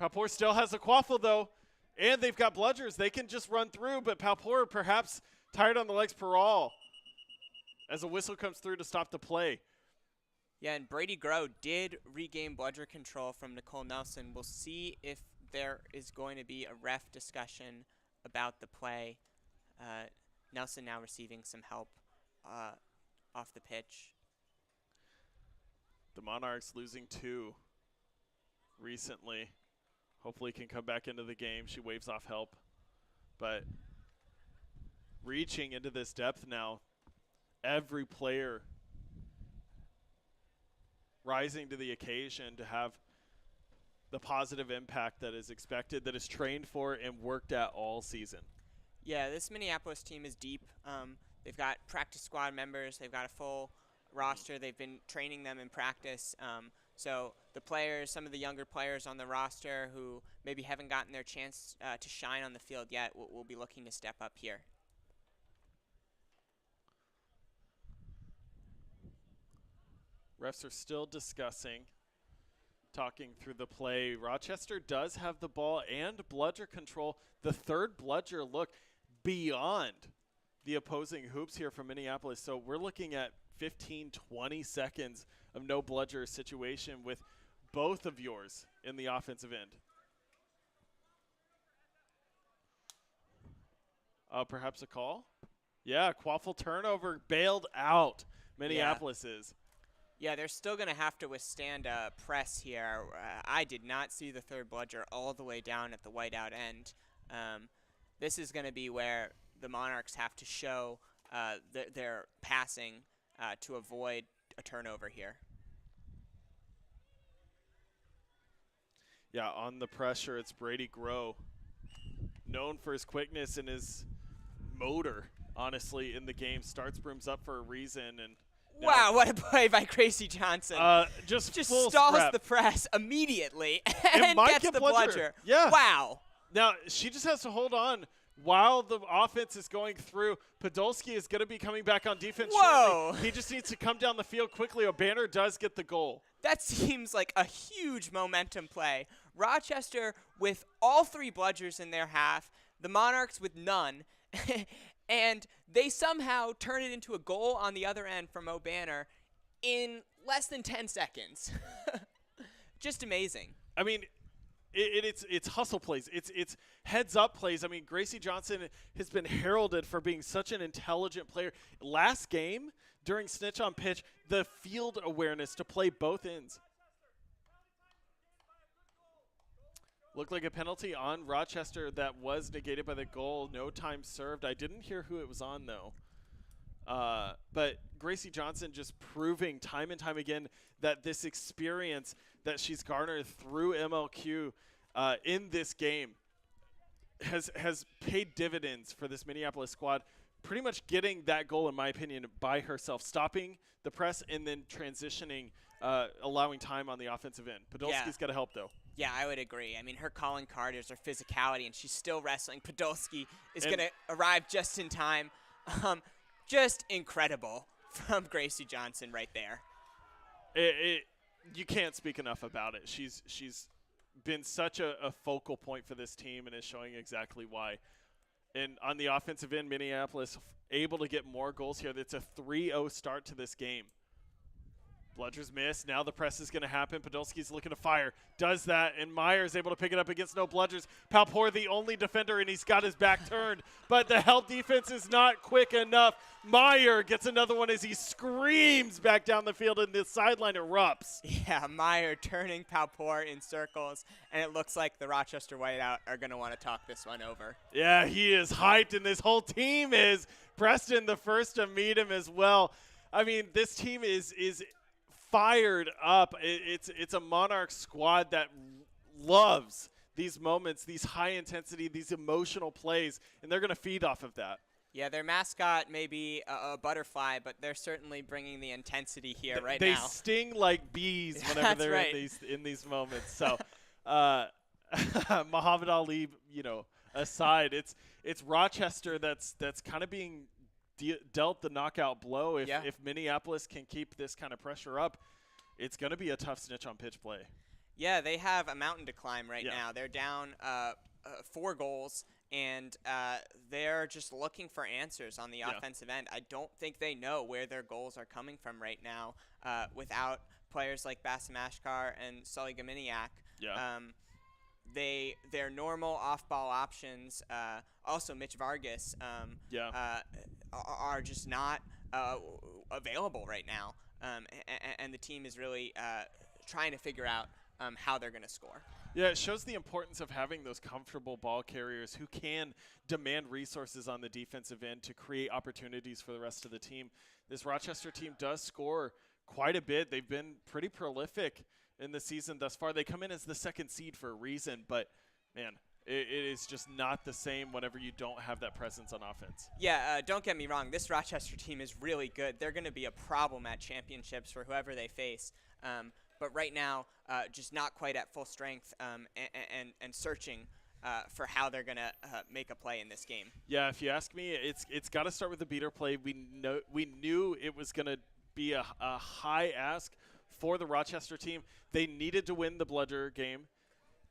Palpour still has a quaffle though, and they've got bludgers. They can just run through, but Palpour perhaps tired on the legs per all as a whistle comes through to stop the play. Yeah, and Brady Grow did regain bludger control from Nicole Nelson. We'll see if there is going to be a ref discussion about the play. Nelson now receiving some help off the pitch. The Monarchs losing 2 recently. Hopefully can come back into the game. She waves off help. But reaching into this depth now, every player rising to the occasion to have the positive impact that is expected, that is trained for and worked at all season. Yeah, this Minneapolis team is deep. They've got practice squad members. They've got a full roster. They've been training them in practice. So the players, some of the younger players on the roster who maybe haven't gotten their chance to shine on the field yet will be looking to step up here. Refs are still discussing, talking through the play. Rochester does have the ball and bludger control. The third bludger look beyond the opposing hoops here from Minneapolis. So we're looking at 15, 20 seconds of no bludger situation with both of yours in the offensive end. Perhaps a call? Yeah, quaffle turnover bailed out. Minneapolis is. Yeah, they're still going to have to withstand a press here. I did not see the third bludger all the way down at the whiteout end. This is going to be where the Monarchs have to show their passing to avoid a turnover here. Yeah, on the pressure, it's Brady Grow, known for his quickness and his motor, honestly, in the game. Starts brooms up for a reason. And wow, what a play by Gracie Johnson. Just stalls scrap. the press immediately and gets the bludger. Yeah. Wow. Now, she just has to hold on while the offense is going through. Podolski is going to be coming back on defense Whoa. shortly. He just needs to come down the field quickly. O'Banner does get the goal. That seems like a huge momentum play. Rochester with all 3 bludgers in their half, the Monarchs with none, and they somehow turn it into a goal on the other end from O'Banner in less than 10 seconds. Just amazing. I mean, it's hustle plays. It's heads up plays. I mean, Gracie Johnson has been heralded for being such an intelligent player. Last game during Snitch on pitch, the field awareness to play both ends. Looked like a penalty on Rochester that was negated by the goal. No time served. I didn't hear who it was on, though. But Gracie Johnson just proving time and time again that this experience that she's garnered through MLQ in this game has paid dividends for this Minneapolis squad. Pretty much getting that goal, in my opinion, by herself, stopping the press and then transitioning, allowing time on the offensive end. Podolski's got to help, though. Yeah, I would agree. I mean, her calling card is her physicality, and she's still wrestling. Podolski is going to arrive just in time. Just incredible from Gracie Johnson right there. You can't speak enough about it. She's been such a focal point for this team and is showing exactly why. And on the offensive end, Minneapolis able to get more goals here. It's a 3-0 start to this game. Bludgers miss. Now the press is going to happen. Podolski's looking to fire. Does that, and Myers able to pick it up against no Bludgers. Palpour the only defender, and he's got his back turned. But the help defense is not quick enough. Meyer gets another one as he screams back down the field, and the sideline erupts. Yeah, Meyer turning Palpour in circles, and it looks like the Rochester Whiteout are going to want to talk this one over. Yeah, he is hyped, and this whole team is. Preston the first to meet him as well. I mean, this team is fired up. It's a Monarch squad that loves these moments, these high intensity, these emotional plays, and they're going to feed off of that. Yeah, their mascot may be a butterfly, but they're certainly bringing the intensity here now. They sting like bees whenever they're right. in these moments. So, Muhammad Ali, aside, it's Rochester that's kind of being dealt the knockout blow. If Minneapolis can keep this kind of pressure up, it's going to be a tough Snitch on pitch play. Yeah, they have a mountain to climb right now. They're down 4 goals, and they're just looking for answers on the offensive end. I don't think they know where their goals are coming from right now without players like Bassam Ashkar and Sully Gaminiak. Their normal off-ball options, also Mitch Vargas, are just not available right now. And the team is really trying to figure out how they're going to score. Yeah, it shows the importance of having those comfortable ball carriers who can demand resources on the defensive end to create opportunities for the rest of the team. This Rochester team does score quite a bit. They've been pretty prolific in the season thus far. They come in as the 2nd seed for a reason, but, man, it is just not the same whenever you don't have that presence on offense. Yeah, don't get me wrong. This Rochester team is really good. They're going to be a problem at championships for whoever they face. But right now, just not quite at full strength and searching for how they're going to make a play in this game. Yeah, if you ask me, it's got to start with the beater play. We knew it was going to be a high ask for the Rochester team. They needed to win the bludger game,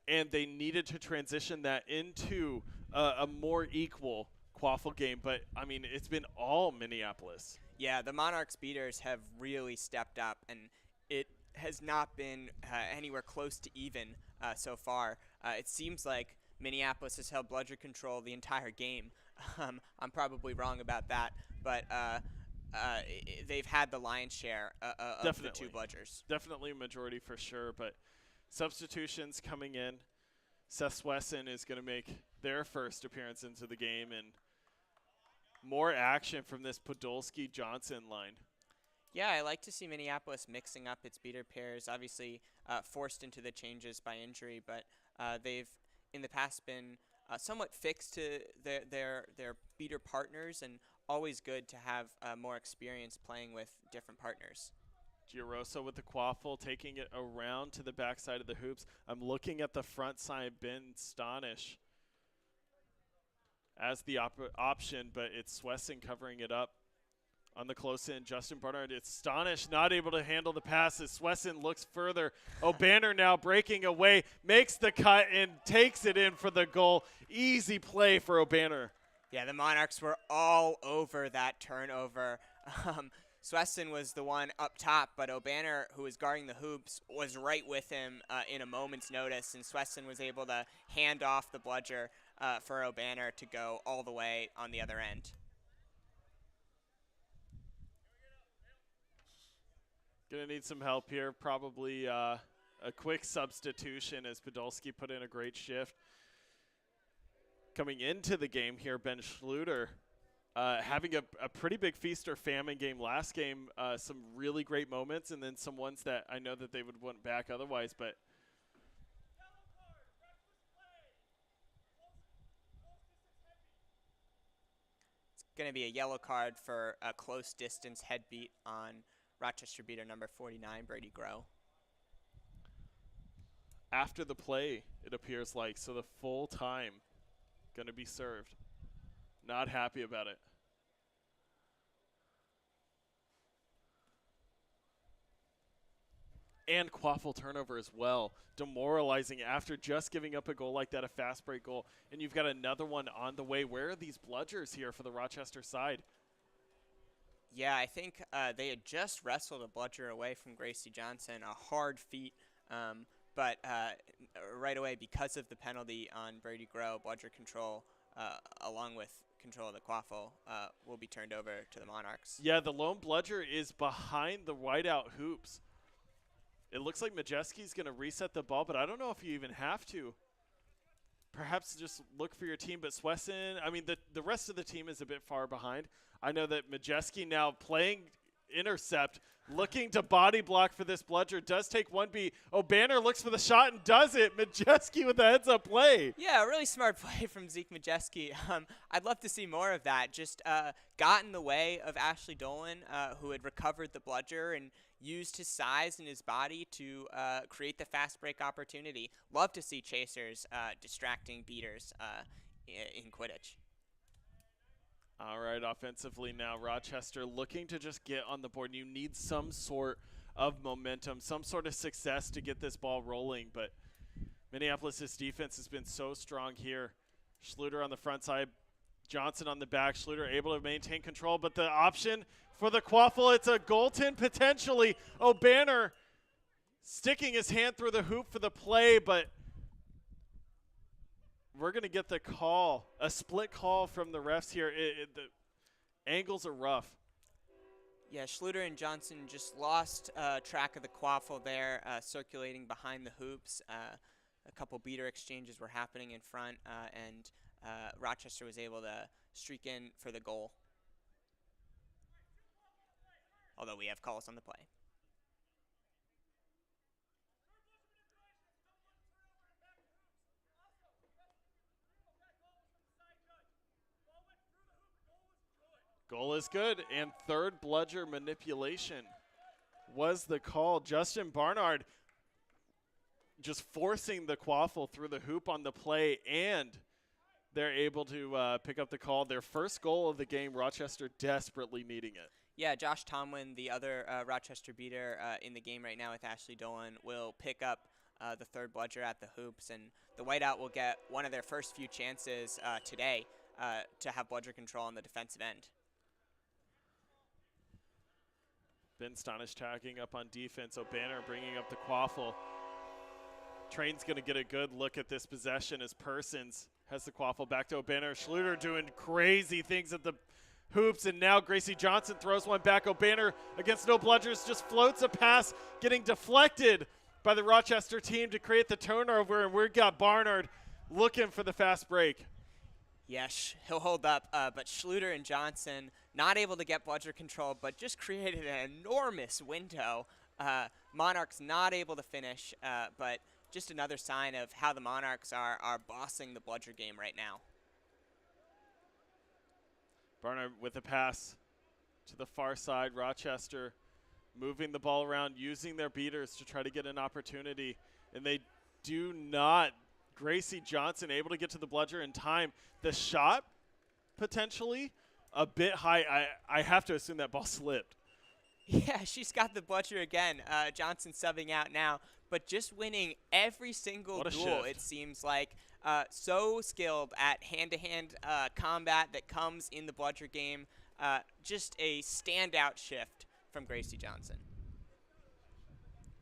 and they needed to transition that into a more equal quaffle game. But, I mean, it's been all Minneapolis. Yeah, the Monarchs beaters have really stepped up, and it has not been anywhere close to even so far. It seems like Minneapolis has held bludger control the entire game. I'm probably wrong about that, but they've had the lion's share of the 2 bludgers. Definitely a majority for sure, but substitutions coming in. Seth Swesson is going to make their first appearance into the game, and more action from this Podolski-Johnson line. Yeah, I like to see Minneapolis mixing up its beater pairs, obviously forced into the changes by injury, but they've in the past been somewhat fixed to their beater partners, and always good to have more experience playing with different partners. Giroso with the quaffle, taking it around to the backside of the hoops. I'm looking at the front side, Ben Stonish. as the option, but it's Swesson covering it up. On the close end, Justin Barnard, it's Stanish not able to handle the passes. Swesson looks further. O'Banner now breaking away, makes the cut and takes it in for the goal. Easy play for O'Banner. Yeah, the Monarchs were all over that turnover. Swesson was the one up top, but O'Banner, who was guarding the hoops, was right with him in a moment's notice, and Swesson was able to hand off the bludger for O'Banner to go all the way on the other end. Gonna need some help here. Probably a quick substitution as Podolski put in a great shift. Coming into the game here, Ben Schluter having a pretty big feast or famine game last game. Some really great moments, and then some ones that I know that they would want back otherwise. But it's going to be a yellow card for a close distance head beat on Rochester beater number 49, Brady Grow. after the play, it appears like, so the full time going to be served. Not happy about it. And Quaffle turnover as well. Demoralizing after just giving up a goal like that, a fast break goal. And you've got another one on the way. Where are these bludgers here for the Rochester side? Yeah, I think they had just wrestled a bludger away from Gracie Johnson, a hard feat. But right away, because of the penalty on Brady Grow, bludger control, along with control of the Quaffle, will be turned over to the Monarchs. Yeah, the lone bludger is behind the whiteout hoops. It looks like Majeski's going to reset the ball, but I don't know if you even have to. Perhaps just look for your team, but Swesson, I mean, the rest of the team is a bit far behind. I know that Majeski now playing intercept, looking to body block for this bludger, does take one beat. O'Banner looks for the shot and does it. Majeski with the heads-up play. Yeah, a really smart play from Zeke Majeski. I'd love to see more of that. Just got in the way of Ashley Dolan, who had recovered the bludger and used his size and his body to create the fast break opportunity. Love to see chasers distracting beaters in Quidditch. All right, offensively now, Rochester looking to just get on the board. You need some sort of momentum, some sort of success to get this ball rolling, but Minneapolis' defense has been so strong here. Schluter on the front side, Johnson on the back. Schluter able to maintain control, but the option for the Quaffle, it's a goaltend potentially. O'Banner sticking his hand through the hoop for the play, but we're going to get the call, a split call from the refs here. The angles are rough. Yeah, Schluter and Johnson just lost track of the Quaffle there, circulating behind the hoops. A couple beater exchanges were happening in front, and Rochester was able to streak in for the goal. Although we have calls on the play. Goal is good, and third bludger manipulation was the call. Justin Barnard just forcing the Quaffle through the hoop on the play, and they're able to pick up the call. Their first goal of the game, Rochester desperately needing it. Yeah, Josh Tomlin, the other Rochester beater in the game right now with Ashley Dolan, will pick up the third bludger at the hoops, and the whiteout will get one of their first few chances today to have bludger control on the defensive end. Ben Stanish tagging up on defense. O'Banner bringing up the Quaffle. Train's going to get a good look at this possession as Persons has the Quaffle back to O'Banner. Schluter doing crazy things at the hoops, and now Gracie Johnson throws one back. O'Banner against no bludgers just floats a pass, getting deflected by the Rochester team to create the turnover, and we've got Barnard looking for the fast break. Yes, he'll hold up, but Schluter and Johnson not able to get bludger control, but just created an enormous window. Monarchs not able to finish, but just another sign of how the Monarchs are bossing the bludger game right now. Barnard with a pass to the far side. Rochester moving the ball around, using their beaters to try to get an opportunity, and they do not. Gracie Johnson able to get to the bludger in time. The shot potentially a bit high. I have to assume that ball slipped. Yeah, she's got the butcher again. Johnson subbing out now, but just winning every single What a duel, shift. it seems like. So skilled at hand-to-hand combat that comes in the bludger game. Just a standout shift from Gracie Johnson.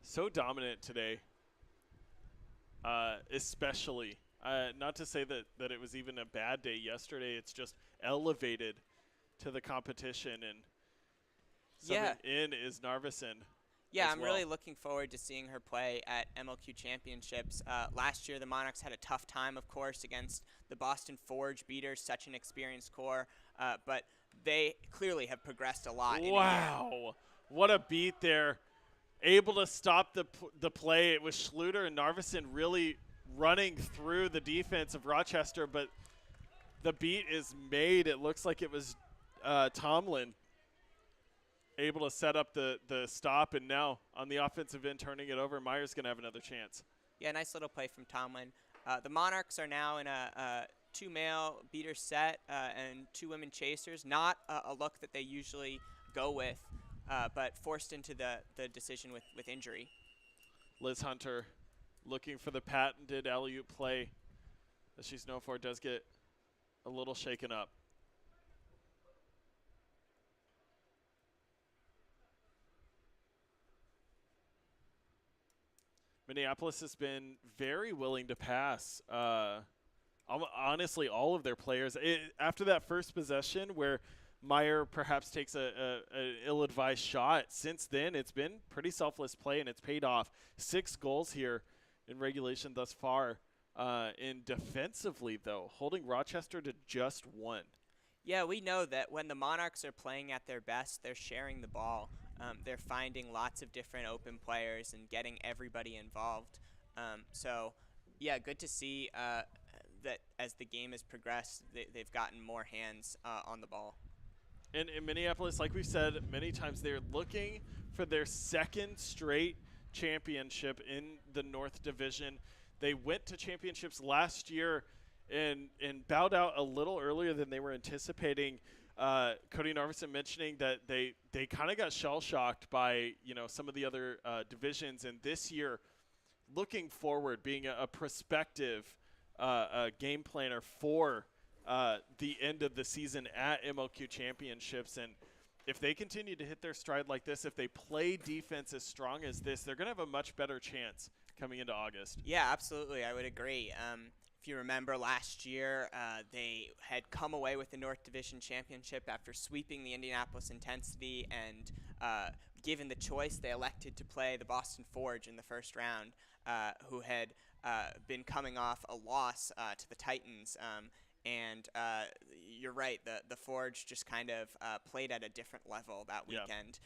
So dominant today, especially. Not to say that it was even a bad day yesterday. It's just elevated to the competition, and Yeah. in is Narveson. Yeah, as I'm well. really looking forward to seeing her play at MLQ Championships. Last year, the Monarchs had a tough time, of course, against the Boston Forge beaters, such an experienced core, but they clearly have progressed a lot in a year. Wow, what a beat there. Able to stop the play. It was Schluter and Narveson really running through the defense of Rochester, but the beat is made. It looks like it was Tomlin able to set up the stop, and now on the offensive end, turning it over. Meyer's going to have another chance. Yeah, nice little play from Tomlin. The Monarchs are now in a two-male beater set and two women chasers. Not a look that they usually go with, but forced into the decision with injury. Liz Hunter looking for the patented alley-oop play that she's known for. Does get a little shaken up. Minneapolis has been very willing to pass. Honestly, all of their players. After that first possession where Meyer perhaps takes an ill-advised shot, since then it's been pretty selfless play, and it's paid off. 6 goals here in regulation thus far. In defensively, though, holding Rochester to just 1. Yeah, we know that when the Monarchs are playing at their best, they're sharing the ball. They're finding lots of different open players and getting everybody involved. So, yeah, good to see that as the game has progressed, they've gotten more hands on the ball. And in Minneapolis, like we've said many times, they're looking for their second straight championship in the North Division. They went to championships last year and bowed out a little earlier than they were anticipating. Cody Narveson mentioning that they kind of got shell-shocked by some of the other divisions, and this year, looking forward, being a prospective game planner for the end of the season at MLQ Championships. And if they continue to hit their stride like this, if they play defense as strong as this, they're going to have a much better chance coming into August. Yeah, absolutely. I would agree. If you remember last year, they had come away with the North Division Championship after sweeping the Indianapolis Intensity, and given the choice, they elected to play the Boston Forge in the first round, who had been coming off a loss to the Titans. And you're right, the Forge just kind of played at a different level that weekend.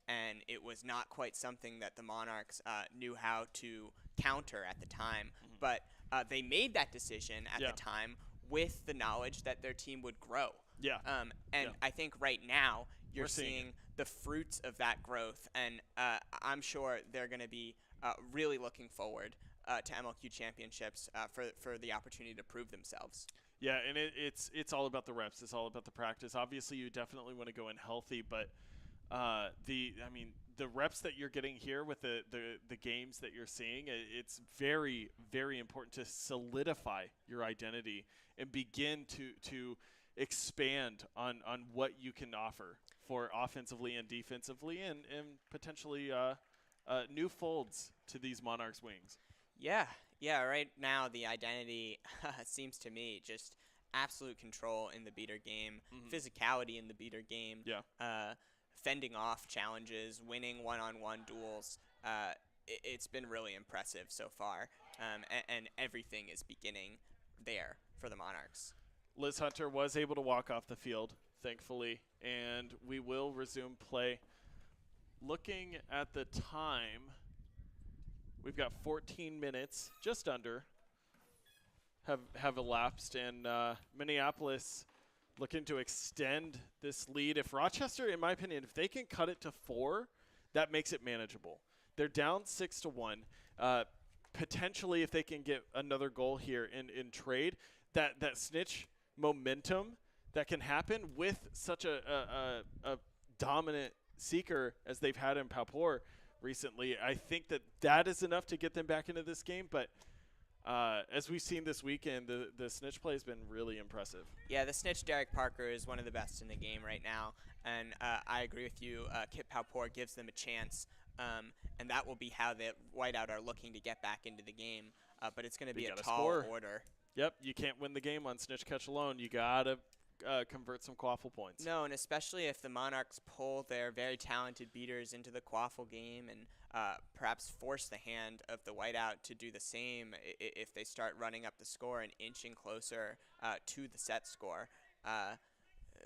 And it was not quite something that the Monarchs knew how to counter at the time. Mm-hmm. But they made that decision at the time with the knowledge that their team would grow. I think right now you're seeing the fruits of that growth. And I'm sure they're going to be really looking forward to MLQ Championships for the opportunity to prove themselves. Yeah, and it's all about the reps. It's all about the practice. Obviously, you definitely want to go in healthy, but the reps that you're getting here with the games that you're seeing, it's very, very important to solidify your identity and begin to expand on what you can offer for offensively and defensively, and potentially new folds to these Monarchs wings. Yeah, right now the identity seems to me just absolute control in the beater game, physicality in the beater game, fending off challenges, winning one-on-one duels. It's been really impressive so far, and everything is beginning there for the Monarchs. Liz Hunter was able to walk off the field, thankfully, and we will resume play. Looking at the time, we've got 14 minutes, just under, have elapsed, and Minneapolis looking to extend this lead. If Rochester, in my opinion, if they can cut it to 4, that makes it manageable. They're down 6-1. Potentially, if they can get another goal here in trade, that Snitch momentum that can happen with such a dominant seeker as they've had in Papour recently. I think that is enough to get them back into this game, but as we've seen this weekend, the Snitch play has been really impressive. Yeah, the Snitch Derek Parker is one of the best in the game right now, and I agree with you. Kip Papour gives them a chance, and that will be how the Whiteout are looking to get back into the game. But it's going to be a tall order. Yep, you can't win the game on Snitch Catch alone. You got to convert some quaffle points. No, and especially if the Monarchs pull their very talented beaters into the quaffle game and perhaps force the hand of the Whiteout to do the same if they start running up the score and inching closer to the set score.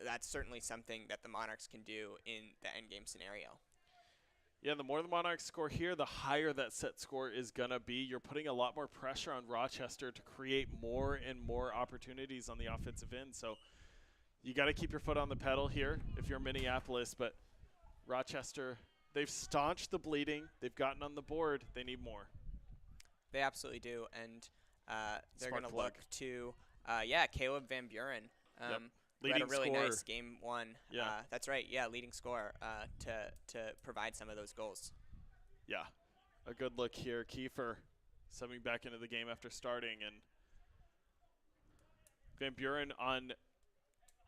That's certainly something that the Monarchs can do in the endgame scenario. Yeah, the more the Monarchs score here, the higher that set score is going to be. You're putting a lot more pressure on Rochester to create more and more opportunities on the offensive end. So you got to keep your foot on the pedal here if you're Minneapolis. But Rochester, they've staunched the bleeding. They've gotten on the board. They need more. They absolutely do. And they're going to look to, Caleb Van Buren. Leading had a really scorer. nice game one. Yeah. That's right. Yeah, leading scorer to provide some of those goals. Yeah, a good look here. Kiefer subbing back into the game after starting, and Van Buren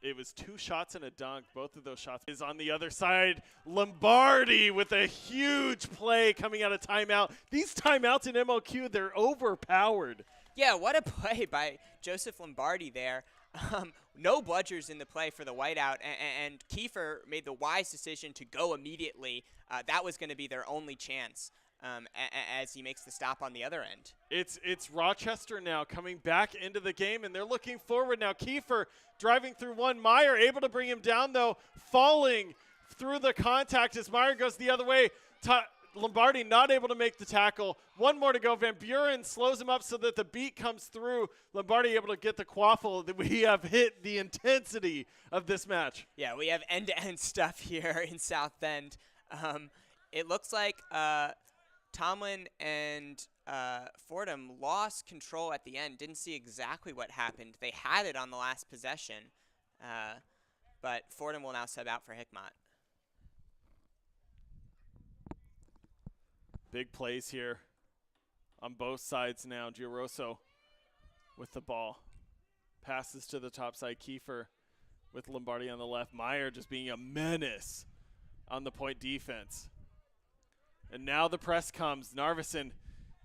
it was 2 shots and a dunk. Both of those shots is on the other side. Lombardi with a huge play coming out of timeout. These timeouts in MLQ, they're overpowered. Yeah, what a play by Joseph Lombardi there. No bludgers in the play for the Whiteout, and Kiefer made the wise decision to go immediately. That was going to be their only chance as he makes the stop on the other end. It's Rochester now coming back into the game, and they're looking forward now. Kiefer driving through one. Meyer able to bring him down, though, falling through the contact as Meyer goes the other way. Lombardi not able to make the tackle. One more to go. Van Buren slows him up so that the beat comes through. Lombardi able to get the quaffle. We have hit the intensity of this match. Yeah, we have end-to-end stuff here in South Bend. It looks like Tomlin and Fordham lost control at the end. Didn't see exactly what happened. They had it on the last possession, but Fordham will now sub out for Hickmott. Big plays here on both sides now. Giroso with the ball. Passes to the top side. Kiefer with Lombardi on the left. Meyer just being a menace on the point defense. And now the press comes. Narveson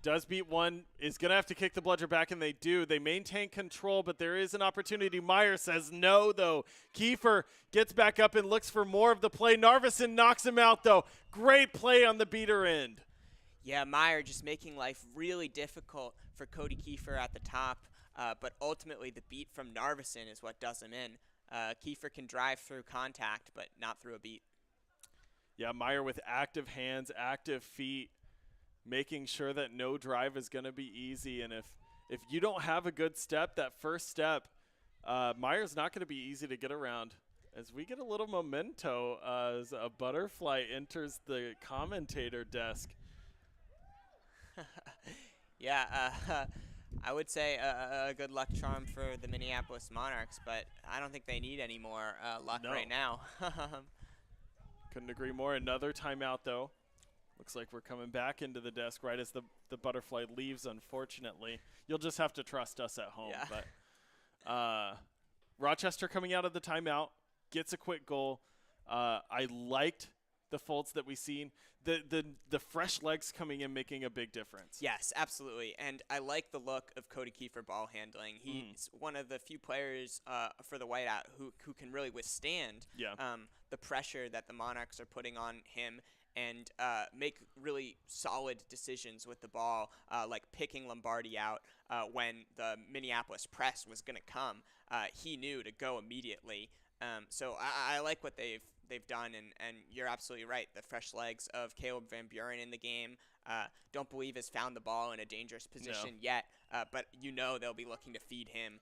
does beat one, is going to have to kick the bludger back, and they do. They maintain control, but there is an opportunity. Meyer says no, though. Kiefer gets back up and looks for more of the play. Narveson knocks him out, though. Great play on the beater end. Yeah, Meyer just making life really difficult for Cody Kiefer at the top, but ultimately the beat from Narveson is what does him in. Kiefer can drive through contact, but not through a beat. Yeah, Meyer with active hands, active feet, making sure that no drive is going to be easy. And if you don't have a good step, that first step, Meyer's not going to be easy to get around. As we get a little memento as a butterfly enters the commentator desk. Yeah, I would say a good luck charm for the Minneapolis Monarchs, but I don't think they need any more luck right now. Couldn't agree more. Another timeout, though. Looks like we're coming back into the desk right as the butterfly leaves, unfortunately. You'll just have to trust us at home. Yeah. But Rochester coming out of the timeout, gets a quick goal. I liked the folds that we've seen. The fresh legs coming in making a big difference. Yes, absolutely. And I like the look of Cody Kiefer ball handling. He's one of the few players for the Whiteout who can really withstand the pressure that the Monarchs are putting on him and make really solid decisions with the ball, like picking Lombardi out when the Minneapolis press was going to come. He knew to go immediately. So I like what they've done, and you're absolutely right. The fresh legs of Caleb Van Buren in the game. Don't believe has found the ball in a dangerous position yet, but they'll be looking to feed him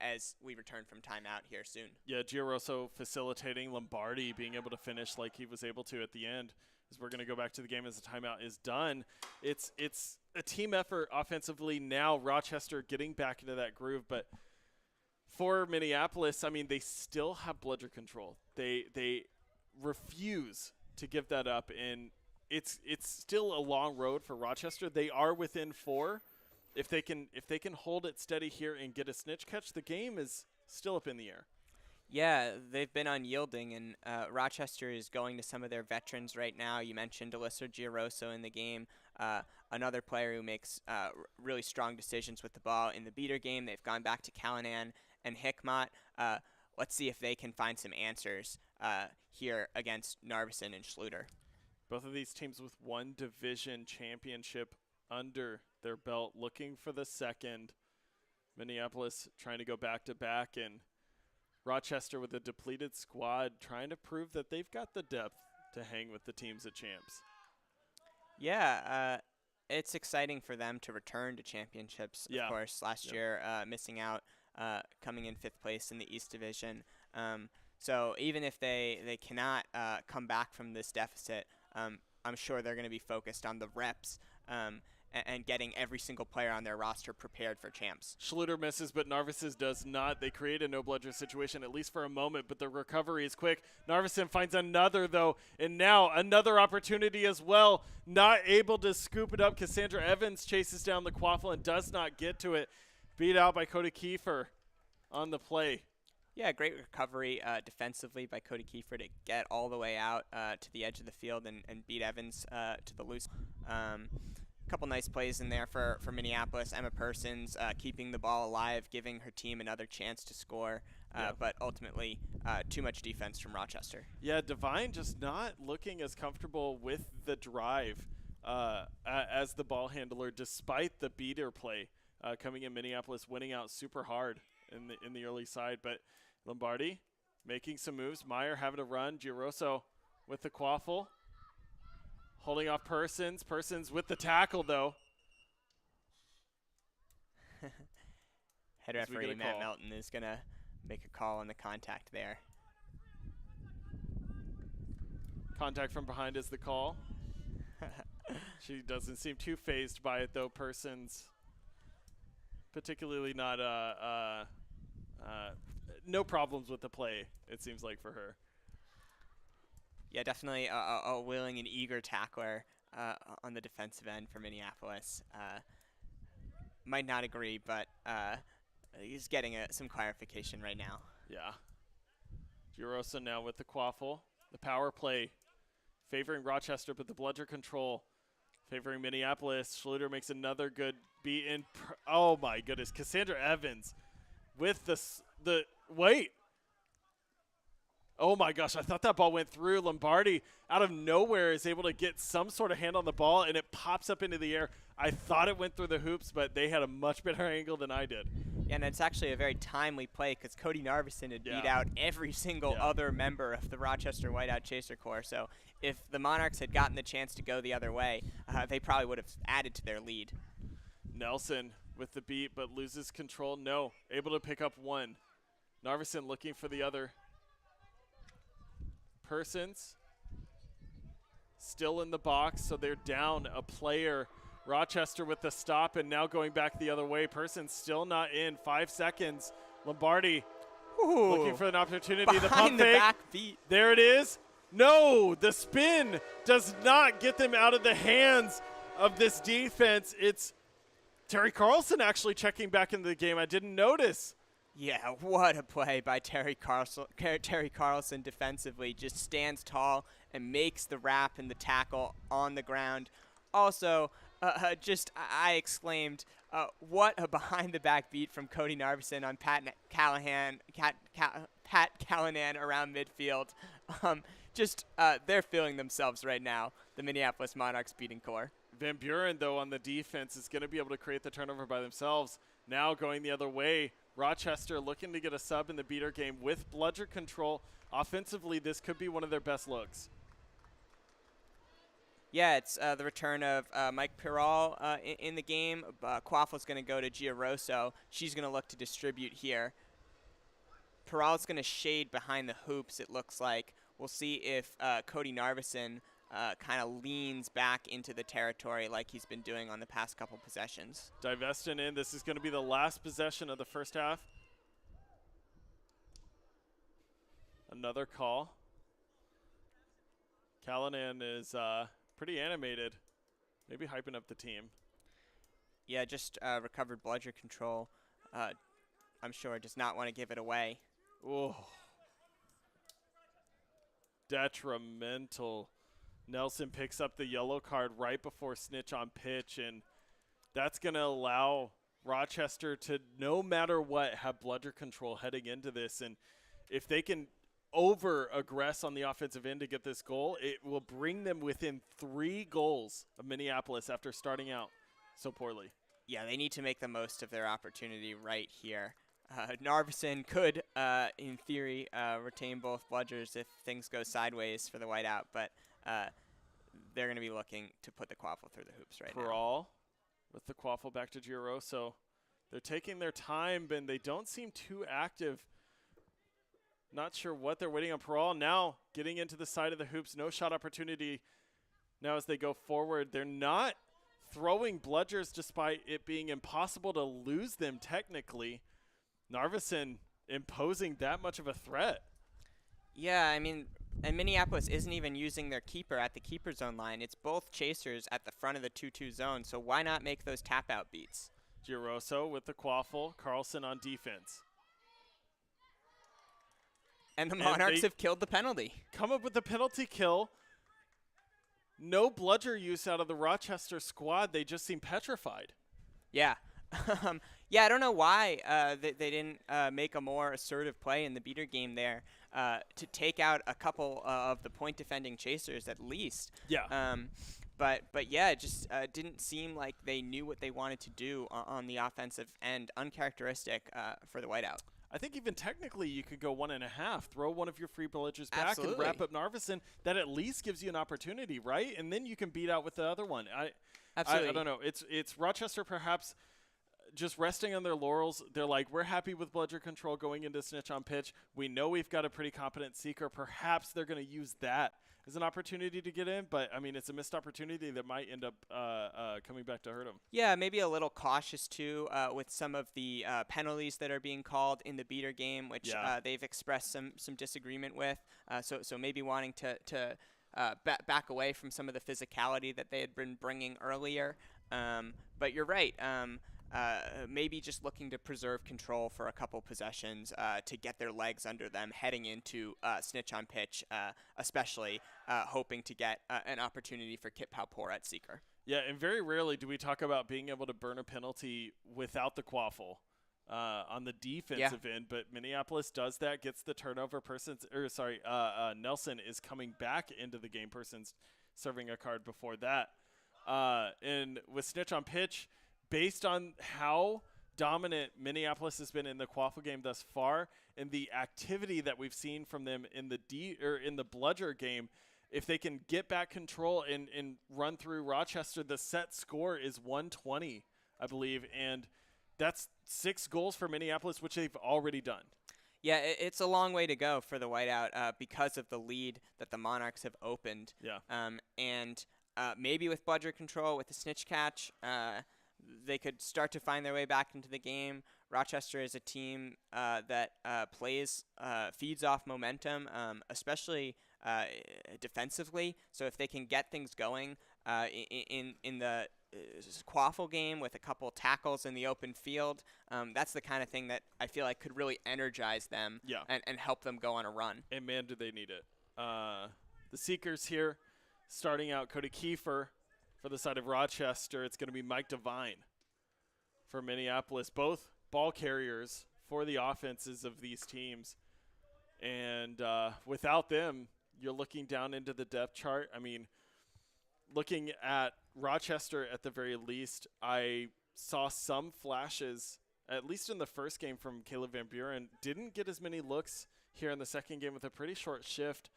as we return from timeout here soon. Yeah, Giroso facilitating Lombardi being able to finish like he was able to at the end. As we're going to go back to the game as the timeout is done. It's a team effort offensively now. Rochester getting back into that groove, but for Minneapolis, I mean, they still have bludger control. They refuse to give that up, and it's still a long road for Rochester. They are within 4. If they can hold it steady here and get a snitch catch, the game is still up in the air. Yeah, they've been unyielding, and Rochester is going to some of their veterans right now. You mentioned Alyssa Giaroso in the game, another player who makes really strong decisions with the ball in the beater game. They've gone back to Callanan and Hickmott. Let's see if they can find some answers here against Narveson and Schluter. Both of these teams with one division championship under their belt, looking for the second. Minneapolis trying to go back-to-back, and Rochester with a depleted squad trying to prove that they've got the depth to hang with the teams at champs. Yeah, it's exciting for them to return to championships, of course. Last year, missing out, coming in 5th place in the East Division. So even if they cannot come back from this deficit, I'm sure they're going to be focused on the reps and getting every single player on their roster prepared for champs. Schluter misses, but Narveson does not. They create a no-bludger situation, at least for a moment, but the recovery is quick. Narveson finds another, though, and now another opportunity as well. Not able to scoop it up. Cassandra Evans chases down the quaffle and does not get to it. Beat out by Cody Kiefer on the play. Yeah, great recovery defensively by Cody Kiefer to get all the way out to the edge of the field and beat Evans to the loose. Couple nice plays in there for Minneapolis. Emma Persons keeping the ball alive, giving her team another chance to score, but ultimately too much defense from Rochester. Yeah, Devine just not looking as comfortable with the drive as the ball handler, despite the beater play coming in. Minneapolis winning out super hard in the early side, but Lombardi making some moves. Meyer having to run. Giroso with the quaffle. Holding off Persons. Persons with the tackle, though. Head referee Matt Melton is going to make a call on the contact there. Contact from behind is the call. She doesn't seem too fazed by it, though. Persons particularly not no problems with the play, it seems like, for her. Yeah, definitely a willing and eager tackler on the defensive end for Minneapolis. Might not agree, but he's getting some clarification right now. Yeah. Girosa now with the quaffle. The power play favoring Rochester, but the bludger control favoring Minneapolis. Schluter makes another good beat in. Oh, my goodness. Cassandra Evans with the wait. Oh, my gosh. I thought that ball went through. Lombardi, out of nowhere, is able to get some sort of hand on the ball, and it pops up into the air. I thought it went through the hoops, but they had a much better angle than I did. Yeah, and it's actually a very timely play because Cody Narveson had beat out every single other member of the Rochester Whiteout Chaser Corps. So if the Monarchs had gotten the chance to go the other way, they probably would have added to their lead. Nelson with the beat, but loses control. No, able to pick up one. Narveson looking for the other. Persons still in the box, so they're down a player. Rochester with the stop and now going back the other way. Persons still not in. 5 seconds. Lombardi looking for an opportunity. The pump the fake. back beat. There it is. No, the spin does not get them out of the hands of this defense. It's Terry Carlson actually checking back into the game. I didn't notice. Yeah, what a play by Terry Carlson defensively. Just stands tall and makes the wrap and the tackle on the ground. Also, I exclaimed, what a behind-the-back beat from Cody Narveson on Pat Callanan around midfield. They're feeling themselves right now, the Minneapolis Monarchs beating Corps. Van Buren, though, on the defense is going to be able to create the turnover by themselves. Now going the other way. Rochester looking to get a sub in the beater game with bludger control. Offensively, this could be one of their best looks. Yeah, it's the return of Mike Piral in the game. Quaffle's going to go to Giaroso. She's going to look to distribute here. Piral's going to shade behind the hoops, it looks like. We'll see if Cody Narveson kind of leans back into the territory like he's been doing on the past couple possessions. Divesting in. This is going to be the last possession of the first half. Another call. Callanan is pretty animated. Maybe hyping up the team. Yeah, just recovered bludger control. I'm sure does not want to give it away. Oh. Detrimental. Nelson picks up the yellow card right before Snitch on pitch, and that's going to allow Rochester to, no matter what, have bludger control heading into this. And if they can over-aggress on the offensive end to get this goal, it will bring them within 3 goals of Minneapolis after starting out so poorly. Yeah, they need to make the most of their opportunity right here. Narveson could, in theory, retain both bludgers if things go sideways for the whiteout, but they're going to be looking to put the quaffle through the hoops right now. Peral with the quaffle back to Giroso. They're taking their time, and they don't seem too active. Not sure what they're waiting on. Peral now getting into the side of the hoops. No shot opportunity now as they go forward. They're not throwing bludgers despite it being impossible to lose them technically. Narveson imposing that much of a threat. Yeah, I mean, and Minneapolis isn't even using their keeper at the keeper zone line. It's both chasers at the front of the 2-2 zone, so why not make those tap-out beats? Giroso with the quaffle. Carlson on defense. And the Monarchs have killed the penalty. Come up with the penalty kill. No bludger use out of the Rochester squad. They just seem petrified. Yeah. Yeah, I don't know why they didn't make a more assertive play in the beater game there to take out a couple of the point defending chasers at least. Yeah. But yeah, it just didn't seem like they knew what they wanted to do on the offensive end. Uncharacteristic for the whiteout. I think even technically you could go 1.5, throw one of your free bludgers back Absolutely. and wrap up Narveson. That at least gives you an opportunity, right? And then you can beat out with the other one. Absolutely. I don't know. It's Rochester perhaps just resting on their laurels. They're like, we're happy with bludger control going into Snitch on pitch. We know we've got a pretty competent seeker. Perhaps they're going to use that as an opportunity to get in, but I mean, it's a missed opportunity that might end up coming back to hurt them. Yeah, maybe a little cautious too with some of the penalties that are being called in the beater game, which they've expressed some disagreement with. So maybe wanting to back away from some of the physicality that they had been bringing earlier. But you're right. Maybe just looking to preserve control for a couple possessions to get their legs under them heading into Snitch on pitch, especially hoping to get an opportunity for Kit Palpour at seeker. Yeah, and very rarely do we talk about being able to burn a penalty without the quaffle on the defensive end, but Minneapolis does that, gets the turnover. Nelson is coming back into the game. Person's serving a card before that. And with Snitch on pitch, based on how dominant Minneapolis has been in the quaffle game thus far and the activity that we've seen from them in the bludger game, if they can get back control and run through Rochester, the set score is 120, I believe, and that's 6 goals for Minneapolis, which they've already done. Yeah, it's a long way to go for the whiteout because of the lead that the Monarchs have opened. Yeah. And maybe with bludger control, with the snitch catch, they could start to find their way back into the game. Rochester is a team that feeds off momentum, especially defensively. So if they can get things going in the quaffle game with a couple tackles in the open field, that's the kind of thing that I feel like could really energize them and help them go on a run. And man, do they need it. The Seekers here, starting out Cody Kiefer. For the side of Rochester, it's going to be Mike Devine for Minneapolis. Both ball carriers for the offenses of these teams. And without them, you're looking down into the depth chart. I mean, looking at Rochester at the very least, I saw some flashes, at least in the first game from Caleb Van Buren. Didn't get as many looks here in the second game with a pretty short shift.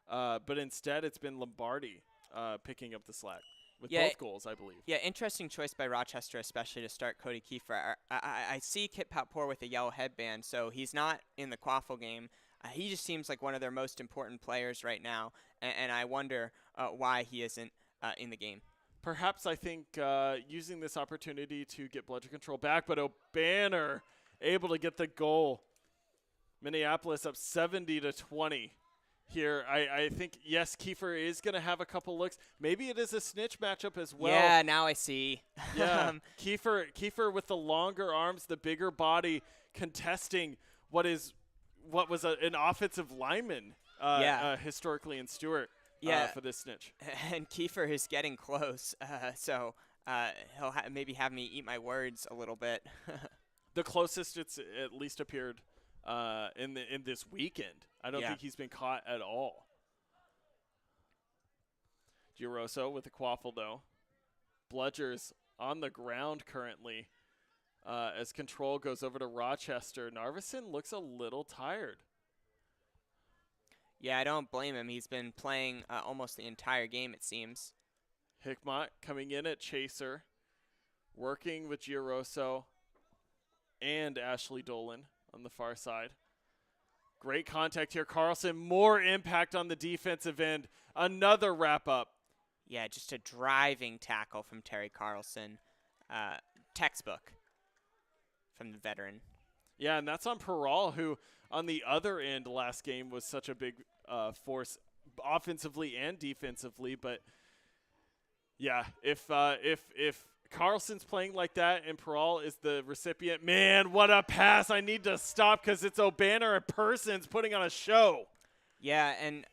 But instead, it's been Lombardi picking up the slack. With both goals, I believe. Yeah, interesting choice by Rochester, especially to start Cody Kiefer. I see Kit Palpour with a yellow headband, so he's not in the quaffle game. He just seems like one of their most important players right now, and I wonder why he isn't in the game. Perhaps I think using this opportunity to get bludger control back, but O'Banner able to get the goal. Minneapolis up 70-20 here. I think, yes, Kiefer is going to have a couple looks. Maybe it is a Snitch matchup as well. Yeah, now I see. Yeah, Kiefer with the longer arms, the bigger body, contesting what was an offensive lineman historically in Stewart for this Snitch. And Kiefer is getting close, so he'll maybe have me eat my words a little bit. The closest it's at least appeared in this weekend. I don't think he's been caught at all. Giroso with the quaffle, though. Bludgers on the ground currently as control goes over to Rochester. Narveson looks a little tired. Yeah, I don't blame him. He's been playing almost the entire game, it seems. Hickmott coming in at Chaser, working with Giroso and Ashley Dolan on the far side. Great contact here. Carlson, more impact on the defensive end. Another wrap-up. Yeah, just a driving tackle from Terry Carlson. Textbook from the veteran. Yeah, and that's on Peral, who on the other end last game was such a big force offensively and defensively. But, yeah, if Carlson's playing like that and Peral is the recipient, man, what a pass. I need to stop because it's O'Banner and Persons putting on a show. Yeah, and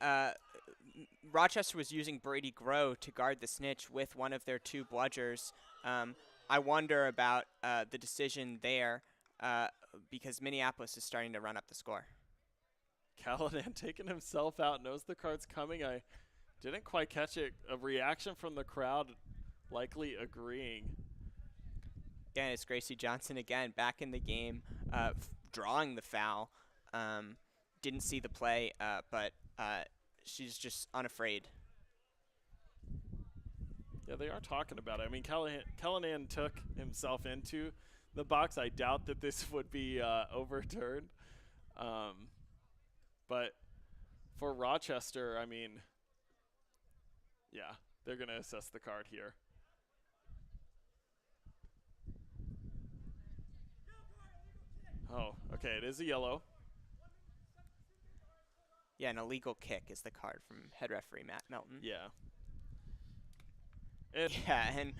Rochester was using Brady Grow to guard the Snitch with one of their two bludgers. I wonder about the decision there because Minneapolis is starting to run up the score. Callahan taking himself out, knows the card's coming. I didn't quite catch it. A reaction from the crowd likely agreeing. Yeah, it's Gracie Johnson again back in the game, drawing the foul. Didn't see the play, but she's just unafraid. Yeah, they are talking about it. I mean, Callahan took himself into the box. I doubt that this would be overturned. But for Rochester, I mean, yeah, they're going to assess the card here. Oh, okay, it is a yellow. Yeah, an illegal kick is the card from head referee Matt Melton. Yeah. And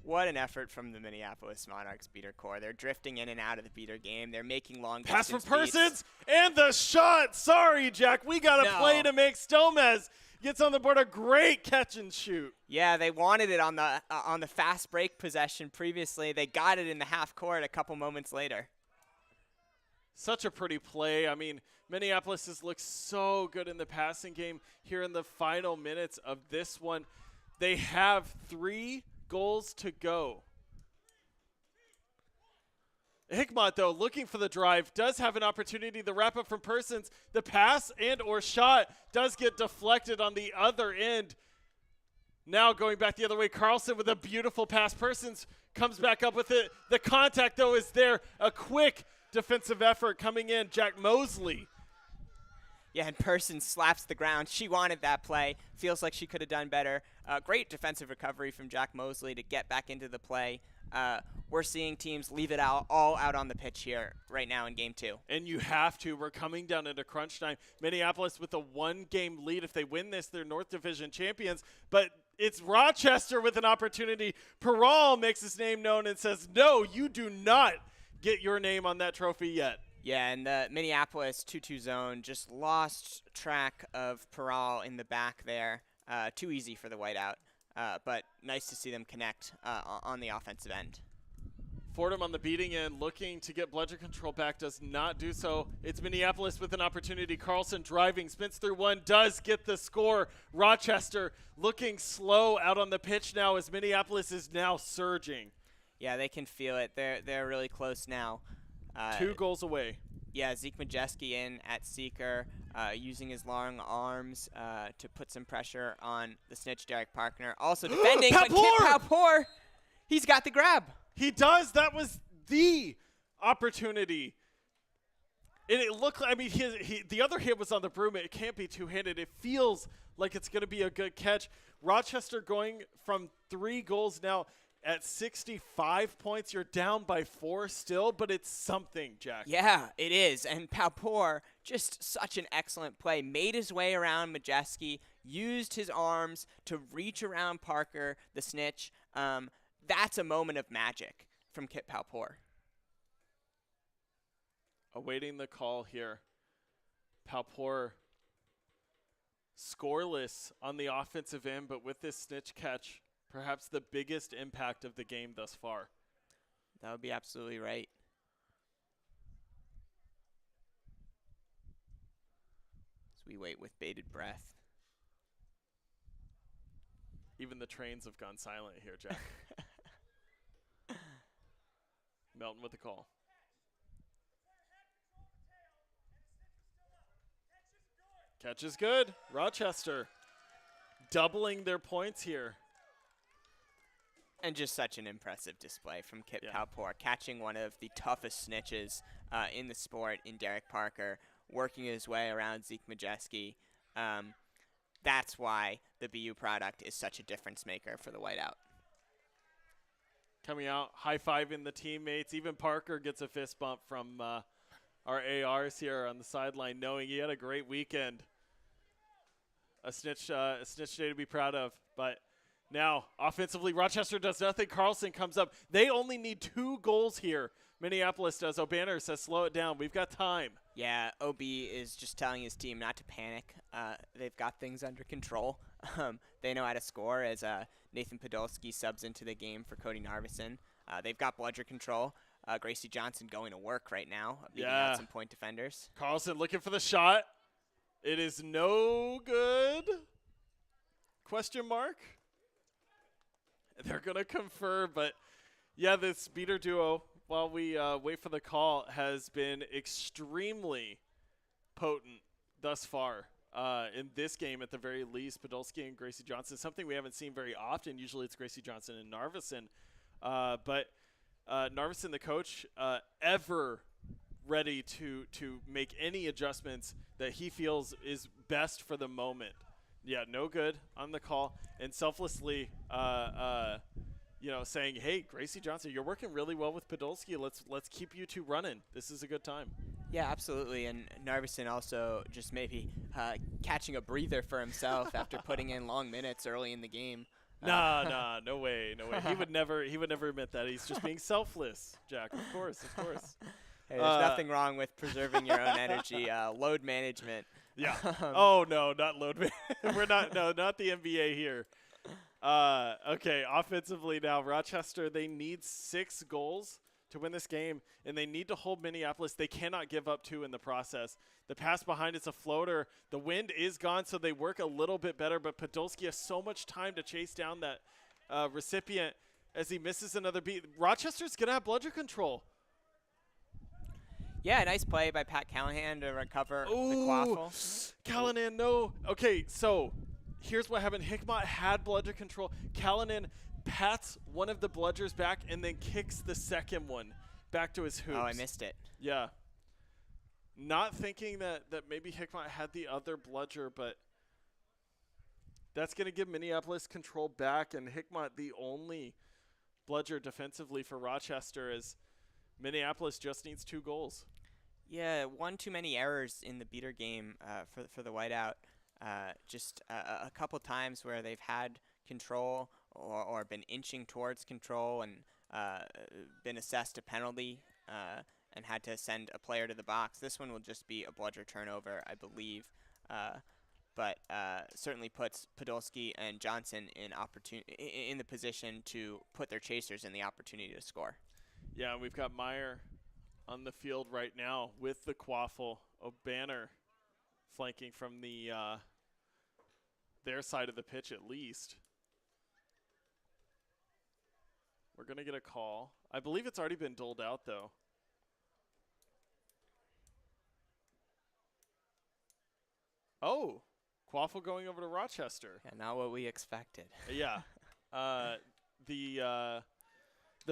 what an effort from the Minneapolis Monarchs beater core. They're drifting in and out of the beater game. They're making long pass distance for Persons beats. and the shot. Sorry, Jack. We got a play to make. Stomez gets on the board. A great catch and shoot. Yeah, they wanted it on the fast break possession previously. They got it in the half court a couple moments later. Such a pretty play. I mean, Minneapolis has looked so good in the passing game here in the final minutes of this one. They have 3 goals to go. Hickmott, though, looking for the drive, does have an opportunity. The wrap-up from Persons, the pass and or shot does get deflected on the other end. Now going back the other way, Carlson with a beautiful pass. Persons comes back up with it. The contact, though, is there. A quick defensive effort coming in. Jack Mosley. Yeah, and Persons slaps the ground. She wanted that play. Feels like she could have done better. Great defensive recovery from Jack Mosley to get back into the play. We're seeing teams leave it all out on the pitch here right now in Game 2. And you have to. We're coming down into crunch time. Minneapolis with a 1-game lead. If they win this, they're North Division champions. But it's Rochester with an opportunity. Peral makes his name known and says, no, you do not get your name on that trophy yet. Yeah, and the Minneapolis 2-2 zone just lost track of Peral in the back there. Too easy for the whiteout, but nice to see them connect on the offensive end. Fordham on the beating end, looking to get bludger control back, does not do so. It's Minneapolis with an opportunity. Carlson driving, spins through one, does get the score. Rochester looking slow out on the pitch now as Minneapolis is now surging. Yeah, they can feel it. They're really close now. 2 goals away. Yeah, Zeke Majeski in at seeker, using his long arms to put some pressure on the Snitch, Derek Parkner. Also defending, but Kip Papour, he's got the grab. He does. That was the opportunity. And it looked like, I mean, the other hit was on the broom. It can't be two-handed. It feels like it's going to be a good catch. Rochester going from 3 goals now at 65 points. You're down by 4 still, but it's something, Jack. Yeah, it is. And Palpour, just such an excellent play. Made his way around Majeski, used his arms to reach around Parker, the snitch. That's a moment of magic from Kit Palpour. Awaiting the call here. Palpour scoreless on the offensive end, but with this snitch catch, perhaps the biggest impact of the game thus far. That would be absolutely right. As we wait with bated breath. Even the trains have gone silent here, Jack. Melton with the call. Catch is good. Rochester doubling their points here. And just such an impressive display from Kit Palpour, catching one of the toughest snitches in the sport in Derek Parker, working his way around Zeke Majeski. That's why the BU product is such a difference maker for the whiteout. Coming out, high-fiving the teammates. Even Parker gets a fist bump from our ARs here on the sideline, knowing he had a great weekend. A snitch day to be proud of. But now, offensively, Rochester does nothing. Carlson comes up. They only need 2 goals here. Minneapolis does. O'Banner says, slow it down. We've got time. Yeah, OB is just telling his team not to panic. They've got things under control. They know how to score as Nathan Podolsky subs into the game for Cody Narveson. They've got bludger control. Gracie Johnson going to work right now, beating out some point defenders. Carlson looking for the shot. It is no good. Question mark. They're going to confer, but yeah, this beater duo, while we wait for the call, has been extremely potent thus far in this game at the very least. Podolsky and Gracie Johnson, something we haven't seen very often. Usually it's Gracie Johnson and Narveson. But Narveson, the coach, ever ready to make any adjustments that he feels is best for the moment. Yeah, no good on the call, and selflessly, saying, "Hey, Gracie Johnson, you're working really well with Podolsky. Let's keep you two running. This is a good time." Yeah, absolutely. And Narveson also just maybe catching a breather for himself after putting in long minutes early in the game. Nah, no way. He would never admit that. He's just being selfless, Jack. Of course. Hey, there's nothing wrong with preserving your own energy. Load management. Yeah. Oh no, not load management. We're not. No, not the NBA here. Okay, offensively now, Rochester, they need 6 goals to win this game, and they need to hold Minneapolis. They cannot give up 2 in the process. The pass behind, it's a floater. The wind is gone, so they work a little bit better, but Podolsky has so much time to chase down that recipient as he misses another beat. Rochester's going to have bludger control. Yeah, nice play by Pat Callahan to recover the quaffle. Callahan, no. Okay, so here's what happened. Hickmott had bludger control. Callahan pats one of the bludgers back and then kicks the second one back to his hoops. Oh, I missed it. Yeah. Not thinking that maybe Hickmott had the other bludger, but that's going to give Minneapolis control back, and Hickmott the only bludger defensively for Rochester, as Minneapolis just needs 2 goals. Yeah, one too many errors in the beater game for the whiteout. Just a couple times where they've had control or been inching towards control and been assessed a penalty and had to send a player to the box. This one will just be a bludger turnover, I believe. But certainly puts Podolsky and Johnson in the position to put their chasers in the opportunity to score. Yeah, we've got Meyer on the field right now with the quaffle. O'Banner flanking from the their side of the pitch at least. We're going to get a call. I believe it's already been doled out, though. Oh, quaffle going over to Rochester. Yeah, not what we expected. Yeah. The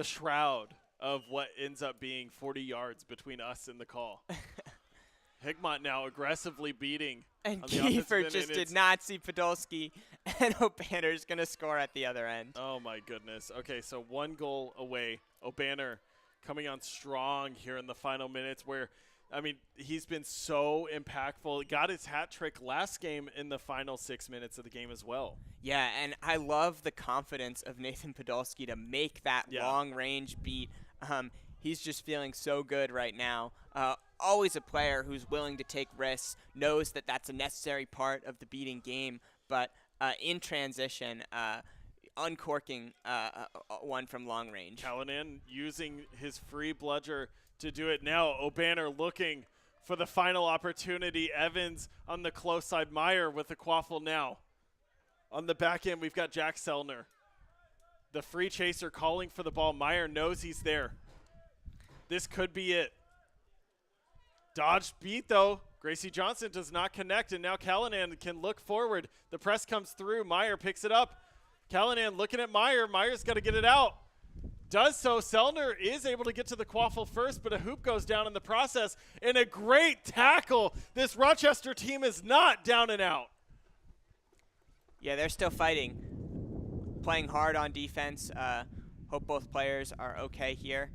shroud of what ends up being 40 yards between us and the call. Higmont now aggressively beating. And on the offensive Kiefer end, just and did not see Podolski, and O'Banner's going to score at the other end. Oh, my goodness. Okay, so 1 goal away. O'Banner coming on strong here in the final minutes where, I mean, he's been so impactful. Got his hat trick last game in the final 6 minutes of the game as well. Yeah, and I love the confidence of Nathan Podolski to make that long-range beat. He's just feeling so good right now. Always a player who's willing to take risks, knows that that's a necessary part of the beating game, but in transition, uncorking one from long range. Callanan using his free bludger to do it now. O'Banner looking for the final opportunity. Evans on the close side. Meyer with the quaffle now. On the back end, we've got Jack Selner. The free chaser calling for the ball. Meyer knows he's there. This could be it. Dodged beat, though. Gracie Johnson does not connect, and now Callanan can look forward. The press comes through. Meyer picks it up. Callanan looking at Meyer. Meyer's got to get it out. Does so. Selner is able to get to the quaffle first, but a hoop goes down in the process. And a great tackle. This Rochester team is not down and out. Yeah, they're still fighting. Playing hard on defense. Hope both players are okay here.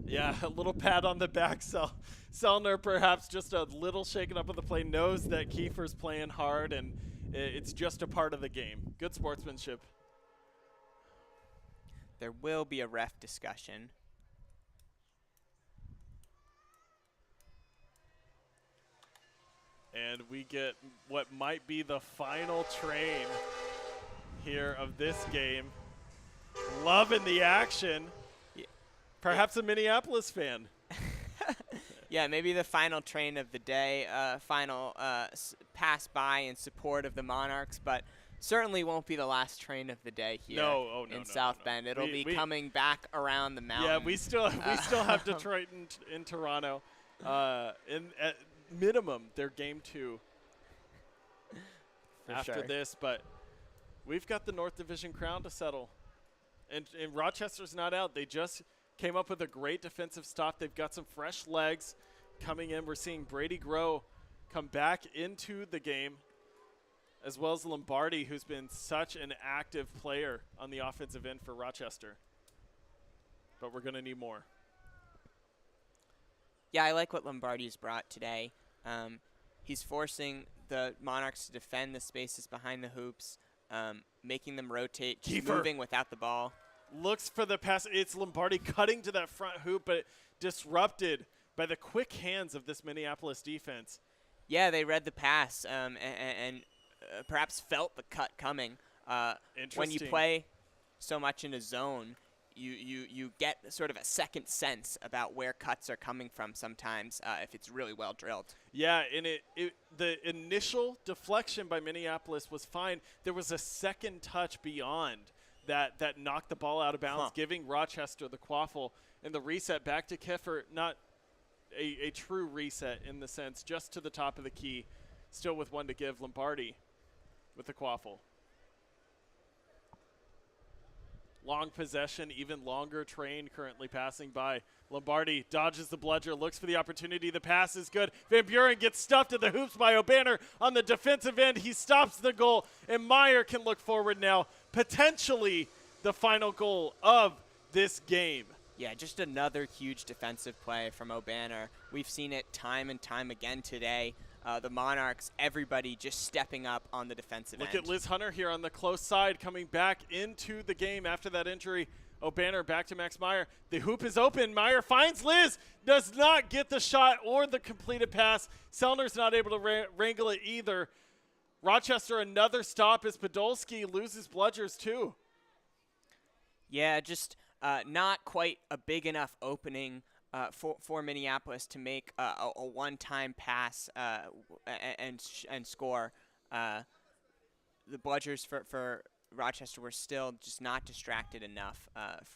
Yeah, a little pat on the back. Selner perhaps just a little shaken up of the play. Knows that Kiefer's playing hard, and it's just a part of the game. Good sportsmanship. There will be a ref discussion. And we get what might be the final train here of this game. Loving the action. Yeah. Perhaps a Minneapolis fan. Yeah, maybe the final train of the day, final pass by in support of the Monarchs, but certainly won't be the last train of the day here in South Bend. It'll be coming back around the mountain. Yeah, we still have Detroit in Toronto. At minimum, they're game 2 after this, but we've got the North Division crown to settle. And Rochester's not out. They just came up with a great defensive stop. They've got some fresh legs coming in. We're seeing Brady Grow come back into the game, as well as Lombardi, who's been such an active player on the offensive end for Rochester. But we're going to need more. Yeah, I like what Lombardi's brought today. He's forcing the Monarchs to defend the spaces behind the hoops, making them rotate, just moving without the ball. Looks for the pass. It's Lombardi cutting to that front hoop, but disrupted by the quick hands of this Minneapolis defense. Yeah, they read the pass and perhaps felt the cut coming. When you play so much in a zone, you get sort of a second sense about where cuts are coming from sometimes if it's really well drilled. Yeah, and the initial deflection by Minneapolis was fine. There was a second touch beyond that knocked the ball out of bounds, giving Rochester the quaffle, and the reset back to Kiefer, not a true reset in the sense, just to the top of the key, still with one to give. Lombardi with the quaffle. Long possession, even longer train currently passing by. Lombardi dodges the bludger, looks for the opportunity. The pass is good. Van Buren gets stuffed at the hoops by O'Banner on the defensive end. He stops the goal, and Meyer can look forward now. Potentially the final goal of this game. Yeah, just another huge defensive play from O'Banner. We've seen it time and time again today. The Monarchs, everybody just stepping up on the defensive end. Look at Liz Hunter here on the close side, coming back into the game after that injury. O'Banner back to Max Meyer. The hoop is open. Meyer finds Liz, does not get the shot or the completed pass. Selner's not able to wrangle it either. Rochester, another stop as Podolski loses bludgers too. Yeah, just not quite a big enough opening for Minneapolis to make a one-time pass and score. The bludgers for Rochester were still just not distracted enough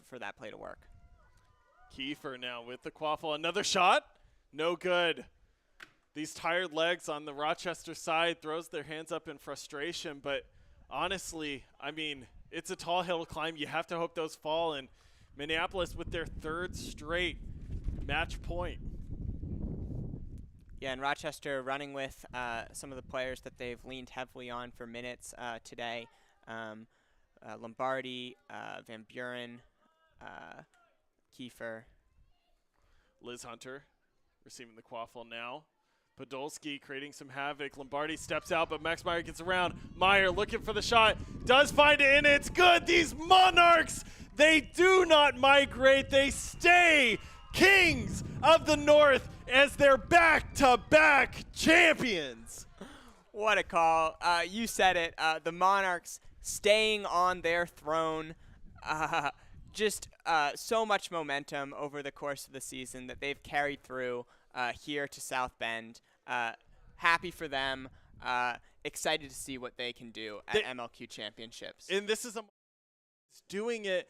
for that play to work. Kiefer now with the quaffle. Another shot. No good. These tired legs on the Rochester side throws their hands up in frustration. But honestly, I mean, it's a tall hill to climb. You have to hope those fall. And Minneapolis with their third straight match point. Yeah, and Rochester running with some of the players that they've leaned heavily on for minutes today. Um, Lombardi, Van Buren, uh, Kiefer. Liz Hunter receiving the quaffle now. Podolski creating some havoc. Lombardi steps out, but Max Meyer gets around. Meyer looking for the shot. Does find it, and it's good. These Monarchs, they do not migrate. They stay Kings of the North as their back-to-back champions. What a call. You said it. The Monarchs staying on their throne. Just so much momentum over the course of the season that they've carried through here to South Bend. Happy for them. Excited to see what they can do at MLQ Championships. And this is doing it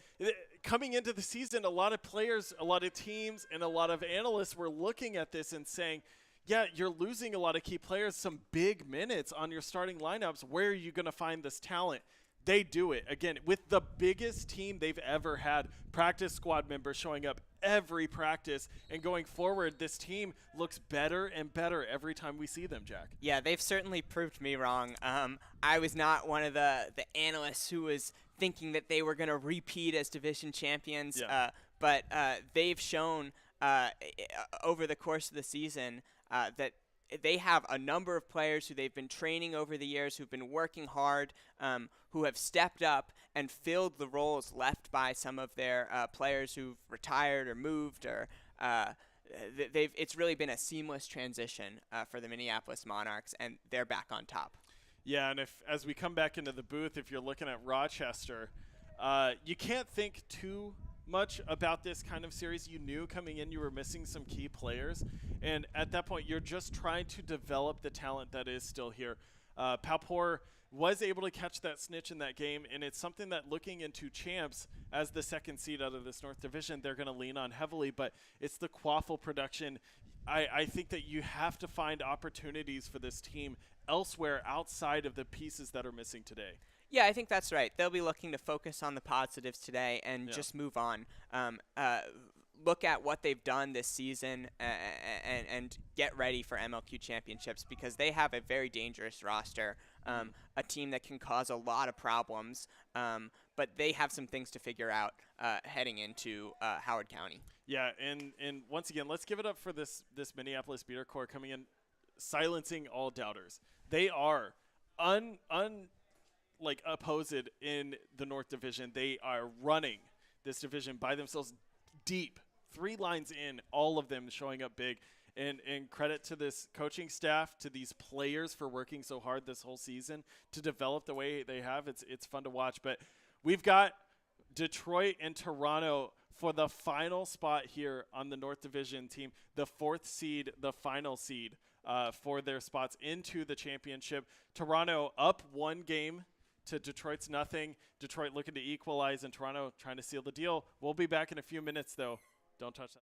coming into the season. A lot of players, a lot of teams, and a lot of analysts were looking at this and saying, yeah, you're losing a lot of key players, some big minutes on your starting lineups. Where are you going to find this talent? They do it again with the biggest team they've ever had. Practice squad members showing up every practice, and going forward, this team looks better and better every time we see them, Jack. Yeah, they've certainly proved me wrong. I was not one of the analysts who was thinking that they were going to repeat as division champions, but they've shown over the course of the season that they have a number of players who they've been training over the years, who've been working hard, who have stepped up and filled the roles left by some of their players who've retired or moved, or it's really been a seamless transition for the Minneapolis Monarchs, and they're back on top. Yeah, and as we come back into the booth, if you're looking at Rochester, you can't think too much about this kind of series. You knew coming in you were missing some key players, and at that point you're just trying to develop the talent that is still here. Palpor was able to catch that snitch in that game, and it's something that looking into champs as the second seed out of this North Division, they're going to lean on heavily, but it's the quaffle production. I think that you have to find opportunities for this team elsewhere outside of the pieces that are missing today. Yeah, I think that's right. They'll be looking to focus on the positives today and just move on. Look at what they've done this season and get ready for MLQ championships, because they have a very dangerous roster, a team that can cause a lot of problems, but they have some things to figure out heading into Howard County. Yeah, and once again, let's give it up for this Minneapolis Beater Corps coming in, silencing all doubters. They are opposed in the North Division. They are running this division by themselves deep, 3 lines in, all of them showing up big. And credit to this coaching staff, to these players for working so hard this whole season to develop the way they have. It's fun to watch. But we've got Detroit and Toronto for the final spot here on the North Division team, the 4th seed, the final seed for their spots into the championship. Toronto up 1 game to Detroit's nothing. Detroit looking to equalize, and Toronto trying to seal the deal. We'll be back in a few minutes, though. Don't touch that.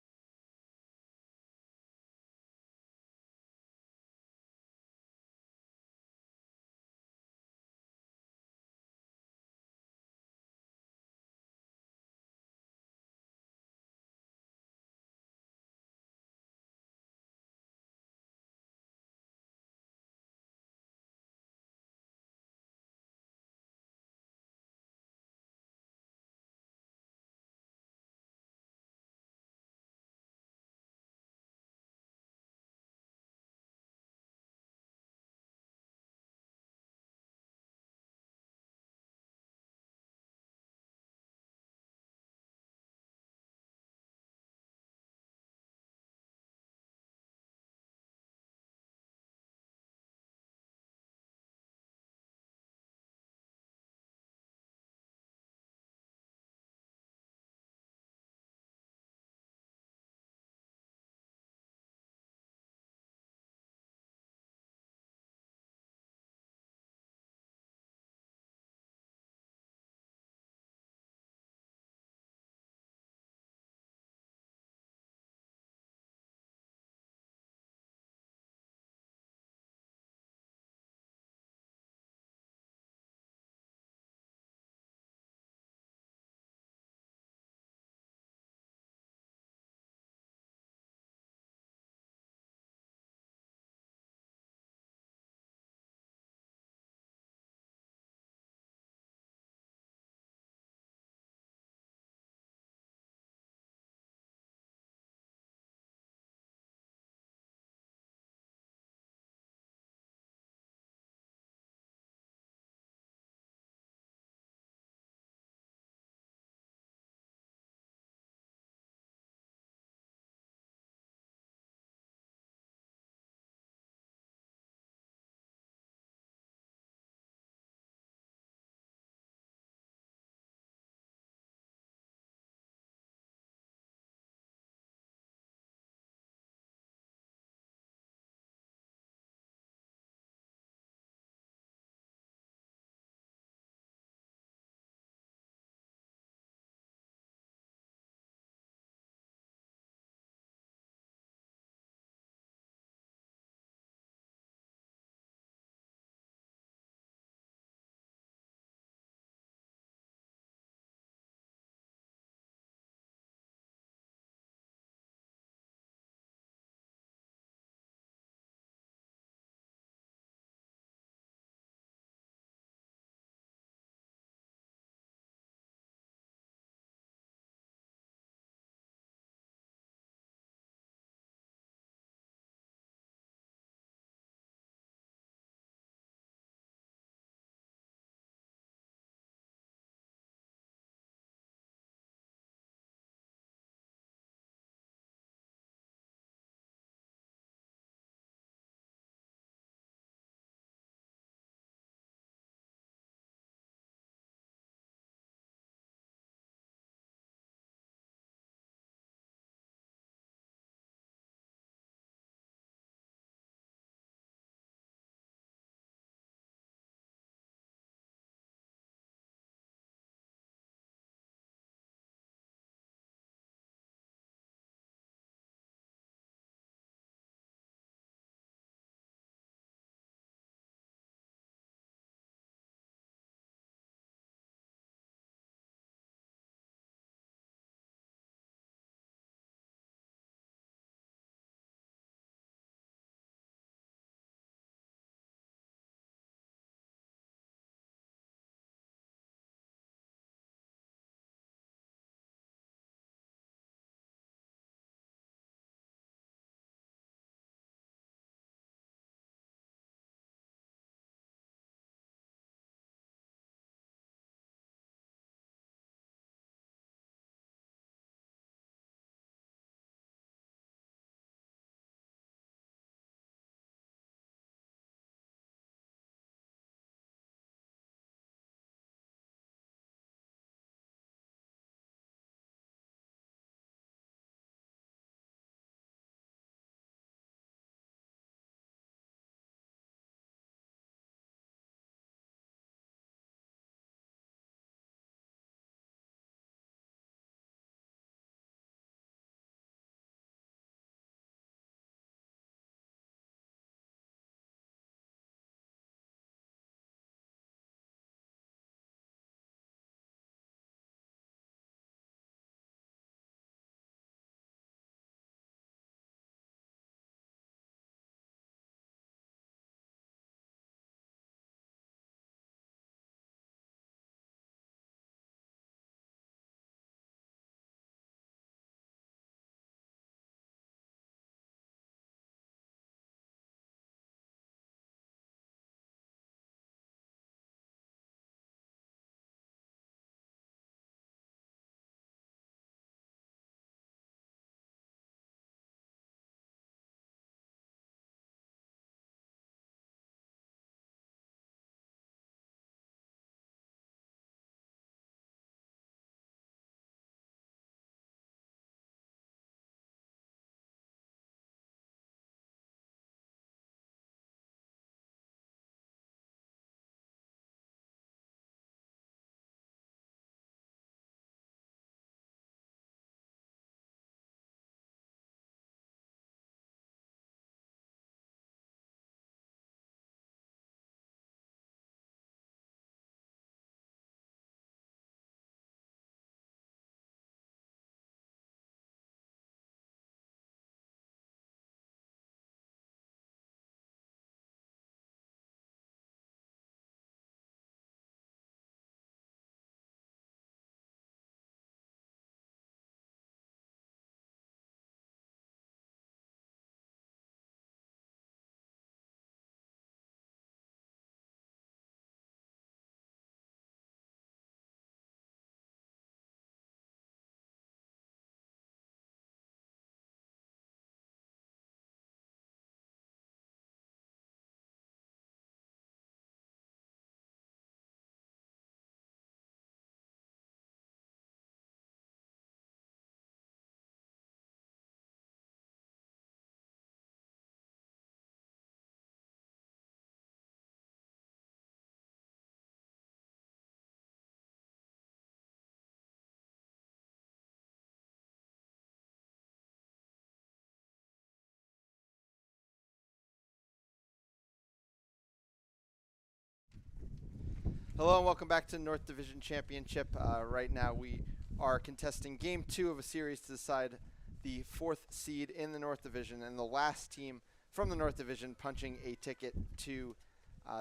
Hello and welcome back to North Division Championship. Right now we are contesting Game 2 of a series to decide the 4th seed in the North Division and the last team from the North Division punching a ticket to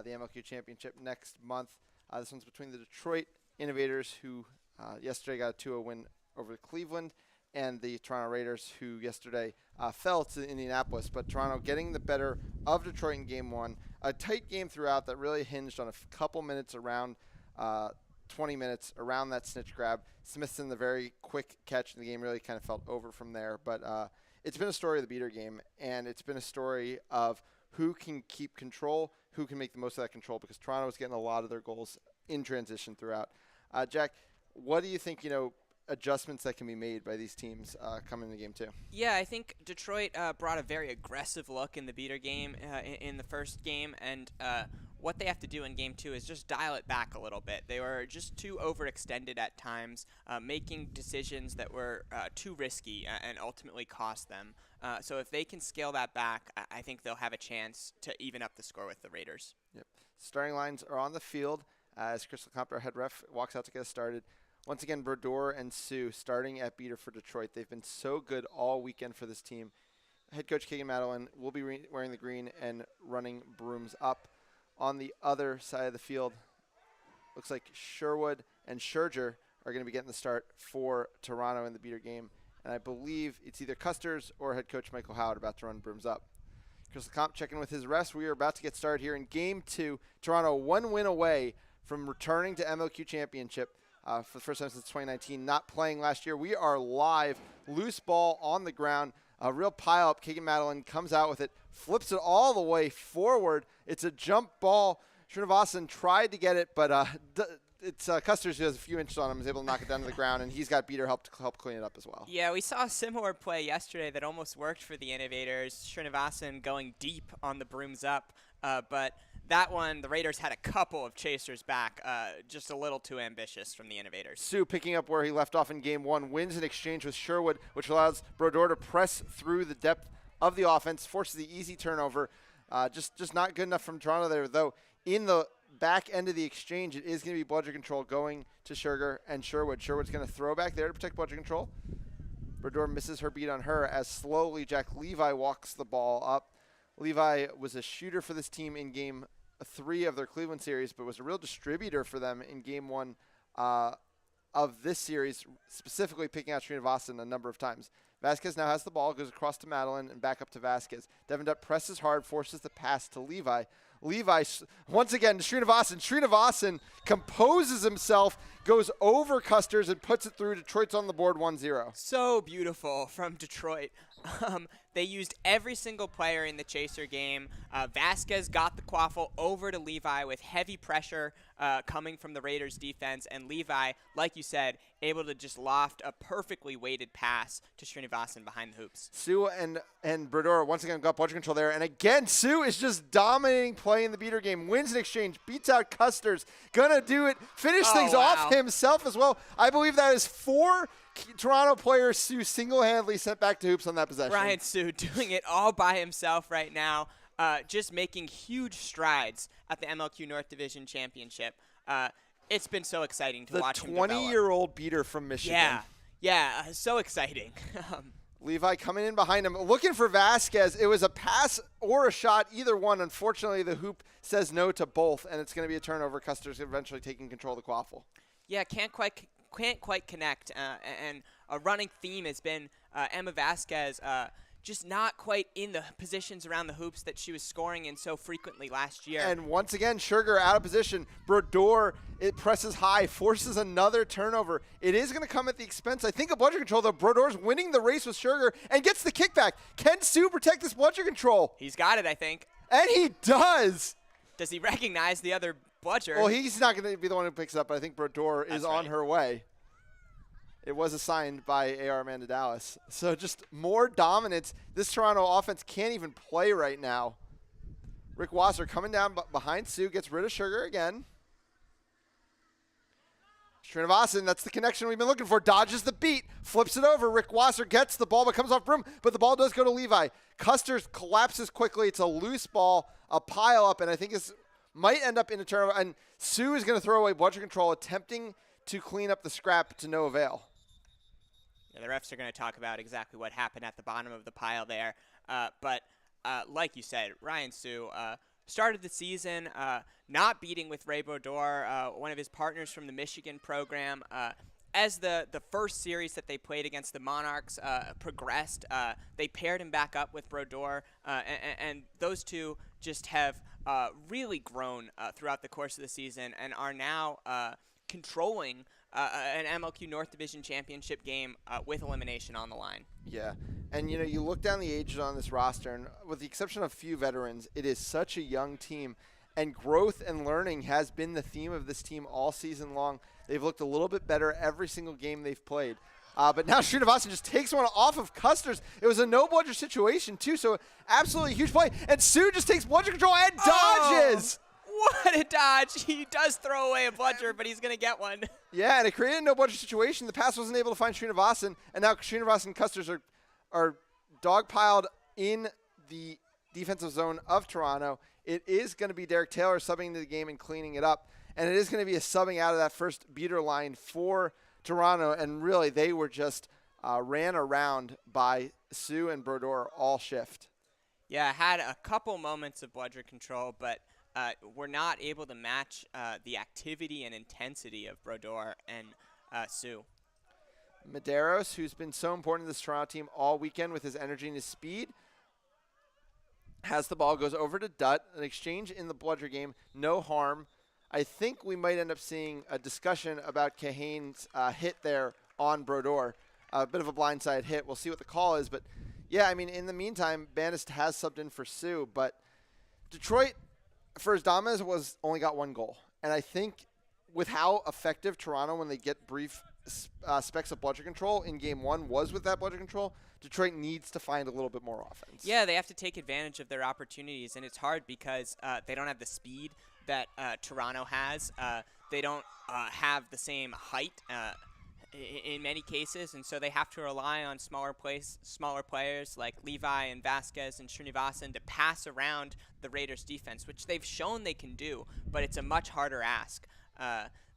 the MLQ Championship next month. This one's between the Detroit Innovators, who yesterday got a 2-0 win over Cleveland, and the Toronto Raiders, who yesterday fell to Indianapolis. But Toronto getting the better of Detroit in Game 1. A tight game throughout that really hinged on a couple minutes around 20 minutes around that snitch grab. Smithson, the very quick catch in the game, really kind of felt over from there. But it's been a story of the beater game, and it's been a story of who can keep control, who can make the most of that control, because Toronto is getting a lot of their goals in transition throughout. Jack, what do you think, adjustments that can be made by these teams coming into Game 2? Yeah, I think Detroit brought a very aggressive look in the beater game in the first game, and what they have to do in Game 2 is just dial it back a little bit. They were just too overextended at times, making decisions that were too risky and ultimately cost them. So if they can scale that back, I think they'll have a chance to even up the score with the Raiders. Yep. Starting lines are on the field as Crystal Compton, our head ref, walks out to get us started. Once again, Brodeur and Sue starting at beater for Detroit. They've been so good all weekend for this team. Head coach Keegan Madeline will be wearing the green and running brooms up. On the other side of the field, looks like Sherwood and Scherger are going to be getting the start for Toronto in the beater game. And I believe it's either Custers or head coach Michael Howard about to run brooms up. Crystal Comp checking with his rest. We are about to get started here in Game 2. Toronto 1 win away from returning to MLQ Championship. For the first time since 2019, not playing last year. We are live, loose ball on the ground, a real pile-up. Keegan Madeline comes out with it, flips it all the way forward. It's a jump ball. Srinivasan tried to get it, but it's Custers who has a few inches on him, is able to knock it down to the ground, and he's got beater help to help clean it up as well. Yeah, we saw a similar play yesterday that almost worked for the Innovators. Srinivasan going deep on the brooms up, but that one, the Raiders had a couple of chasers back, just a little too ambitious from the Innovators. Sue picking up where he left off in Game 1, wins an exchange with Sherwood, which allows Brodeur to press through the depth of the offense, forces the easy turnover. Just not good enough from Toronto there, though. In the back end of the exchange, it is going to be bludger control going to Scherger and Sherwood. Sherwood's going to throw back there to protect bludger control. Brodeur misses her beat on her as slowly Jack Levi walks the ball up. Levi was a shooter for this team in Game 3 of their Cleveland series, but was a real distributor for them in Game 1 of this series, specifically picking out Srinivasan a number of times. Vasquez now has the ball, goes across to Madeline and back up to Vasquez. Devin Dutt presses hard, forces the pass to Levi. Levi, once again, to Srinivasan. Srinivasan composes himself, goes over Custers, and puts it through. Detroit's on the board 1-0. So beautiful from Detroit. They used every single player in the chaser game. Vasquez got the quaffle over to Levi with heavy pressure coming from the Raiders defense, and Levi, like you said, able to just loft a perfectly weighted pass to Srinivasan behind the hoops. Sue and Brodeur once again got bludger control there, and again Sue is just dominating play in the beater game, wins an exchange, beats out Custers, gonna do it, finish things off himself as well. I believe that is 4 Toronto players Sue single-handedly sent back to hoops on that possession. Ryan Sue doing it all by himself right now, just making huge strides at the MLQ North Division Championship. It's been so exciting to watch him develop. The 20-year-old beater from Michigan. Yeah, so exciting. Levi coming in behind him, looking for Vasquez. It was a pass or a shot, either one. Unfortunately, the hoop says no to both, and it's going to be a turnover. Custers eventually taking control of the quaffle. Yeah, can't quite connect. And a running theme has been Emma Vasquez just not quite in the positions around the hoops that she was scoring in so frequently last year. And once again, Scherger out of position. Brodeur, it presses high, forces another turnover. It is going to come at the expense, I think, of bludger control, though. Brodeur's winning the race with Scherger and gets the kickback. Can Sue protect this bludger control? He's got it, I think. And he does. Does he recognize the other bludger? Well, he's not going to be the one who picks it up, but I think Brodeur is on her way. It was assigned by A.R. Amanda Dallas. So just more dominance. This Toronto offense can't even play right now. Rick Wasser coming down behind Sue, gets rid of Scherger again. Srinivasan, that's the connection we've been looking for, dodges the beat, flips it over. Rick Wasser gets the ball, but comes off broom, but the ball does go to Levi. Custers collapses quickly. It's a loose ball, a pile up, and I think it's might end up in a turnover. And Sue is going to throw away bludger control, attempting to clean up the scrap to no avail. Yeah, the refs are going to talk about exactly what happened at the bottom of the pile there. But like you said, Ryan Sue started the season not beating with Ray Brodeur, one of his partners from the Michigan program. As the first series that they played against the Monarchs progressed, they paired him back up with Brodeur, and those two just have really grown throughout the course of the season and are now controlling an MLQ North Division Championship game with elimination on the line. Yeah, and you look down the ages on this roster, and with the exception of a few veterans, it is such a young team, and growth and learning has been the theme of this team all season long. They've looked a little bit better every single game they've played. But now Srinivasan just takes one off of Custers. It was a no-bludger situation, too, so absolutely huge play. And Sue just takes bludger control and dodges! What a dodge. He does throw away a bludger, but he's going to get one. Yeah, and it created a no-bludger situation. The pass wasn't able to find Srinivasan, and now Srinivasan and Custers are dogpiled in the defensive zone of Toronto. It is going to be Derek Taylor subbing into the game and cleaning it up. And it is going to be a subbing out of that first beater line for Toronto. And really, they were just ran around by Sue and Brodeur all shift. Yeah, had a couple moments of bludger control, but were not able to match the activity and intensity of Brodeur and Sue. Medeiros, who's been so important to this Toronto team all weekend with his energy and his speed, has the ball, goes over to Dutt. An exchange in the bludger game, no harm. I think we might end up seeing a discussion about Kahane's hit there on Brodeur. A bit of a blindside hit. We'll see what the call is. But, yeah, I mean, in the meantime, Bannis has subbed in for Sue. But Detroit, for as dominant as it was, only got one goal. And I think with how effective Toronto, when they get brief specks of bludger control in Game 1, was with that bludger control, Detroit needs to find a little bit more offense. Yeah, they have to take advantage of their opportunities. And it's hard because they don't have the speed that Toronto has. They don't have the same height in many cases, and so they have to rely on smaller players like Levi and Vasquez and Srinivasan to pass around the Raiders' defense, which they've shown they can do, but it's a much harder ask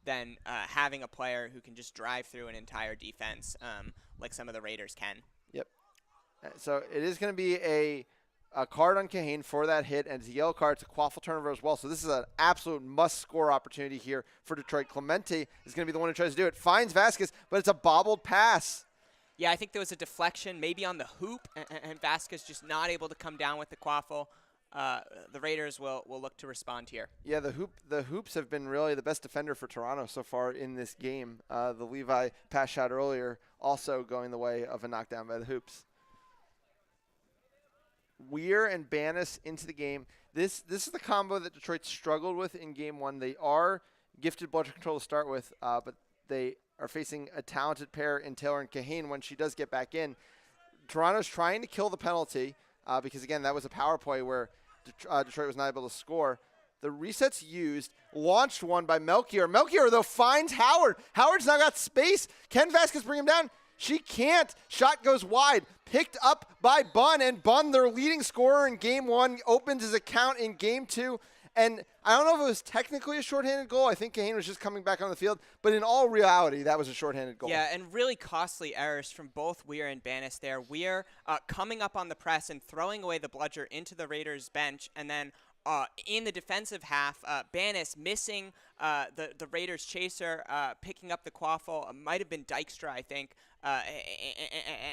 than having a player who can just drive through an entire defense like some of the Raiders can. Yep. So it is going to be a card on Kahane for that hit, and it's a yellow card. It's a quaffle turnover as well. So this is an absolute must-score opportunity here for Detroit. Clemente is going to be the one who tries to do it. Finds Vasquez, but it's a bobbled pass. Yeah, I think there was a deflection maybe on the hoop, and Vasquez just not able to come down with the quaffle. The Raiders will look to respond here. Yeah, the hoops have been really the best defender for Toronto so far in this game. The Levi pass shot earlier also going the way of a knockdown by the hoops. Weir and Bannis into the game. This is the combo that Detroit struggled with in Game 1. They are gifted bludger control to start with, but they are facing a talented pair in Taylor and Kahane when she does get back in. Toronto's trying to kill the penalty because, again, that was a power play where Detroit was not able to score. The resets used, launched one by Melchior. Melchior, though, finds Howard. Howard's now got space. Can Vasquez bring him down? She can't. Shot goes wide. Picked up by Bunn, and Bunn, their leading scorer in Game 1, opens his account in Game 2. And I don't know if it was technically a shorthanded goal. I think Kahane was just coming back on the field. But in all reality, that was a shorthanded goal. Yeah, and really costly errors from both Weir and Bannis there. Weir coming up on the press and throwing away the bludger into the Raiders' bench, and then in the defensive half, Bannis missing the Raiders' chaser, picking up the quaffle. Might have been Dykstra, I think.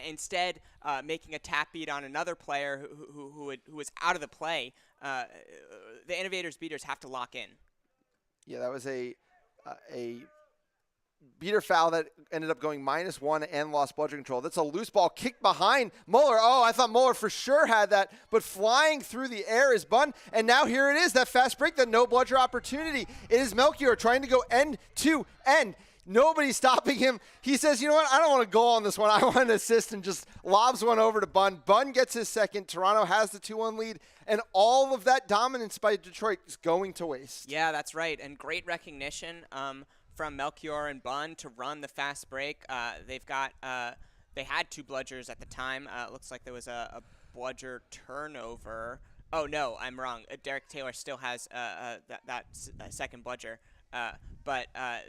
Instead, making a tap beat on another player who was out of the play. The Innovators beaters have to lock in. Yeah, that was a beater foul that ended up going -1 and lost bludger control. That's a loose ball kicked behind Muller. Oh, I thought Muller for sure had that, but flying through the air is Bunn. And now here it is, that fast break, that no bludger opportunity. It is Melchior trying to go end to end. Nobody's stopping him. He says, you know what, I don't want to go on this one. I want to assist, and just lobs one over to Bunn. Bunn gets his second. Toronto has the 2-1 lead, and all of that dominance by Detroit is going to waste. Yeah, that's right, and great recognition from Melchior and Bunn to run the fast break. They've got they had 2 bludgers at the time. Looks like there was a bludger turnover Oh, no, I'm wrong. Derek Taylor still has that second bludger, but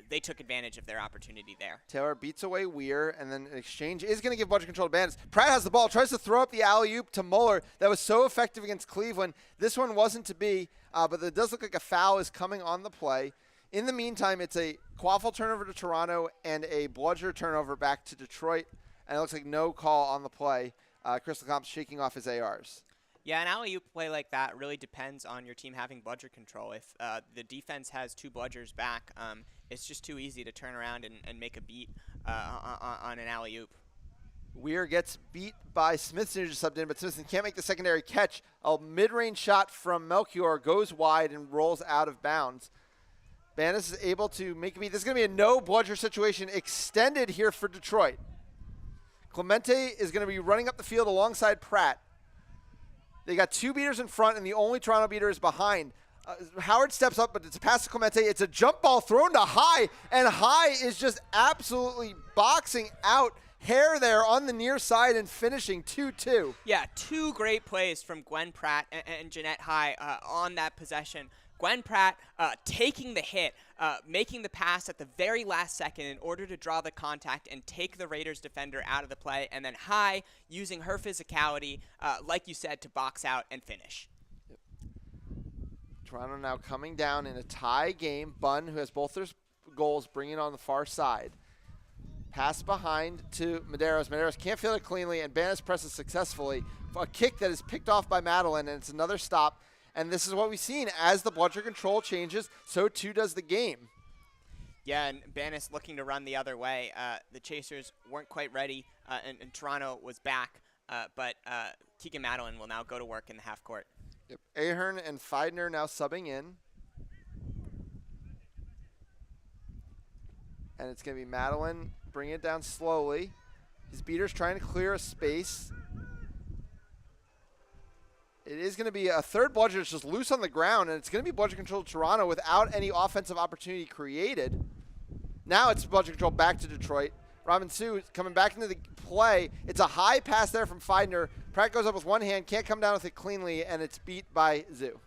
they took advantage of their opportunity there. Taylor beats away Weir, and then an exchange is going to give bludger control to Bandits. Pratt has the ball, tries to throw up the alley-oop to Muller. That was so effective against Cleveland. This one wasn't to be, but it does look like a foul is coming on the play. In the meantime, it's a quaffle turnover to Toronto and a bludger turnover back to Detroit, and it looks like no call on the play. Chris Lecomp's shaking off his ARs. Yeah, an alley-oop play like that really depends on your team having bludger control. If the defense has 2 bludgers back, it's just too easy to turn around and make a beat on an alley-oop. Weir gets beat by Smithson, who just subbed in, but Smithson can't make the secondary catch. A mid-range shot from Melchior goes wide and rolls out of bounds. Bandits is able to make a beat. This is going to be a no bludger situation extended here for Detroit. Clemente is going to be running up the field alongside Pratt. They got 2 beaters in front, and the only Toronto beater is behind. Howard steps up, but it's a pass to Clemente. It's a jump ball thrown to High, and High is just absolutely boxing out Hair there on the near side and finishing 2-2. Yeah, 2 great plays from Gwen Pratt and Jeanette High on that possession. Gwen Pratt taking the hit, making the pass at the very last second in order to draw the contact and take the Raiders defender out of the play, and then High using her physicality, like you said, to box out and finish. Yep. Toronto now coming down in a tie game. Bunn, who has both their goals, bringing on the far side. Pass behind to Medeiros. Medeiros can't field it cleanly, and Bandits presses successfully. A kick that is picked off by Madeline, and it's another stop. And this is what we've seen. As the bludger control changes, so too does the game. Yeah, and Bandits looking to run the other way. The Chasers weren't quite ready, and Toronto was back. But Keegan Madeline will now go to work in the half court. Yep. Ahern and Feidner now subbing in. And it's going to be Madeline bringing it down slowly. His beater's trying to clear a space. It is going to be a third bludger that's just loose on the ground, and it's going to be bludger control to Toronto without any offensive opportunity created. Now it's bludger control back to Detroit. Robin Sue coming back into the play. It's a high pass there from Feidner. Pratt goes up with one hand, can't come down with it cleanly, and it's beat by Zoo.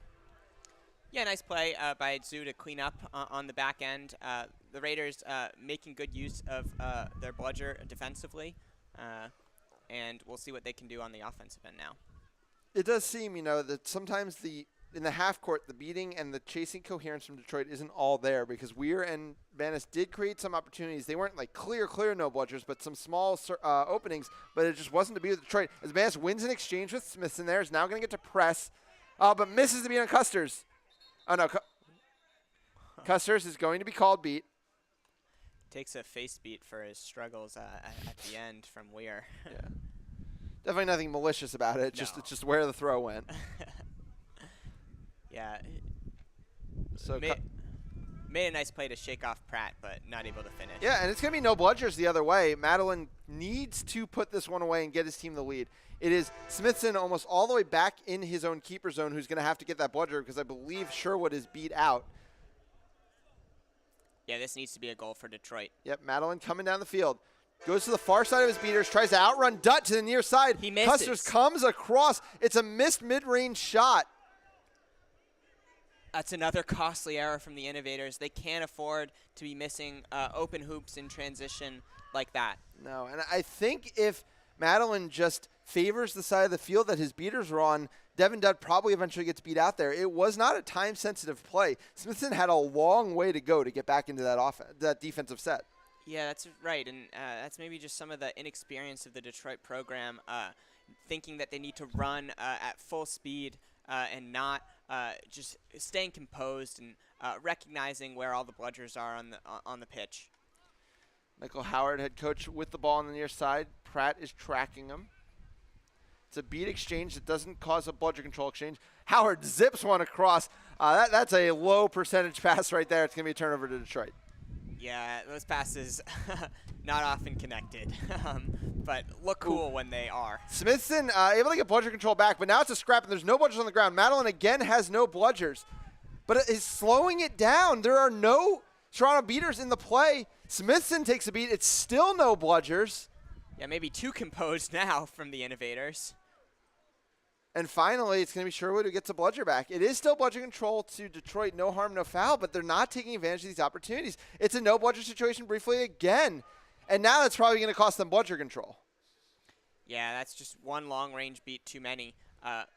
Yeah, nice play by Zoo to clean up on the back end. The Raiders making good use of their bludger defensively, and we'll see what they can do on the offensive end now. It does seem, that sometimes in the half court, the beating and the chasing coherence from Detroit isn't all there, because Weir and Bandits did create some opportunities. They weren't like clear no bludgers, but some small openings, but it just wasn't to be with Detroit. As Bandits wins an exchange with Smithson there, is now going to get to press, but misses to beat on Custers. Oh, no. Custers is going to be called beat. Takes a face beat for his struggles at the end from Weir. Yeah. Definitely nothing malicious about it. No. It's just where the throw went. Yeah. So made a nice play to shake off Pratt, but not able to finish. Yeah, and it's going to be no bludgers the other way. Madeline needs to put this one away and get his team the lead. It is Smithson almost all the way back in his own keeper zone who's going to have to get that bludger, because I believe Sherwood is beat out. Yeah, this needs to be a goal for Detroit. Yep, Madeline coming down the field. Goes to the far side of his beaters, tries to outrun Dutt to the near side. He misses. Custers comes across. It's a missed mid-range shot. That's another costly error from the Innovators. They can't afford to be missing open hoops in transition like that. No, and I think if Madeline just favors the side of the field that his beaters are on, Devin Dutt probably eventually gets beat out there. It was not a time-sensitive play. Smithson had a long way to go to get back into that defensive set. Yeah, that's right, and that's maybe just some of the inexperience of the Detroit program, thinking that they need to run at full speed and not just staying composed and recognizing where all the bludgers are on the pitch. Michael Howard, head coach, with the ball on the near side. Pratt is tracking him. It's a beat exchange that doesn't cause a bludger control exchange. Howard zips one across. That's a low percentage pass right there. It's going to be a turnover to Detroit. Yeah, those passes not often connected, but look cool when they are. Smithson able to get bludger control back, but now it's a scrap and there's no bludgers on the ground. Madeline again has no bludgers, but it is slowing it down. There are no Toronto beaters in the play. Smithson takes a beat. It's still no bludgers. Yeah, maybe too composed now from the Innovators. And finally, it's going to be Sherwood who gets a bludger back. It is still bludger control to Detroit, no harm, no foul, but they're not taking advantage of these opportunities. It's a no bludger situation briefly again, and now that's probably going to cost them bludger control. Yeah, that's just one long-range beat too many.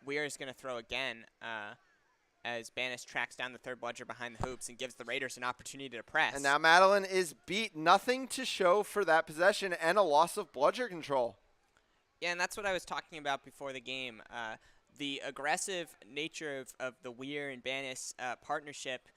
Weir is going to throw again as Banis tracks down the third bludger behind the hoops and gives the Raiders an opportunity to press. And now Madeline is beat. Nothing to show for that possession and a loss of bludger control. Yeah, and that's what I was talking about before the game. The aggressive nature of the Weir and Banis partnership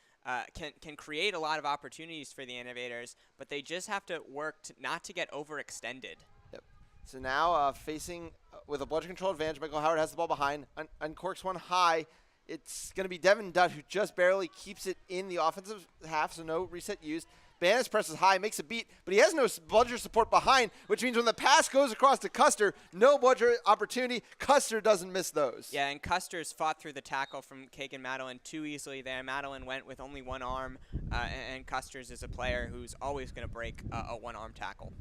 can create a lot of opportunities for the Innovators, but they just have to work not to get overextended. Yep. So now facing with a bludger control advantage, Michael Howard has the ball behind, uncorks one high. It's going to be Devin Dutt who just barely keeps it in the offensive half, so no reset used. Banis presses high, makes a beat, but he has no bludger support behind, which means when the pass goes across to Custer, no bludger opportunity. Custer doesn't miss those. Yeah, and Custer's fought through the tackle from Kagan Madeline too easily there. Madeline went with only one arm, and Custer's is a player who's always going to break a one-arm tackle.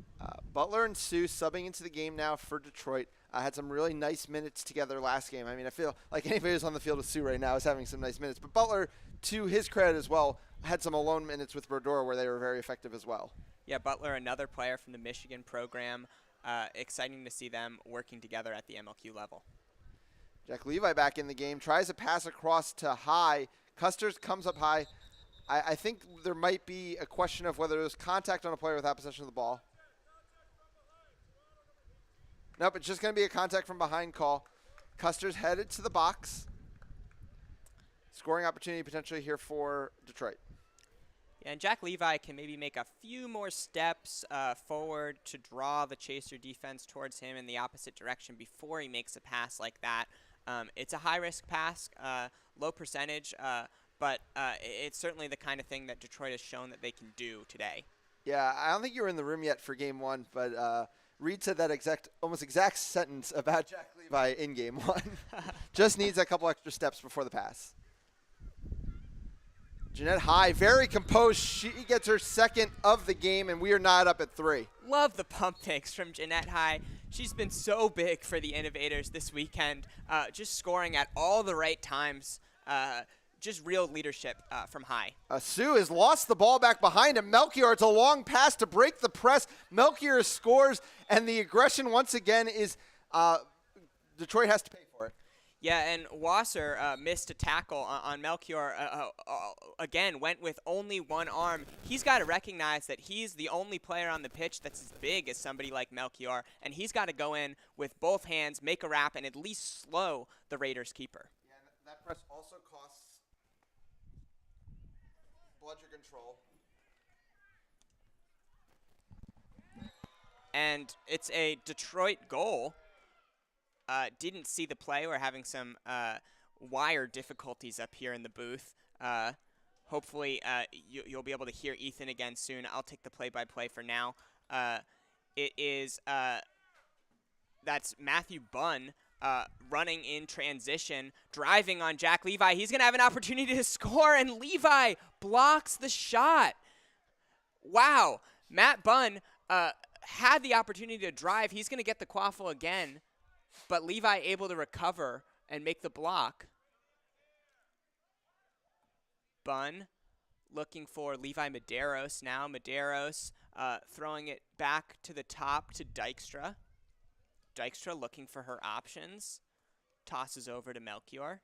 Butler and Sue subbing into the game now for Detroit. Had some really nice minutes together last game. I mean, I feel like anybody who's on the field with Sue right now is having some nice minutes. But Butler, to his credit as well, had some alone minutes with Brodora where they were very effective as well. Yeah, Butler, another player from the Michigan program. Exciting to see them working together at the MLQ level. Jack Levi back in the game. Tries a pass across to High. Custer's comes up high. I think there might be a question of whether there's contact on a player without possession of the ball. Nope, it's just going to be a contact from behind call. Custer's headed to the box. Scoring opportunity potentially here for Detroit. Yeah, and Jack Levi can maybe make a few more steps forward to draw the chaser defense towards him in the opposite direction before he makes a pass like that. It's a high-risk pass, low percentage, but it's certainly the kind of thing that Detroit has shown that they can do today. Yeah, I don't think you were in the room yet for game one, but Reed said that almost exact sentence about Jack Levi in game one. Just needs a couple extra steps before the pass. Jeanette High, very composed. She gets her second of the game, and we are not up at 3. Love the pump fakes from Jeanette High. She's been so big for the Innovators this weekend, just scoring at all the right times. Just real leadership from High. Sue has lost the ball back behind him. Melchior, it's a long pass to break the press. Melchior scores, and the aggression once again is Detroit has to pay for it. Yeah, and Wasser missed a tackle on Melchior. Again, went with only one arm. He's got to recognize that he's the only player on the pitch that's as big as somebody like Melchior, and he's got to go in with both hands, make a wrap, and at least slow the Raiders' keeper. Yeah, that press also costs bludger control. And it's a Detroit goal. Didn't see the play. We're having some wire difficulties up here in the booth. Hopefully you'll be able to hear Ethan again soon. I'll take the play-by-play for now. It is that's Matthew Bunn running in transition, driving on Jack Levi. He's going to have an opportunity to score, and Levi blocks the shot. Wow. Matt Bunn had the opportunity to drive. He's going to get the quaffle again. But Levi able to recover and make the block. Bunn looking for Levi Medeiros now. Medeiros throwing it back to the top to Dykstra. Dykstra looking for her options. Tosses over to Melchior.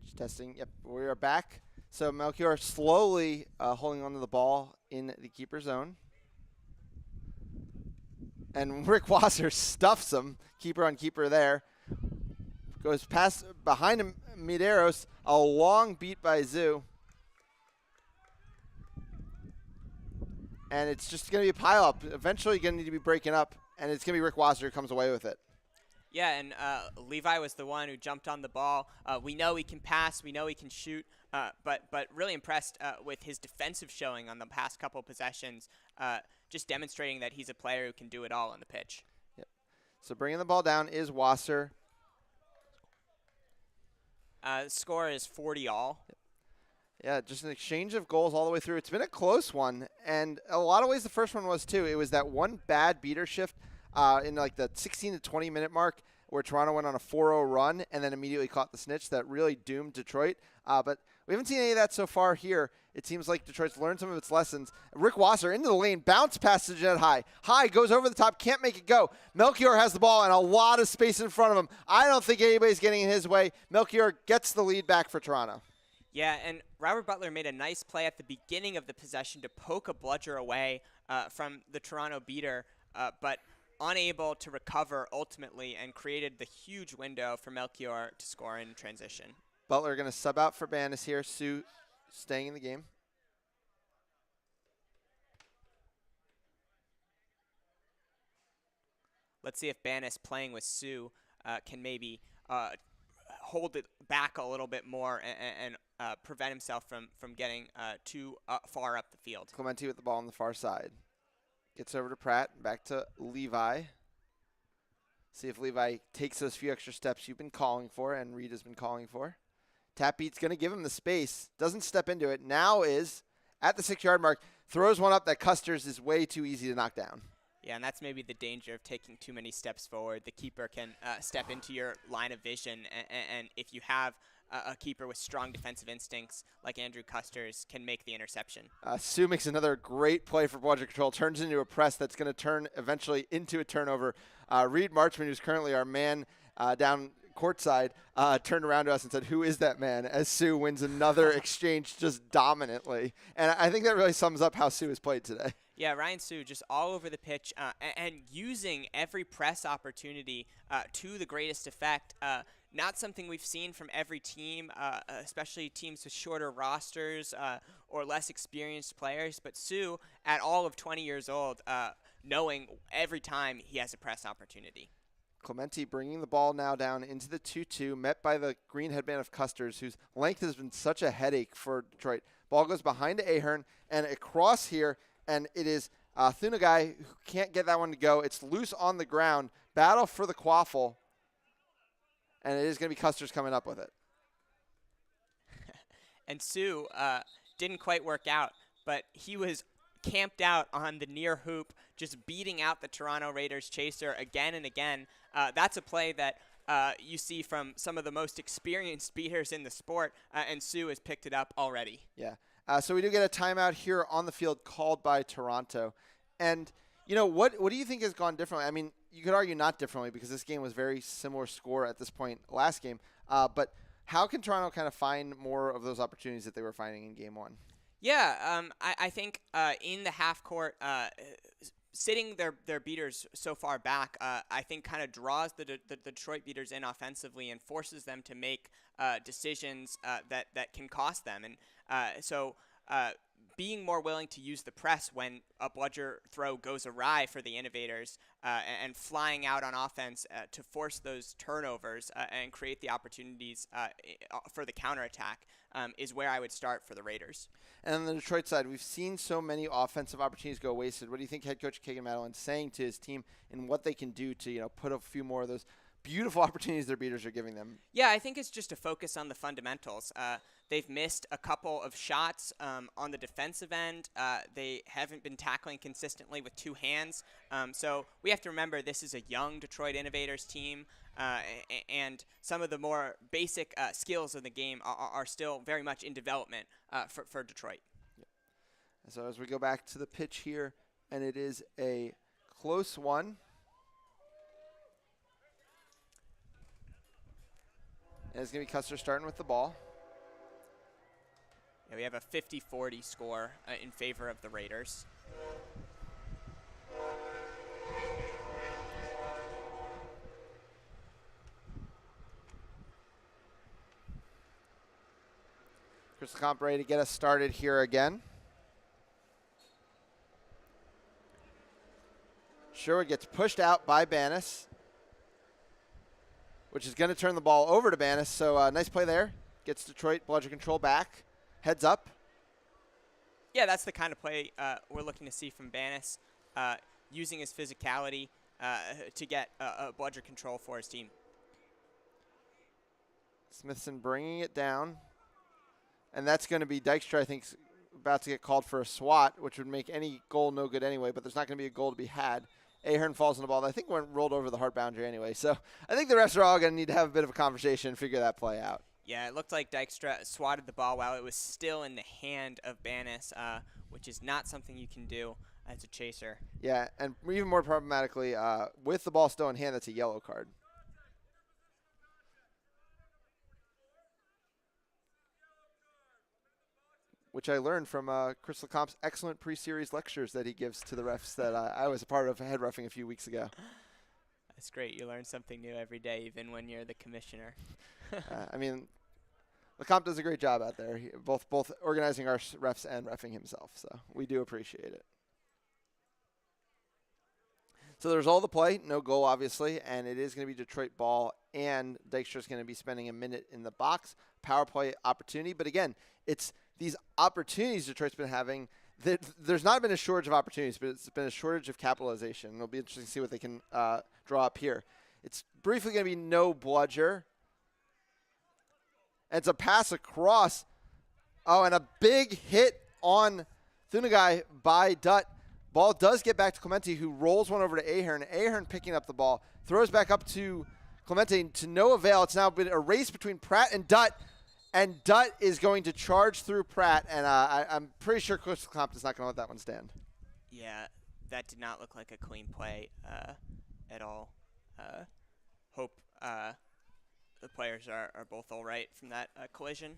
Just testing. Yep, we are back. So Melchior slowly holding onto the ball in the keeper zone. And Rick Wasser stuffs him, keeper on keeper there. Goes past behind him, Medeiros, a long beat by Zoo. And it's just going to be a pile up. Eventually going to need to be breaking up, and it's going to be Rick Wasser who comes away with it. Yeah, and Levi was the one who jumped on the ball. We know he can pass. We know he can shoot. But really impressed with his defensive showing on the past couple possessions, just demonstrating that he's a player who can do it all on the pitch. Yep. So bringing the ball down is Wasser. Score is 40-all. Yep. Yeah, just an exchange of goals all the way through. It's been a close one, and a lot of ways the first one was too. It was that one bad beater shift in like the 16 to 20 minute mark where Toronto went on a 4-0 run and then immediately caught the snitch that really doomed Detroit. But we haven't seen any of that so far here. It seems like Detroit's learned some of its lessons. Rick Wasser into the lane, bounce pass to Jed High. High goes over the top, can't make it go. Melchior has the ball and a lot of space in front of him. I don't think anybody's getting in his way. Melchior gets the lead back for Toronto. Yeah, and Robert Butler made a nice play at the beginning of the possession to poke a bludger away from the Toronto beater, but unable to recover ultimately and created the huge window for Melchior to score in transition. Butler going to sub out for Banis here. Sue staying in the game. Let's see if Banis playing with Sue can maybe hold it back a little bit more and prevent himself from getting too far up the field. Clemente with the ball on the far side. Gets over to Pratt, back to Levi. See if Levi takes those few extra steps you've been calling for and Reed has been calling for. Tap beat's going to give him the space. Doesn't step into it. Now is at the 6-yard mark. Throws one up that Custer's is way too easy to knock down. Yeah, and that's maybe the danger of taking too many steps forward. The keeper can step into your line of vision, and if you have a keeper with strong defensive instincts like Andrew Custer's, can make the interception. Sue makes another great play for bludger control. Turns into a press that's going to turn eventually into a turnover. Reed Marchman, who's currently our man down courtside, turned around to us and said, "Who is that man?" as Sue wins another exchange just dominantly. And I think that really sums up how Sue has played today. Yeah, Ryan Sue just all over the pitch and using every press opportunity to the greatest effect. Not something we've seen from every team, especially teams with shorter rosters or less experienced players. But Sue, at all of 20 years old, knowing every time he has a press opportunity. Clemente bringing the ball now down into the 2-2, met by the green headband of Custers, whose length has been such a headache for Detroit. Ball goes behind to Ahern and across here, and it is Thunagai who can't get that one to go. It's loose on the ground. Battle for the quaffle, and it is going to be Custers coming up with it. And Sue didn't quite work out, but he was camped out on the near hoop, just beating out the Toronto Raiders chaser again and again. That's a play that you see from some of the most experienced beaters in the sport, and Sue has picked it up already. Yeah. So we do get a timeout here on the field called by Toronto. And, you know, what do you think has gone differently? I mean, you could argue not differently because this game was very similar score at this point last game. But how can Toronto kind of find more of those opportunities that they were finding in game one? Yeah, I think in the half court, sitting their beaters so far back, I think kind of draws the Detroit beaters in offensively and forces them to make decisions that can cost them. And so being more willing to use the press when a bludger throw goes awry for the innovators and flying out on offense to force those turnovers and create the opportunities for the counterattack is where I would start for the Raiders. And on the Detroit side, we've seen so many offensive opportunities go wasted. What do you think head coach Kagan Madeline's saying to his team and what they can do to, put a few more of those beautiful opportunities their beaters are giving them? Yeah, I think it's just a focus on the fundamentals. They've missed a couple of shots on the defensive end. They haven't been tackling consistently with two hands. So we have to remember this is a young Detroit Innovators team, and some of the more basic skills of the game are still very much in development for Detroit. Yeah. So as we go back to the pitch here, and it is a close one. And it's going to be Custer starting with the ball. Yeah, we have a 50-40 score in favor of the Raiders. Chris LeComp ready to get us started here again. Sherwood gets pushed out by Banis, which is going to turn the ball over to Banis. So nice play there. Gets Detroit bludger control back. Heads up. Yeah, that's the kind of play we're looking to see from Banis, using his physicality to get a bludger control for his team. Smithson bringing it down. And that's going to be Dykstra, I think, about to get called for a swat, which would make any goal no good anyway, but there's not going to be a goal to be had. Ahern falls on the ball that I think went rolled over the hard boundary anyway. So I think the refs are all going to need to have a bit of a conversation and figure that play out. Yeah, it looked like Dykstra swatted the ball while it was still in the hand of Banis, which is not something you can do as a chaser. Yeah, and even more problematically, with the ball still in hand, that's a yellow card. Which I learned from Chris LeComp's excellent pre-series lectures that he gives to the refs that I was a part of head reffing a few weeks ago. That's great. You learn something new every day, even when you're the commissioner. I mean, LeComp does a great job out there, both organizing our refs and reffing himself, so we do appreciate it. So there's all the play, no goal obviously, and it is going to be Detroit ball, and Dykstra's going to be spending a minute in the box. Power play opportunity, but again, it's these opportunities Detroit's been having. There's not been a shortage of opportunities, but it's been a shortage of capitalization. It'll be interesting to see what they can draw up here. It's briefly going to be no bludger. And it's a pass across. Oh, and a big hit on Thunagai by Dutt. Ball does get back to Clemente, who rolls one over to Ahern. Ahern picking up the ball, throws back up to Clemente to no avail. It's now been a race between Pratt and Dutt, and Dutt is going to charge through Pratt, and I'm pretty sure Chris LeComp is not going to let that one stand. Yeah, that did not look like a clean play at all. Hope the players are both all right from that collision.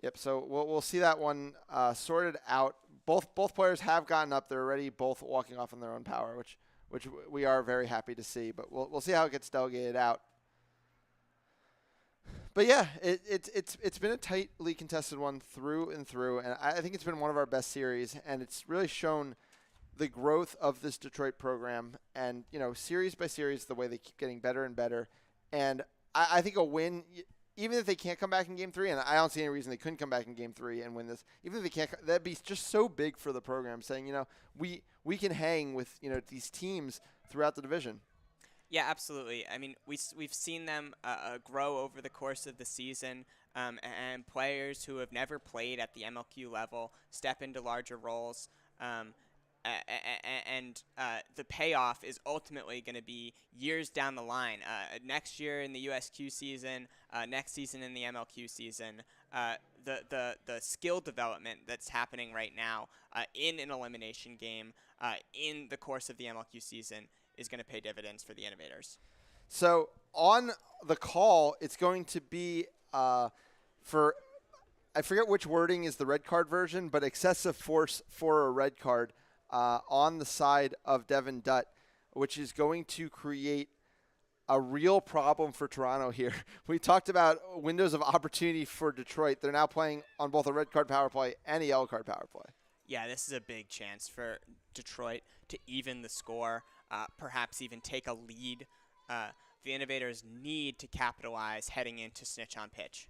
Yep, so we'll see that one sorted out. Both players have gotten up. They're already both walking off on their own power, which we are very happy to see. But we'll see how it gets delegated out. But yeah, it's been a tightly contested one through and through, and I think it's been one of our best series, and it's really shown the growth of this Detroit program, and series by series, the way they keep getting better and better. And I think a win, even if they can't come back in Game 3, and I don't see any reason they couldn't come back in Game 3 and win this, even if they can't, that'd be just so big for the program, saying, we can hang with, these teams throughout the division. Yeah, absolutely. I mean, we've seen them grow over the course of the season, and players who have never played at the MLQ level step into larger roles. And the payoff is ultimately going to be years down the line. Next year in the USQ season, next season in the MLQ season, the skill development that's happening right now in an elimination game in the course of the MLQ season is going to pay dividends for the innovators. So on the call, it's going to be for, I forget which wording is the red card version, but excessive force for a red card on the side of Devin Dutt, which is going to create a real problem for Toronto here. We talked about windows of opportunity for Detroit. They're now playing on both a red card power play and a yellow card power play. Yeah, this is a big chance for Detroit to even the score, perhaps even take a lead. The innovators need to capitalize heading into Snitch on pitch.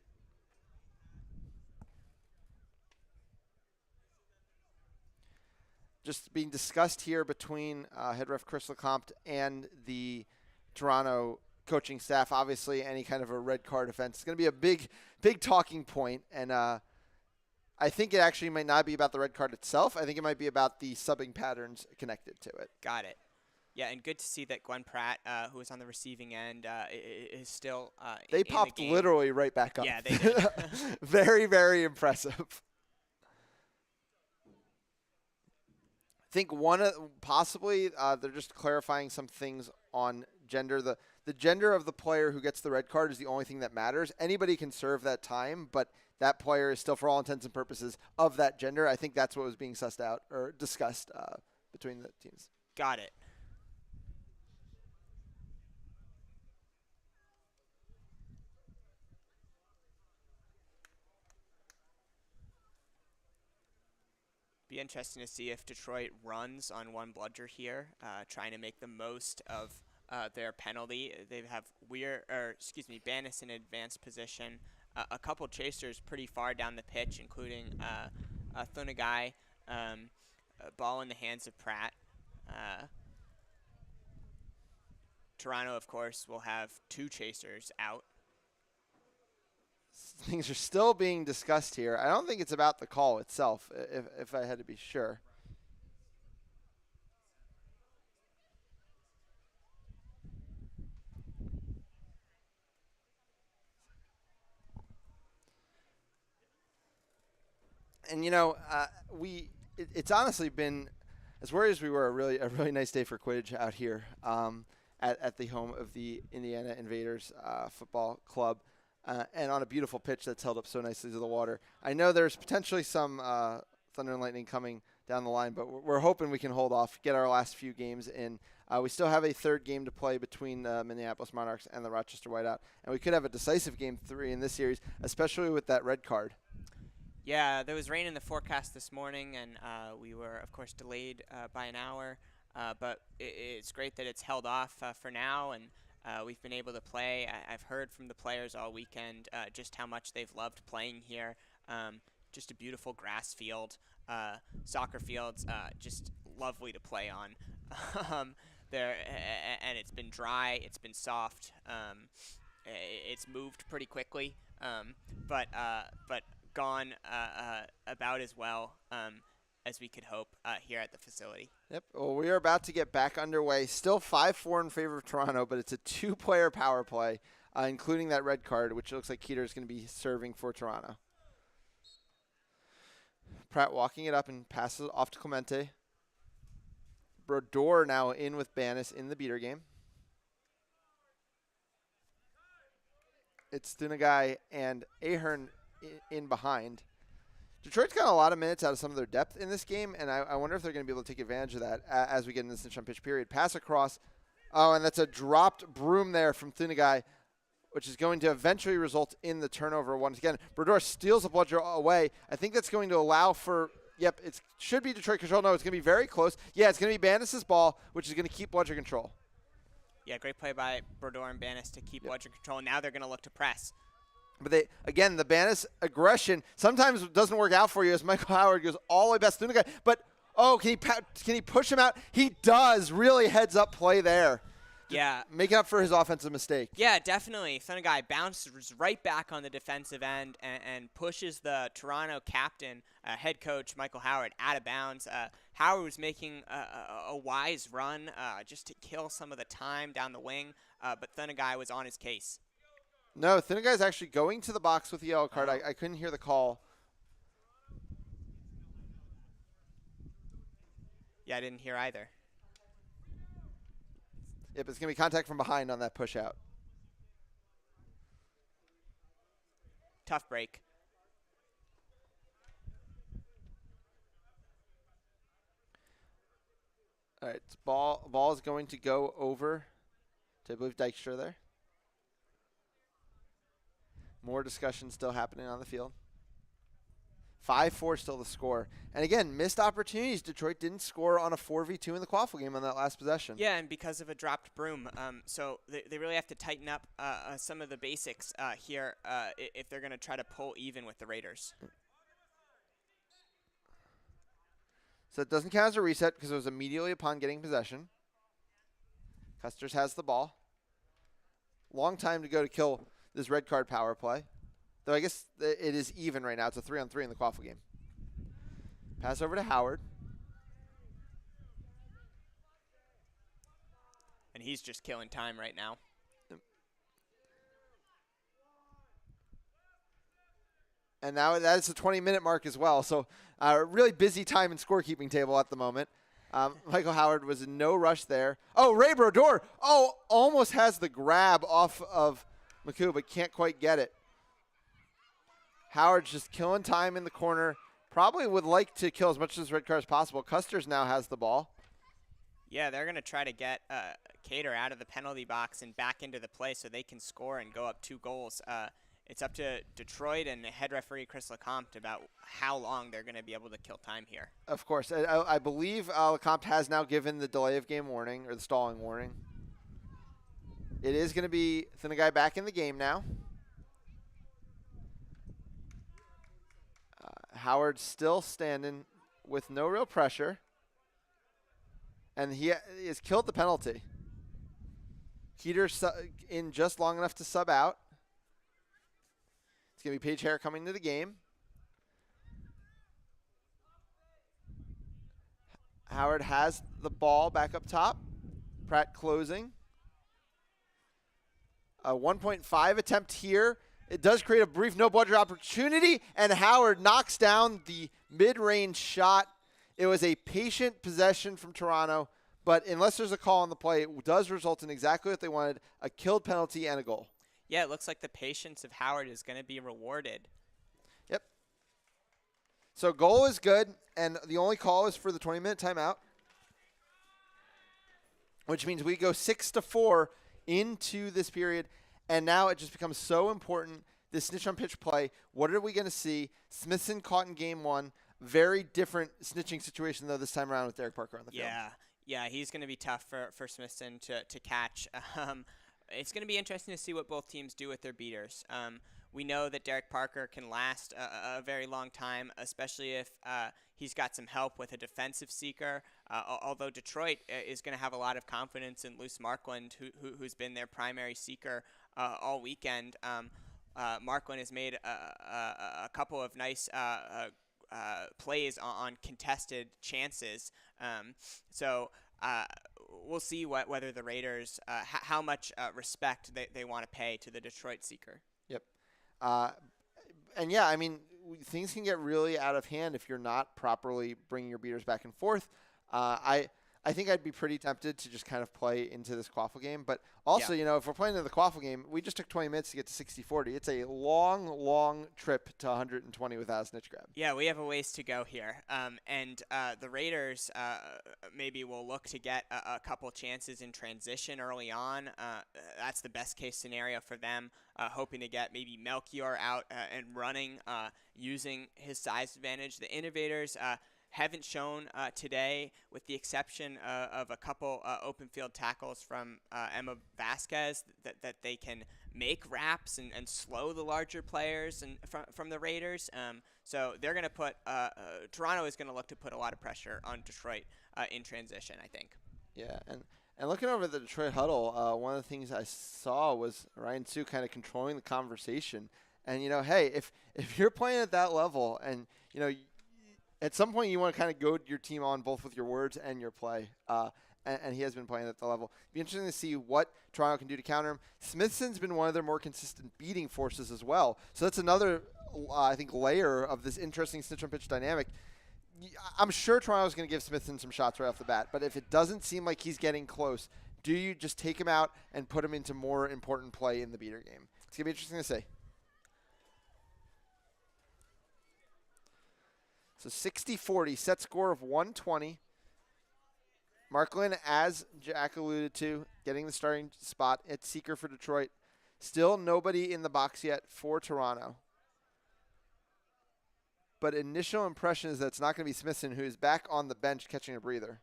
Just being discussed here between head ref Chris LeCompte and the Toronto coaching staff. Obviously, any kind of a red card offense is going to be a big talking point, and I think it actually might not be about the red card itself. I think it might be about the subbing patterns connected to it. Got it. Yeah, and good to see that Glenn Pratt, who was on the receiving end, is still They popped in the game. literally right back up. Yeah, they did. Very, very impressive. I think possibly they're just clarifying some things on gender. The gender of the player who gets the red card is the only thing that matters. Anybody can serve that time, but that player is still, for all intents and purposes, of that gender. I think that's what was being sussed out or discussed between the teams. Got it. Be interesting to see if Detroit runs on one bludger here, trying to make the most of their penalty. They have Banis in advanced position. A couple chasers pretty far down the pitch, including Thunagai, ball in the hands of Pratt. Toronto, of course, will have two chasers out. Things are still being discussed here. I don't think it's about the call itself, if I had to be sure. and it's honestly been, as worried as we were, a really nice day for Quidditch out here at the home of the Indiana Invaders football club, and on a beautiful pitch that's held up so nicely to the water. I know there's potentially some thunder and lightning coming down the line, but we're hoping we can hold off, get our last few games in. We still have a third game to play between the Minneapolis Monarchs and the Rochester Whiteout, and we could have a decisive Game 3 in this series, especially with that red card. Yeah, there was rain in the forecast this morning, and we were, of course, delayed by an hour. But it's great that it's held off for now, and we've been able to play. I've heard from the players all weekend just how much they've loved playing here. Just a beautiful grass field, soccer fields, just lovely to play on. And it's been dry, it's been soft, it's moved pretty quickly, but gone about as well as we could hope here at the facility. Yep. Well, we are about to get back underway. Still 5-4 in favor of Toronto, but it's a 2-player power play, including that red card, which looks like Keeter is going to be serving for Toronto. Pratt walking it up and passes off to Clemente. Brodeur now in with Banis in the beater game. It's Thunagai and Ahern in behind. Detroit's got a lot of minutes out of some of their depth in this game, and I wonder if they're going to be able to take advantage of that as we get into the Snitch on pitch period. Pass across. Oh, and that's a dropped broom there from Thunagai, which is going to eventually result in the turnover once again. Brodeur steals the bludger away. I think that's going to allow for, it should be Detroit control. No, it's going to be very close. Yeah, it's going to be Banis' ball, which is going to keep bludger control. Yeah, great play by Brodeur and Banis to keep bludger control. Now they're going to look to press. But the Banis aggression sometimes doesn't work out for you as Michael Howard goes all the way past Thunagai. But, can he push him out? He does. Really heads up play there. Yeah. Making up for his offensive mistake. Yeah, definitely. Thunagai bounces right back on the defensive end and pushes the Toronto captain, head coach Michael Howard, out of bounds. Howard was making a wise run just to kill some of the time down the wing, but Thunagai was on his case. No, Thunagai's actually going to the box with the yellow card. I couldn't hear the call. Yeah, I didn't hear either. Yep, it's going to be contact from behind on that push out. Tough break. All right, ball is going to go over to, I believe, Dykstra there. More discussion still happening on the field. 5-4 still the score. And again, missed opportunities. Detroit didn't score on a 4v2 in the quaffle game on that last possession. Yeah, and because of a dropped broom. So they really have to tighten up some of the basics here if they're going to try to pull even with the Raiders. So it doesn't count as a reset because it was immediately upon getting possession. Custers has the ball. Long time to go to kill this red card power play. Though I guess it is even right now. It's a 3-on-3 in the quaffle game. Pass over to Howard. And he's just killing time right now. And now that is the 20-minute mark as well. So a really busy time in scorekeeping table at the moment. Michael Howard was in no rush there. Oh, Ray Brodeur. Oh, almost has the grab off of McHugh, but can't quite get it. Howard's just killing time in the corner. Probably would like to kill as much of this red card as possible. Custers now has the ball. Yeah, they're going to try to get Cater out of the penalty box and back into the play so they can score and go up 2 goals. It's up to Detroit and head referee Chris Lecomte about how long they're going to be able to kill time here. Of course. I believe Lecomte has now given the delay of game warning, or the stalling warning. It is going to be Thunagai back in the game now. Howard still standing with no real pressure. And he has killed the penalty. Keeter's in just long enough to sub out. It's going to be Paige Hare coming to the game. Howard has the ball back up top. Pratt closing. A 1.5 attempt here. It does create a brief no-bludger opportunity, and Howard knocks down the mid-range shot. It was a patient possession from Toronto, but unless there's a call on the play, it does result in exactly what they wanted, a killed penalty and a goal. Yeah, it looks like the patience of Howard is going to be rewarded. Yep. So goal is good, and the only call is for the 20-minute timeout, which means we go 6-4 into this period, and now it just becomes so important, this snitch on pitch play. What are we going to see? Smithson caught in game one. Very different snitching situation, though, this time around with Derek Parker on the field. Yeah, he's going to be tough for Smithson to catch. It's going to be interesting to see what both teams do with their beaters. We know that Derek Parker can last a very long time, especially if he's got some help with a defensive seeker. Although Detroit is going to have a lot of confidence in Luce Markland, who's been their primary seeker all weekend. Markland has made a couple of nice plays on contested chances. So we'll see whether the Raiders, how much respect they want to pay to the Detroit seeker. Yep. And yeah, I mean, things can get really out of hand if you're not properly bringing your beaters back and forth. I think I'd be pretty tempted to just kind of play into this Quaffle game. But also, you know, if we're playing in the Quaffle game, we just took 20 minutes to get to 60-40. It's a long, long trip to 120 without a snitch grab. Yeah, we have a ways to go here. And the Raiders maybe will look to get a couple chances in transition early on. That's the best case scenario for them, hoping to get maybe Melchior out and running using his size advantage. The Innovators haven't shown today, with the exception of a couple open field tackles from Emma Vasquez, that they can make wraps and slow the larger players and from the Raiders. So they're going to put Toronto is going to look to put a lot of pressure on Detroit in transition, I think. Yeah, and looking over the Detroit huddle, one of the things I saw was Ryan Sue kind of controlling the conversation. And, you know, hey, if you're playing at that level and, you know, at some point you want to kind of goad your team on both with your words and your play. And he has been playing at the level. It'd be interesting to see what Toronto can do to counter him. Smithson's been one of their more consistent beating forces as well. So that's another, I think, layer of this interesting snitch on pitch dynamic. I'm sure Toronto's going to give Smithson some shots right off the bat. But if it doesn't seem like he's getting close, do you just take him out and put him into more important play in the beater game? It's going to be interesting to see. So 60-40, set score of 120. Markland, as Jack alluded to, getting the starting spot at seeker for Detroit. Still nobody in the box yet for Toronto. But initial impression is that it's not going to be Smithson, who is back on the bench catching a breather.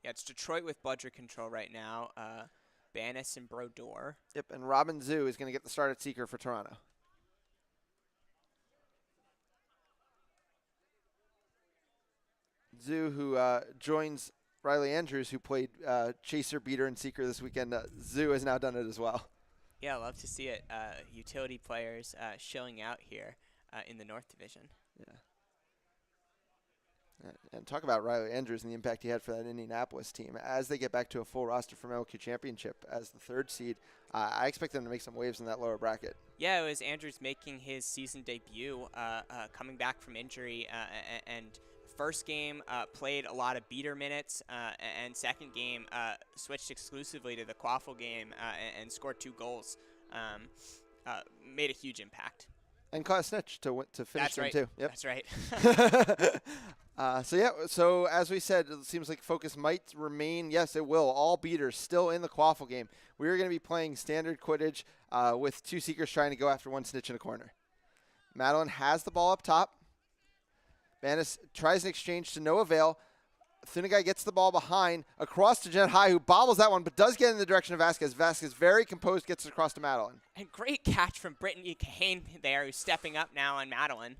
Yeah, it's Detroit with bludger control right now. Banis and Brodeur. Yep, and Robin Zhu is going to get the start at seeker for Toronto. Zhu, who joins Riley Andrews, who played chaser, beater, and seeker this weekend. Zhu has now done it as well. Yeah, I love to see it. Utility players showing out here in the North Division. Yeah. And talk about Riley Andrews and the impact he had for that Indianapolis team. As they get back to a full roster from MLQ Championship as the third seed, I expect them to make some waves in that lower bracket. Yeah, it was Andrews making his season debut, coming back from injury, and first game played a lot of beater minutes, and second game switched exclusively to the Quaffle game and scored 2 goals. Made a huge impact. And caught a snitch to finish them too. Yep. That's right. So as we said, it seems like focus might remain. Yes, it will. All beaters still in the Quaffle game. We are going to be playing standard Quidditch with 2 seekers trying to go after 1 snitch in a corner. Madeline has the ball up top. Banis tries an exchange to no avail. Thunigai gets the ball behind, across to Jen High, who bobbles that one, but does get in the direction of Vasquez. Vasquez, very composed, gets it across to Madeline. And great catch from Brittany Kane there, who's stepping up now on Madeline.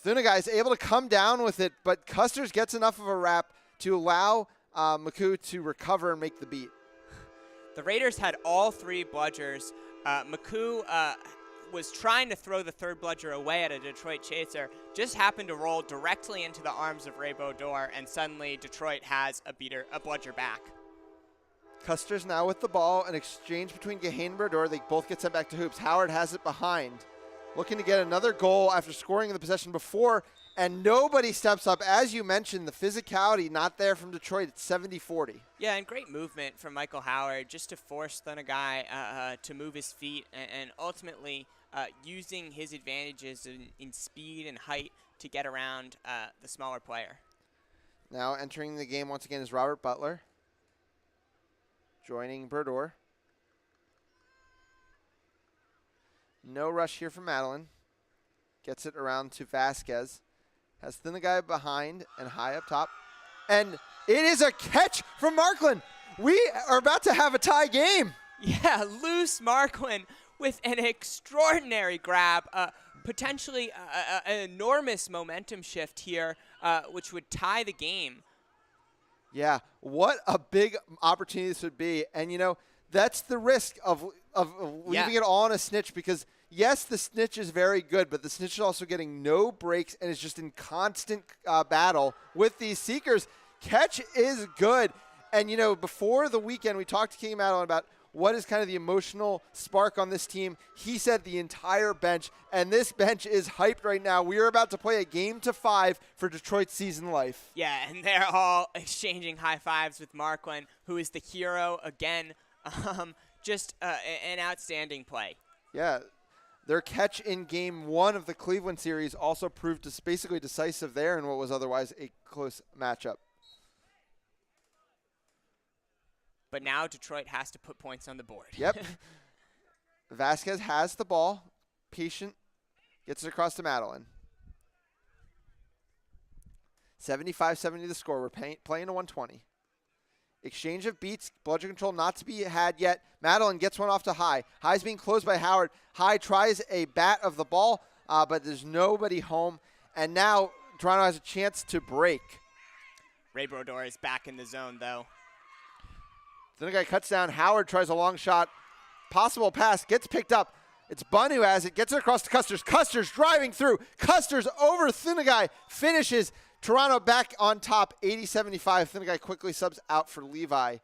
Thunigai is able to come down with it, but Custers gets enough of a wrap to allow Maku to recover and make the beat. The Raiders had all 3 bludgers. Maku was trying to throw the third bludger away at a Detroit chaser, just happened to roll directly into the arms of Ray Brodeur, and suddenly Detroit has a bludger back. Custer's now with the ball. An exchange between Gahane and Brodeur. They both get sent back to hoops. Howard has it behind. Looking to get another goal after scoring in the possession before. And nobody steps up. As you mentioned, the physicality not there from Detroit. It's 70-40. Yeah, and great movement from Michael Howard just to force Thunagai to move his feet and ultimately using his advantages in speed and height to get around the smaller player. Now entering the game once again is Robert Butler. Joining Brodeur. No rush here from Madeline. Gets it around to Vasquez. Has Thunagai behind and high up top. And it is a catch from Markland. We are about to have a tie game. Yeah, loose Markland with an extraordinary grab. Potentially an enormous momentum shift here, which would tie the game. Yeah, what a big opportunity this would be. And, you know, that's the risk of leaving it all on a Snitch because, yes, the Snitch is very good, but the Snitch is also getting no breaks and is just in constant battle with these Seekers. Catch is good. And, you know, before the weekend, we talked to King Madeline about what is kind of the emotional spark on this team. He said the entire bench, and this bench is hyped right now. We are about to play a game to 5 for Detroit's season life. Yeah, and they're all exchanging high fives with Markland, who is the hero again. Just an outstanding play. Yeah, their catch in game 1 of the Cleveland series also proved basically decisive there in what was otherwise a close matchup. But now Detroit has to put points on the board. Yep. Vasquez has the ball. Patient. Gets it across to Madeline. 75-70 the score. We're playing a 120. Exchange of beats. Bludger control not to be had yet. Madeline gets one off to High. High's being closed by Howard. High tries a bat of the ball, but there's nobody home. And now Toronto has a chance to break. Ray Brodeur is back in the zone, though. Then the guy cuts down. Howard tries a long shot. Possible pass. Gets picked up. It's Bunn who has it. Gets it across to Custers. Custers driving through. Custers over Thunagai. Finishes. Toronto back on top, 80-75. Thunagai quickly subs out for Levi.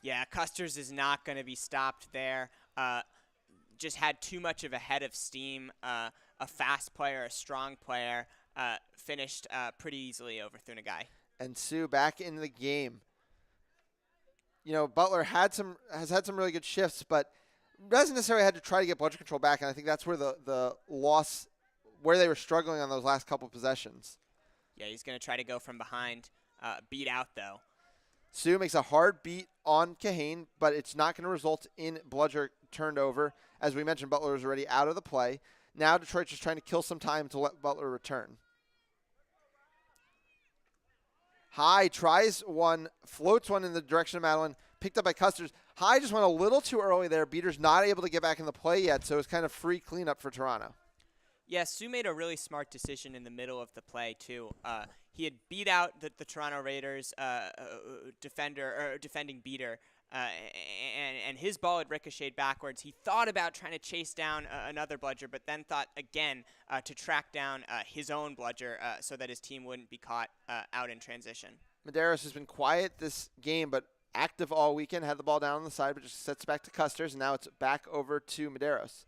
Yeah, Custers is not going to be stopped there. Just had too much of a head of steam. A fast player, a strong player. Finished pretty easily over Thunagai. And Sue back in the game. You know, Butler has had some really good shifts, but doesn't necessarily had to try to get Bludger control back, and I think that's where the loss, where they were struggling on those last couple possessions. Yeah, he's going to try to go from behind. Beat out, though. Sue makes a hard beat on Kahane, but it's not going to result in Bludger turned over. As we mentioned, Butler is already out of the play. Now Detroit's just trying to kill some time to let Butler return. High tries one, floats one in the direction of Madeline, picked up by Custers. High just went a little too early there. Beater's not able to get back in the play yet, so it's kind of free cleanup for Toronto. Yeah, Sue made a really smart decision in the middle of the play, too. He had beat out the Toronto Raiders defending Beater, and his ball had ricocheted backwards. He thought about trying to chase down another Bludger, but then thought again to track down his own Bludger so that his team wouldn't be caught out in transition. Medeiros has been quiet this game, but active all weekend. Had the ball down on the side, but just sets back to Custers, and now it's back over to Medeiros.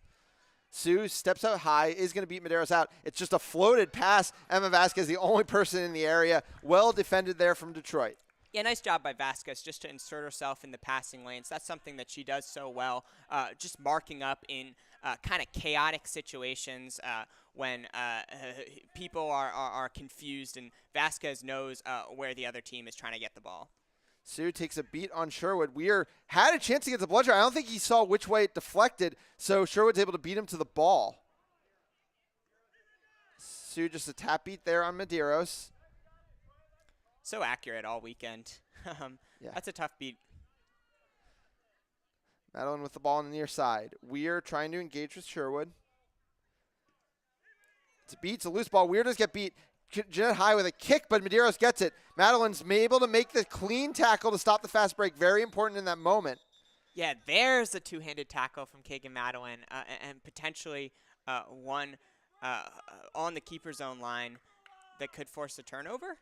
Sue steps out high, is going to beat Medeiros out. It's just a floated pass. Emma Vasquez, the only person in the area. Well defended there from Detroit. Yeah, nice job by Vasquez just to insert herself in the passing lanes. That's something that she does so well, just marking up in kind of chaotic situations when people are confused, and Vasquez knows where the other team is trying to get the ball. Sue takes a beat on Sherwood. Weir had a chance to get the Bludger. I don't think he saw which way it deflected, so Sherwood's able to beat him to the ball. Sue just a tap beat there on Medeiros. So accurate all weekend. Yeah. That's a tough beat. Madeline with the ball on the near side. Weir trying to engage with Sherwood. It's a beat. It's a loose ball. Weir does get beat. Jeanette High with a kick, but Medeiros gets it. Madeline's able to make the clean tackle to stop the fast break. Very important in that moment. Yeah, there's a two-handed tackle from Kagan Madeline and potentially one on the keeper zone line that could force a turnover.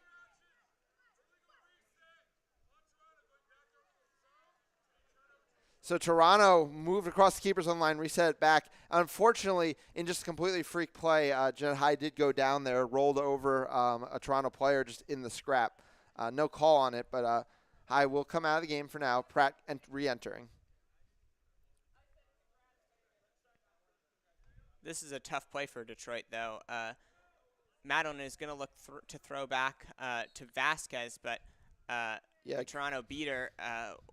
So Toronto moved across the keeper's own line, reset it back. Unfortunately, in just a completely freak play, Jet High did go down there, rolled over a Toronto player just in the scrap. No call on it, but High will come out of the game for now. Pratt re-entering. This is a tough play for Detroit, though. Madeline is going to look to throw back to Vasquez, but the Toronto beater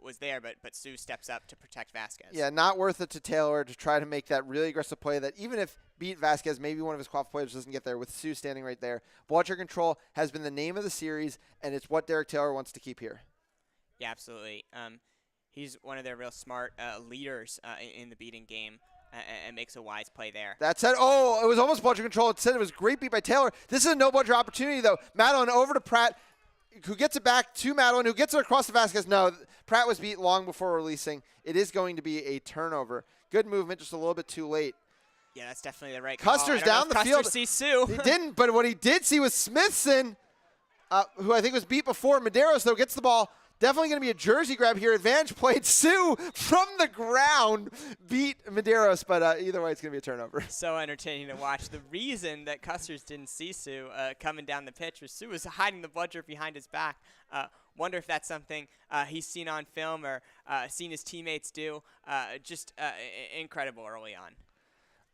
was there, but Sue steps up to protect Vasquez. Yeah, not worth it to Taylor to try to make that really aggressive play that even if beat Vasquez, maybe one of his quaff players doesn't get there with Sue standing right there. Bludger control has been the name of the series, and it's what Derek Taylor wants to keep here. Yeah, absolutely. He's one of their real smart leaders in the beating game. And makes a wise play there. That said, oh, it was almost Bludger control. It said it was a great beat by Taylor. This is a no Bludger opportunity, though. Madeline over to Pratt, who gets it back to Madeline, who gets it across to Vasquez. No, Pratt was beat long before releasing. It is going to be a turnover. Good movement, just a little bit too late. Yeah, that's definitely the right Custer's call. down the field. Custer sees Sue. He didn't, but what he did see was Smithson, who I think was beat before. Medeiros, though, gets the ball. Definitely going to be a jersey grab here. Advantage played. Sue from the ground beat Medeiros, but either way, it's going to be a turnover. So entertaining to watch. The reason that Custer's didn't see Sue coming down the pitch was Sue was hiding the bludger behind his back. Wonder if that's something he's seen on film or seen his teammates do. Just incredible early on.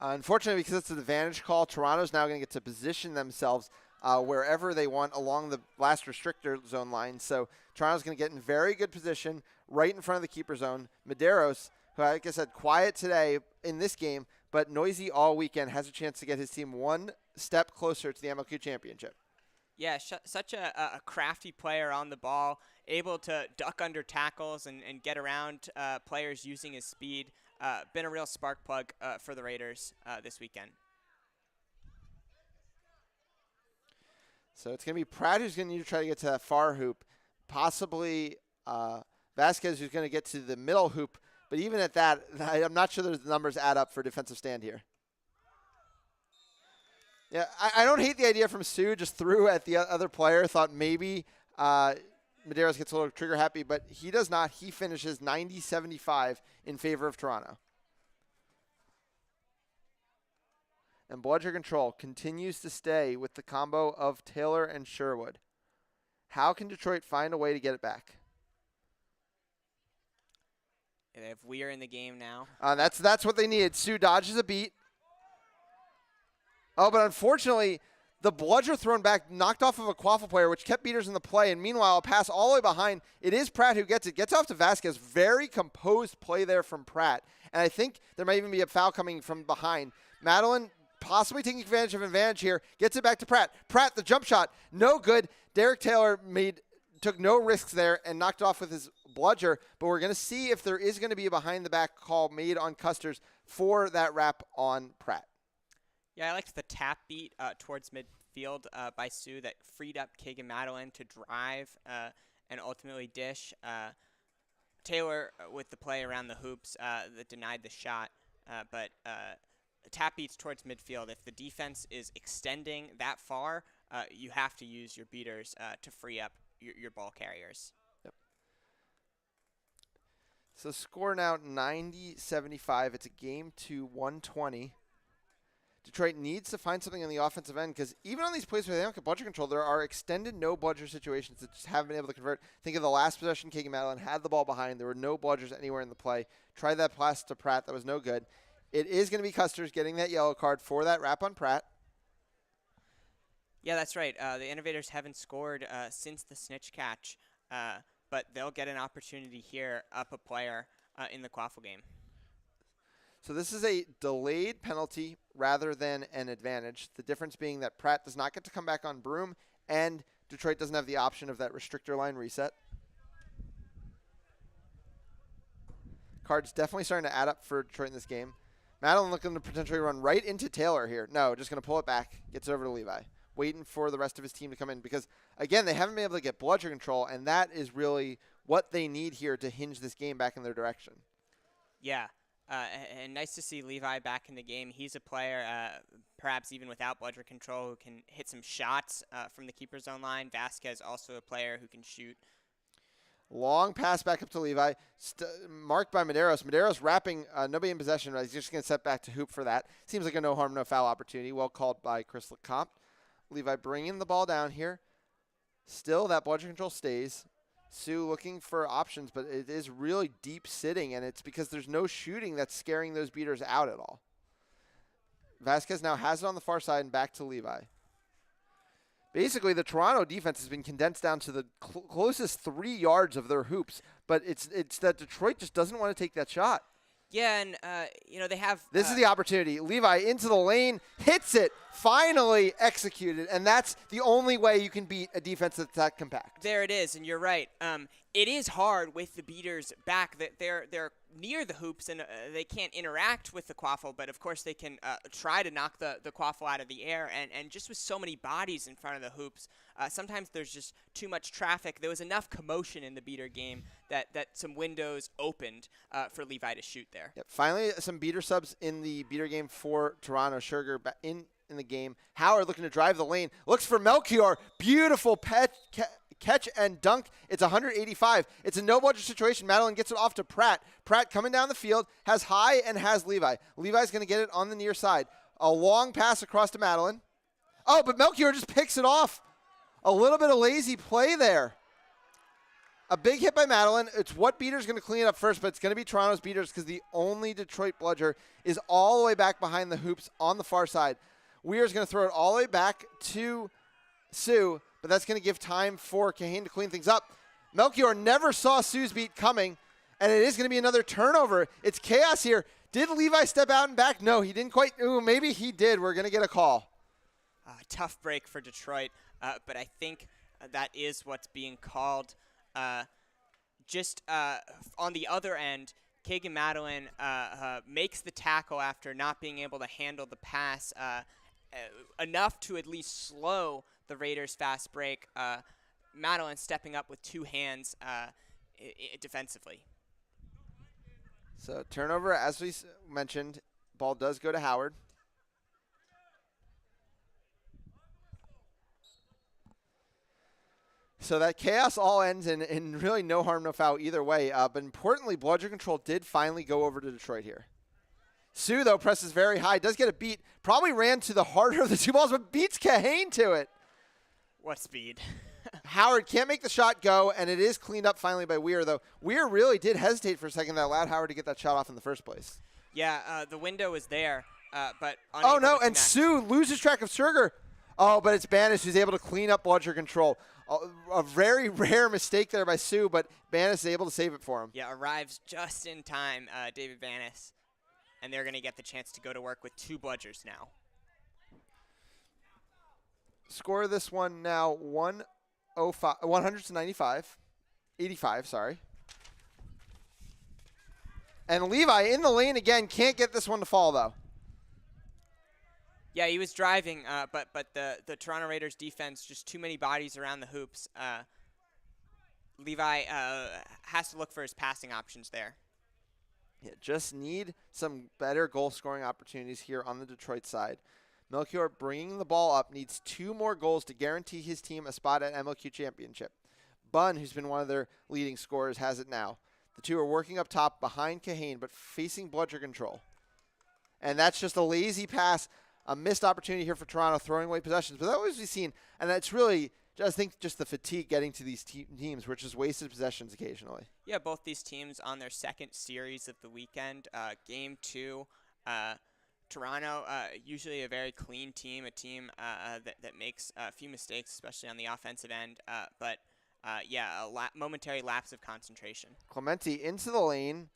Unfortunately, because it's an advantage call, Toronto's now going to get to position themselves wherever they want along the last restrictor zone line. So Toronto's going to get in very good position right in front of the keeper zone. Medeiros, who, like I said, quiet today in this game, but noisy all weekend, has a chance to get his team one step closer to the MLQ championship. Yeah, such a crafty player on the ball, able to duck under tackles and get around players using his speed. Been a real spark plug for the Raiders this weekend. So it's going to be Pratt who's going to need to try to get to that far hoop. Possibly Vasquez who's going to get to the middle hoop. But even at that, I'm not sure the numbers add up for defensive stand here. Yeah, I don't hate the idea from Sue. Just threw at the other player. Thought maybe Medeiros gets a little trigger happy, but he does not. He finishes 90-75 in favor of Toronto. And Bludger control continues to stay with the combo of Taylor and Sherwood. How can Detroit find a way to get it back? They have Weir in the game now. That's what they needed. Sue dodges a beat. Oh, but unfortunately, the bludger thrown back knocked off of a Quaffle player, which kept beaters in the play. And meanwhile, a pass all the way behind. It is Pratt who gets it. Gets off to Vasquez. Very composed play there from Pratt. And I think there might even be a foul coming from behind. Madeline possibly taking advantage here. Gets it back to Pratt. Pratt, the jump shot. No good. Derek Taylor took no risks there and knocked it off with his bludger. But we're going to see if there is going to be a behind-the-back call made on Custers for that wrap on Pratt. Yeah, I liked the tap beat towards midfield by Sue that freed up Keegan Madeline to drive and ultimately dish. Taylor with the play around the hoops that denied the shot. But tap beats towards midfield. If the defense is extending that far, you have to use your beaters to free up your ball carriers. Yep. So score now 90-75. It's a game to 120. Detroit needs to find something on the offensive end because even on these plays where they don't get bludger control, there are extended no bludger situations that just haven't been able to convert. Think of the last possession, Keegan Madeline had the ball behind. There were no bludgers anywhere in the play. Tried that pass to Pratt. That was no good. It is going to be Custers getting that yellow card for that wrap on Pratt. Yeah, that's right. The Innovators haven't scored since the snitch catch, but they'll get an opportunity here up a player in the Quaffle game. So this is a delayed penalty rather than an advantage. The difference being that Pratt does not get to come back on Broom, and Detroit doesn't have the option of that restrictor line reset. Cards definitely starting to add up for Detroit in this game. Madeline looking to potentially run right into Taylor here. No, just going to pull it back. Gets over to Levi. Waiting for the rest of his team to come in because, again, they haven't been able to get bludger control, and that is really what they need here to hinge this game back in their direction. Yeah. And nice to see Levi back in the game. He's a player, perhaps even without bludger control, who can hit some shots from the keeper's own line. Vasquez also a player who can shoot. Long pass back up to Levi, marked by Medeiros. Medeiros wrapping nobody in possession. He's just going to set back to Hoop for that. Seems like a no harm, no foul opportunity. Well called by Chris Lecomte. Levi bringing the ball down here. Still, that bludger control stays. Sue looking for options, but it is really deep sitting, and it's because there's no shooting that's scaring those beaters out at all. Vasquez now has it on the far side and back to Levi. Basically, the Toronto defense has been condensed down to the closest 3 yards of their hoops, but it's that Detroit just doesn't want to take that shot. Yeah, and, they have... This is the opportunity. Levi into the lane, hits it, finally executed, and that's the only way you can beat a defense that's that compact. There it is, and you're right. It is hard with the beaters back. That they're near the hoops, and they can't interact with the quaffle, but of course they can try to knock the quaffle out of the air, and just with so many bodies in front of the hoops, sometimes there's just too much traffic. There was enough commotion in the beater game that some windows opened for Levi to shoot there. Yep. Finally, some beater subs in the beater game for Toronto. Sugar in the game. Howard looking to drive the lane. Looks for Melchior. Beautiful catch and dunk. It's 185. It's a no-budget situation. Madeline gets it off to Pratt. Pratt coming down the field, has high and has Levi. Levi's going to get it on the near side. A long pass across to Madeline. Oh, but Melchior just picks it off. A little bit of lazy play there. A big hit by Madeline. It's what beater's going to clean it up first, but it's going to be Toronto's beaters because the only Detroit bludger is all the way back behind the hoops on the far side. Weir's going to throw it all the way back to Sue, but that's going to give time for Kahane to clean things up. Melchior never saw Sue's beat coming, and it is going to be another turnover. It's chaos here. Did Levi step out and back? No, he didn't quite. Ooh, maybe he did. We're going to get a call. Tough break for Detroit, but I think that is what's being called. Just on the other end, Kagan Madeline makes the tackle after not being able to handle the pass enough to at least slow the Raiders' fast break. Madeline stepping up with 2 hands defensively. So turnover, as we mentioned, ball does go to Howard. So that chaos all ends in really no harm, no foul either way. But importantly, bludger control did finally go over to Detroit here. Sue, though, presses very high, does get a beat. Probably ran to the harder of the 2 balls, but beats Kahane to it. What speed. Howard can't make the shot go, and it is cleaned up finally by Weir, though. Weir really did hesitate for a second. That allowed Howard to get that shot off in the first place. Yeah, the window was there, but oh, no, and connect. Sue loses track of Sugar. Oh, but it's Banis who's able to clean up bludger control. A very rare mistake there by Sue, but Banis is able to save it for him. Yeah, arrives just in time, David Banis. And they're going to get the chance to go to work with 2 bludgers now. Score this one now 195. 85, sorry. And Levi in the lane again, can't get this one to fall, though. Yeah, he was driving, but the Toronto Raiders defense, just too many bodies around the hoops. Levi has to look for his passing options there. Yeah, just need some better goal-scoring opportunities here on the Detroit side. Melchior bringing the ball up needs 2 more goals to guarantee his team a spot at MLQ Championship. Bunn, who's been one of their leading scorers, has it now. The 2 are working up top behind Kahane, but facing bludger control. And that's just a lazy pass, a missed opportunity here for Toronto, throwing away possessions. But that was we've seen, and that's really, I think, just the fatigue getting to these teams, which is wasted possessions occasionally. Yeah, both these teams on their second series of the weekend. Game 2, Toronto, usually a very clean team, a team that makes a few mistakes, especially on the offensive end. But a momentary lapse of concentration. Clemente into the lane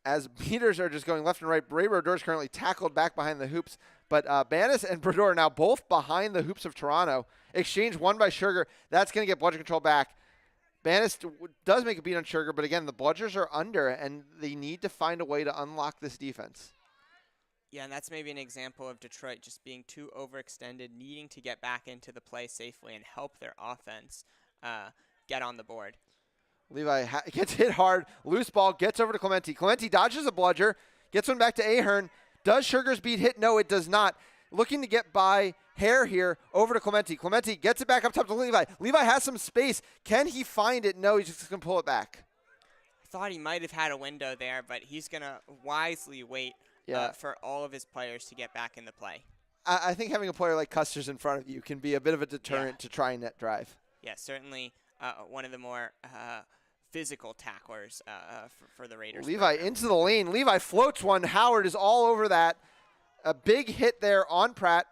as beaters are just going left and right. Ray Brodeur is currently tackled back behind the hoops. But Banis and Brodeur now both behind the hoops of Toronto. Exchange won by Sugar. That's going to get bludger control back. Banis does make a beat on Sugar, but again, the bludgers are under, and they need to find a way to unlock this defense. Yeah, and that's maybe an example of Detroit just being too overextended, needing to get back into the play safely and help their offense get on the board. Levi gets hit hard. Loose ball gets over to Clemente. Clemente dodges a bludger, gets one back to Ahern. Does Sugar's beat hit? No, it does not. looking to get by Hare here over to Clemente. Clemente gets it back up top to Levi. Levi has some space. Can he find it? No, he's just going to pull it back. I thought he might have had a window there, but he's going to wisely wait for all of his players to get back into play. I think having a player like Custer's in front of you can be a bit of a deterrent to try and net drive. Yeah, certainly one of the more physical tacklers for the Raiders. Levi into the lane. Levi floats one. Howard is all over that. A big hit there on Pratt.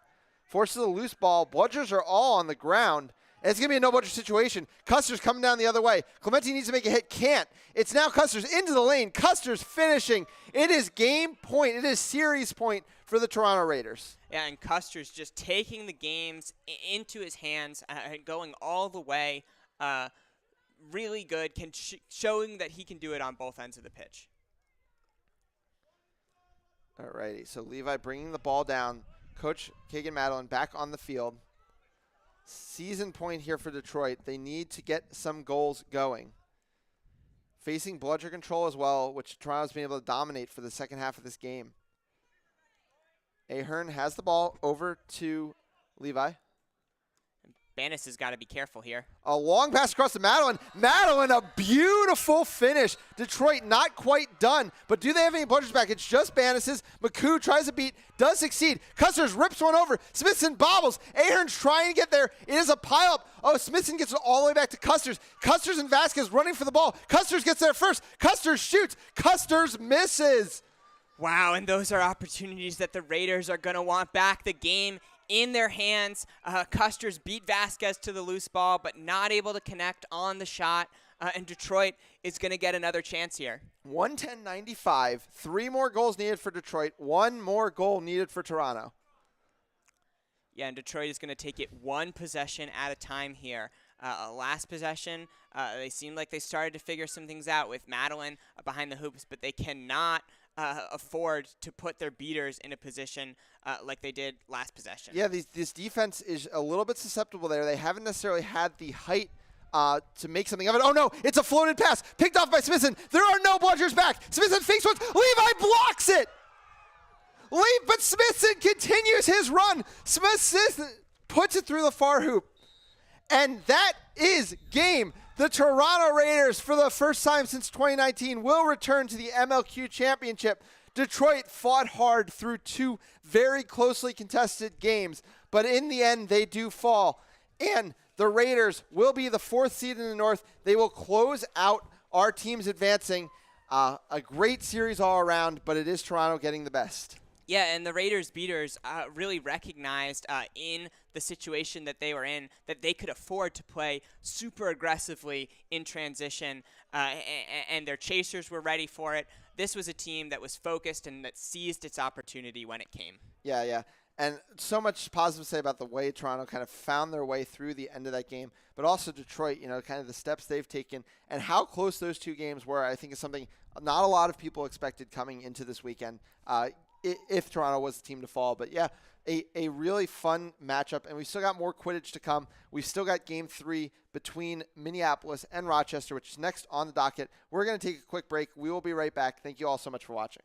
Forces a loose ball. Bludgers are all on the ground. And it's going to be a no-bludger situation. Custer's coming down the other way. Clemente needs to make a hit. Can't. It's now Custer's into the lane. Custer's finishing. It is game point. It is series point for the Toronto Raiders. Yeah, and Custer's just taking the games into his hands, going all the way. Really good, showing that he can do it on both ends of the pitch. All righty, so Levi bringing the ball down. Coach Kagan Madeline back on the field. Season point here for Detroit. They need to get some goals going. Facing bludger control as well, which Toronto's been able to dominate for the second half of this game. Ahern has the ball over to Levi. Banis has got to be careful here. A long pass across to Madeline. Madeline, a beautiful finish. Detroit not quite done, but do they have any bludgers back? It's just Banis's. McCoo tries to beat, does succeed. Custers rips one over. Smithson bobbles. Ahern's trying to get there. It is a pileup. Oh, Smithson gets it all the way back to Custers. Custers and Vasquez running for the ball. Custers gets there first. Custers shoots. Custers misses. Wow, and those are opportunities that the Raiders are going to want back. The game in their hands. Custers beat Vasquez to the loose ball, but not able to connect on the shot. And Detroit is going to get another chance here. 110-95. 3 more goals needed for Detroit. 1 more goal needed for Toronto. Yeah, and Detroit is going to take it 1 possession at a time here. Last possession, they seemed like they started to figure some things out with Madeline behind the hoops, but they cannot afford to put their beaters in a position like they did last possession. Yeah, this defense is a little bit susceptible there. They haven't necessarily had the height to make something of it. Oh, no, it's a floated pass picked off by Smithson. There are no bludgers back. Smithson fakes once. Levi blocks it. But Smithson continues his run. Smithson puts it through the far hoop. And that is game. The Toronto Raiders, for the first time since 2019, will return to the MLQ Championship. Detroit fought hard through 2 very closely contested games, but in the end, they do fall. And the Raiders will be the 4th seed in the North. They will close out our teams advancing. A great series all around, but it is Toronto getting the best. Yeah, and the Raiders beaters really recognized in the situation that they were in that they could afford to play super aggressively in transition, and their chasers were ready for it. This was a team that was focused and that seized its opportunity when it came. Yeah. And so much positive to say about the way Toronto kind of found their way through the end of that game, but also Detroit, kind of the steps they've taken and how close those 2 games were, I think is something not a lot of people expected coming into this weekend. If Toronto was the team to fall. But yeah, a really fun matchup, and we've still got more Quidditch to come. We've still got Game 3 between Minneapolis and Rochester, which is next on the docket. We're going to take a quick break. We will be right back. Thank you all so much for watching.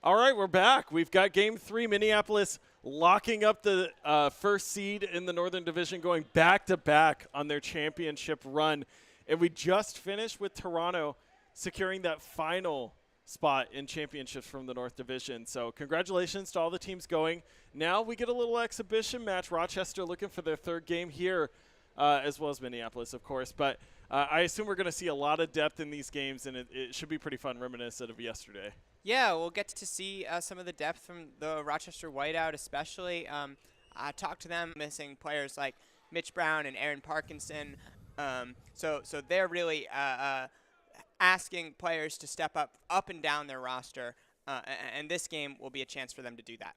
All right, we're back. We've got Game 3, Minneapolis locking up the first seed in the Northern Division, going back-to-back on their championship run. And we just finished with Toronto securing that final spot in championships from the North Division. So congratulations to all the teams going. Now we get a little exhibition match. Rochester looking for their third game here, as well as Minneapolis, of course. But I assume we're going to see a lot of depth in these games, and it should be pretty fun, reminiscent of yesterday. Yeah, we'll get to see some of the depth from the Rochester Whiteout, especially. I talked to them, missing players like Mitch Brown and Aaron Parkinson. So they're really asking players to step up and down their roster, and this game will be a chance for them to do that.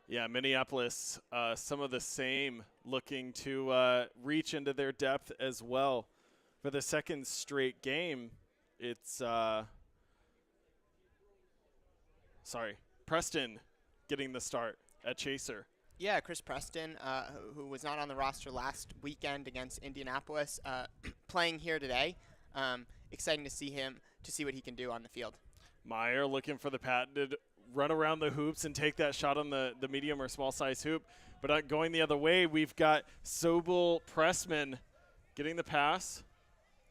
Yeah, Minneapolis, some of the same, looking to reach into their depth as well. For the second straight game, it's Preston getting the start at Chaser. Yeah, Chris Preston, who was not on the roster last weekend against Indianapolis, playing here today. Exciting to see him, to see what he can do on the field. Meyer looking for the patented run around the hoops and take that shot on the medium or small size hoop. But going the other way, we've got Sobel Pressman getting the pass.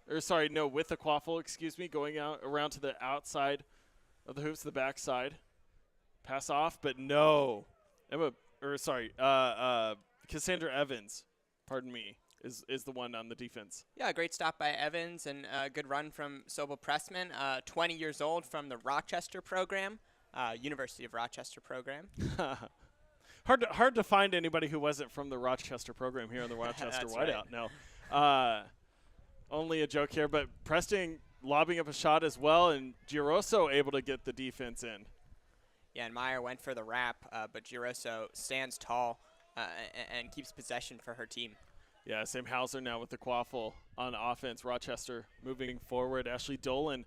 With the quaffle, going out around to the outside of the hoops, the backside. Pass off, but no. Cassandra Evans, pardon me, is the one on the defense. Yeah, great stop by Evans and a good run from Sobel Pressman, 20 years old from the Rochester program, University of Rochester program. Hard to find anybody who wasn't from the Rochester program here on the Rochester Whiteout. Right. No, only a joke here, but Preston lobbing up a shot as well, and Giroso able to get the defense in. Yeah, and Meyer went for the wrap, but Giroso stands tall and keeps possession for her team. Yeah, Sam Hauser now with the quaffle on offense. Rochester moving forward. Ashley Dolan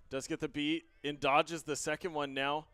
does get the beat and dodges the second one now.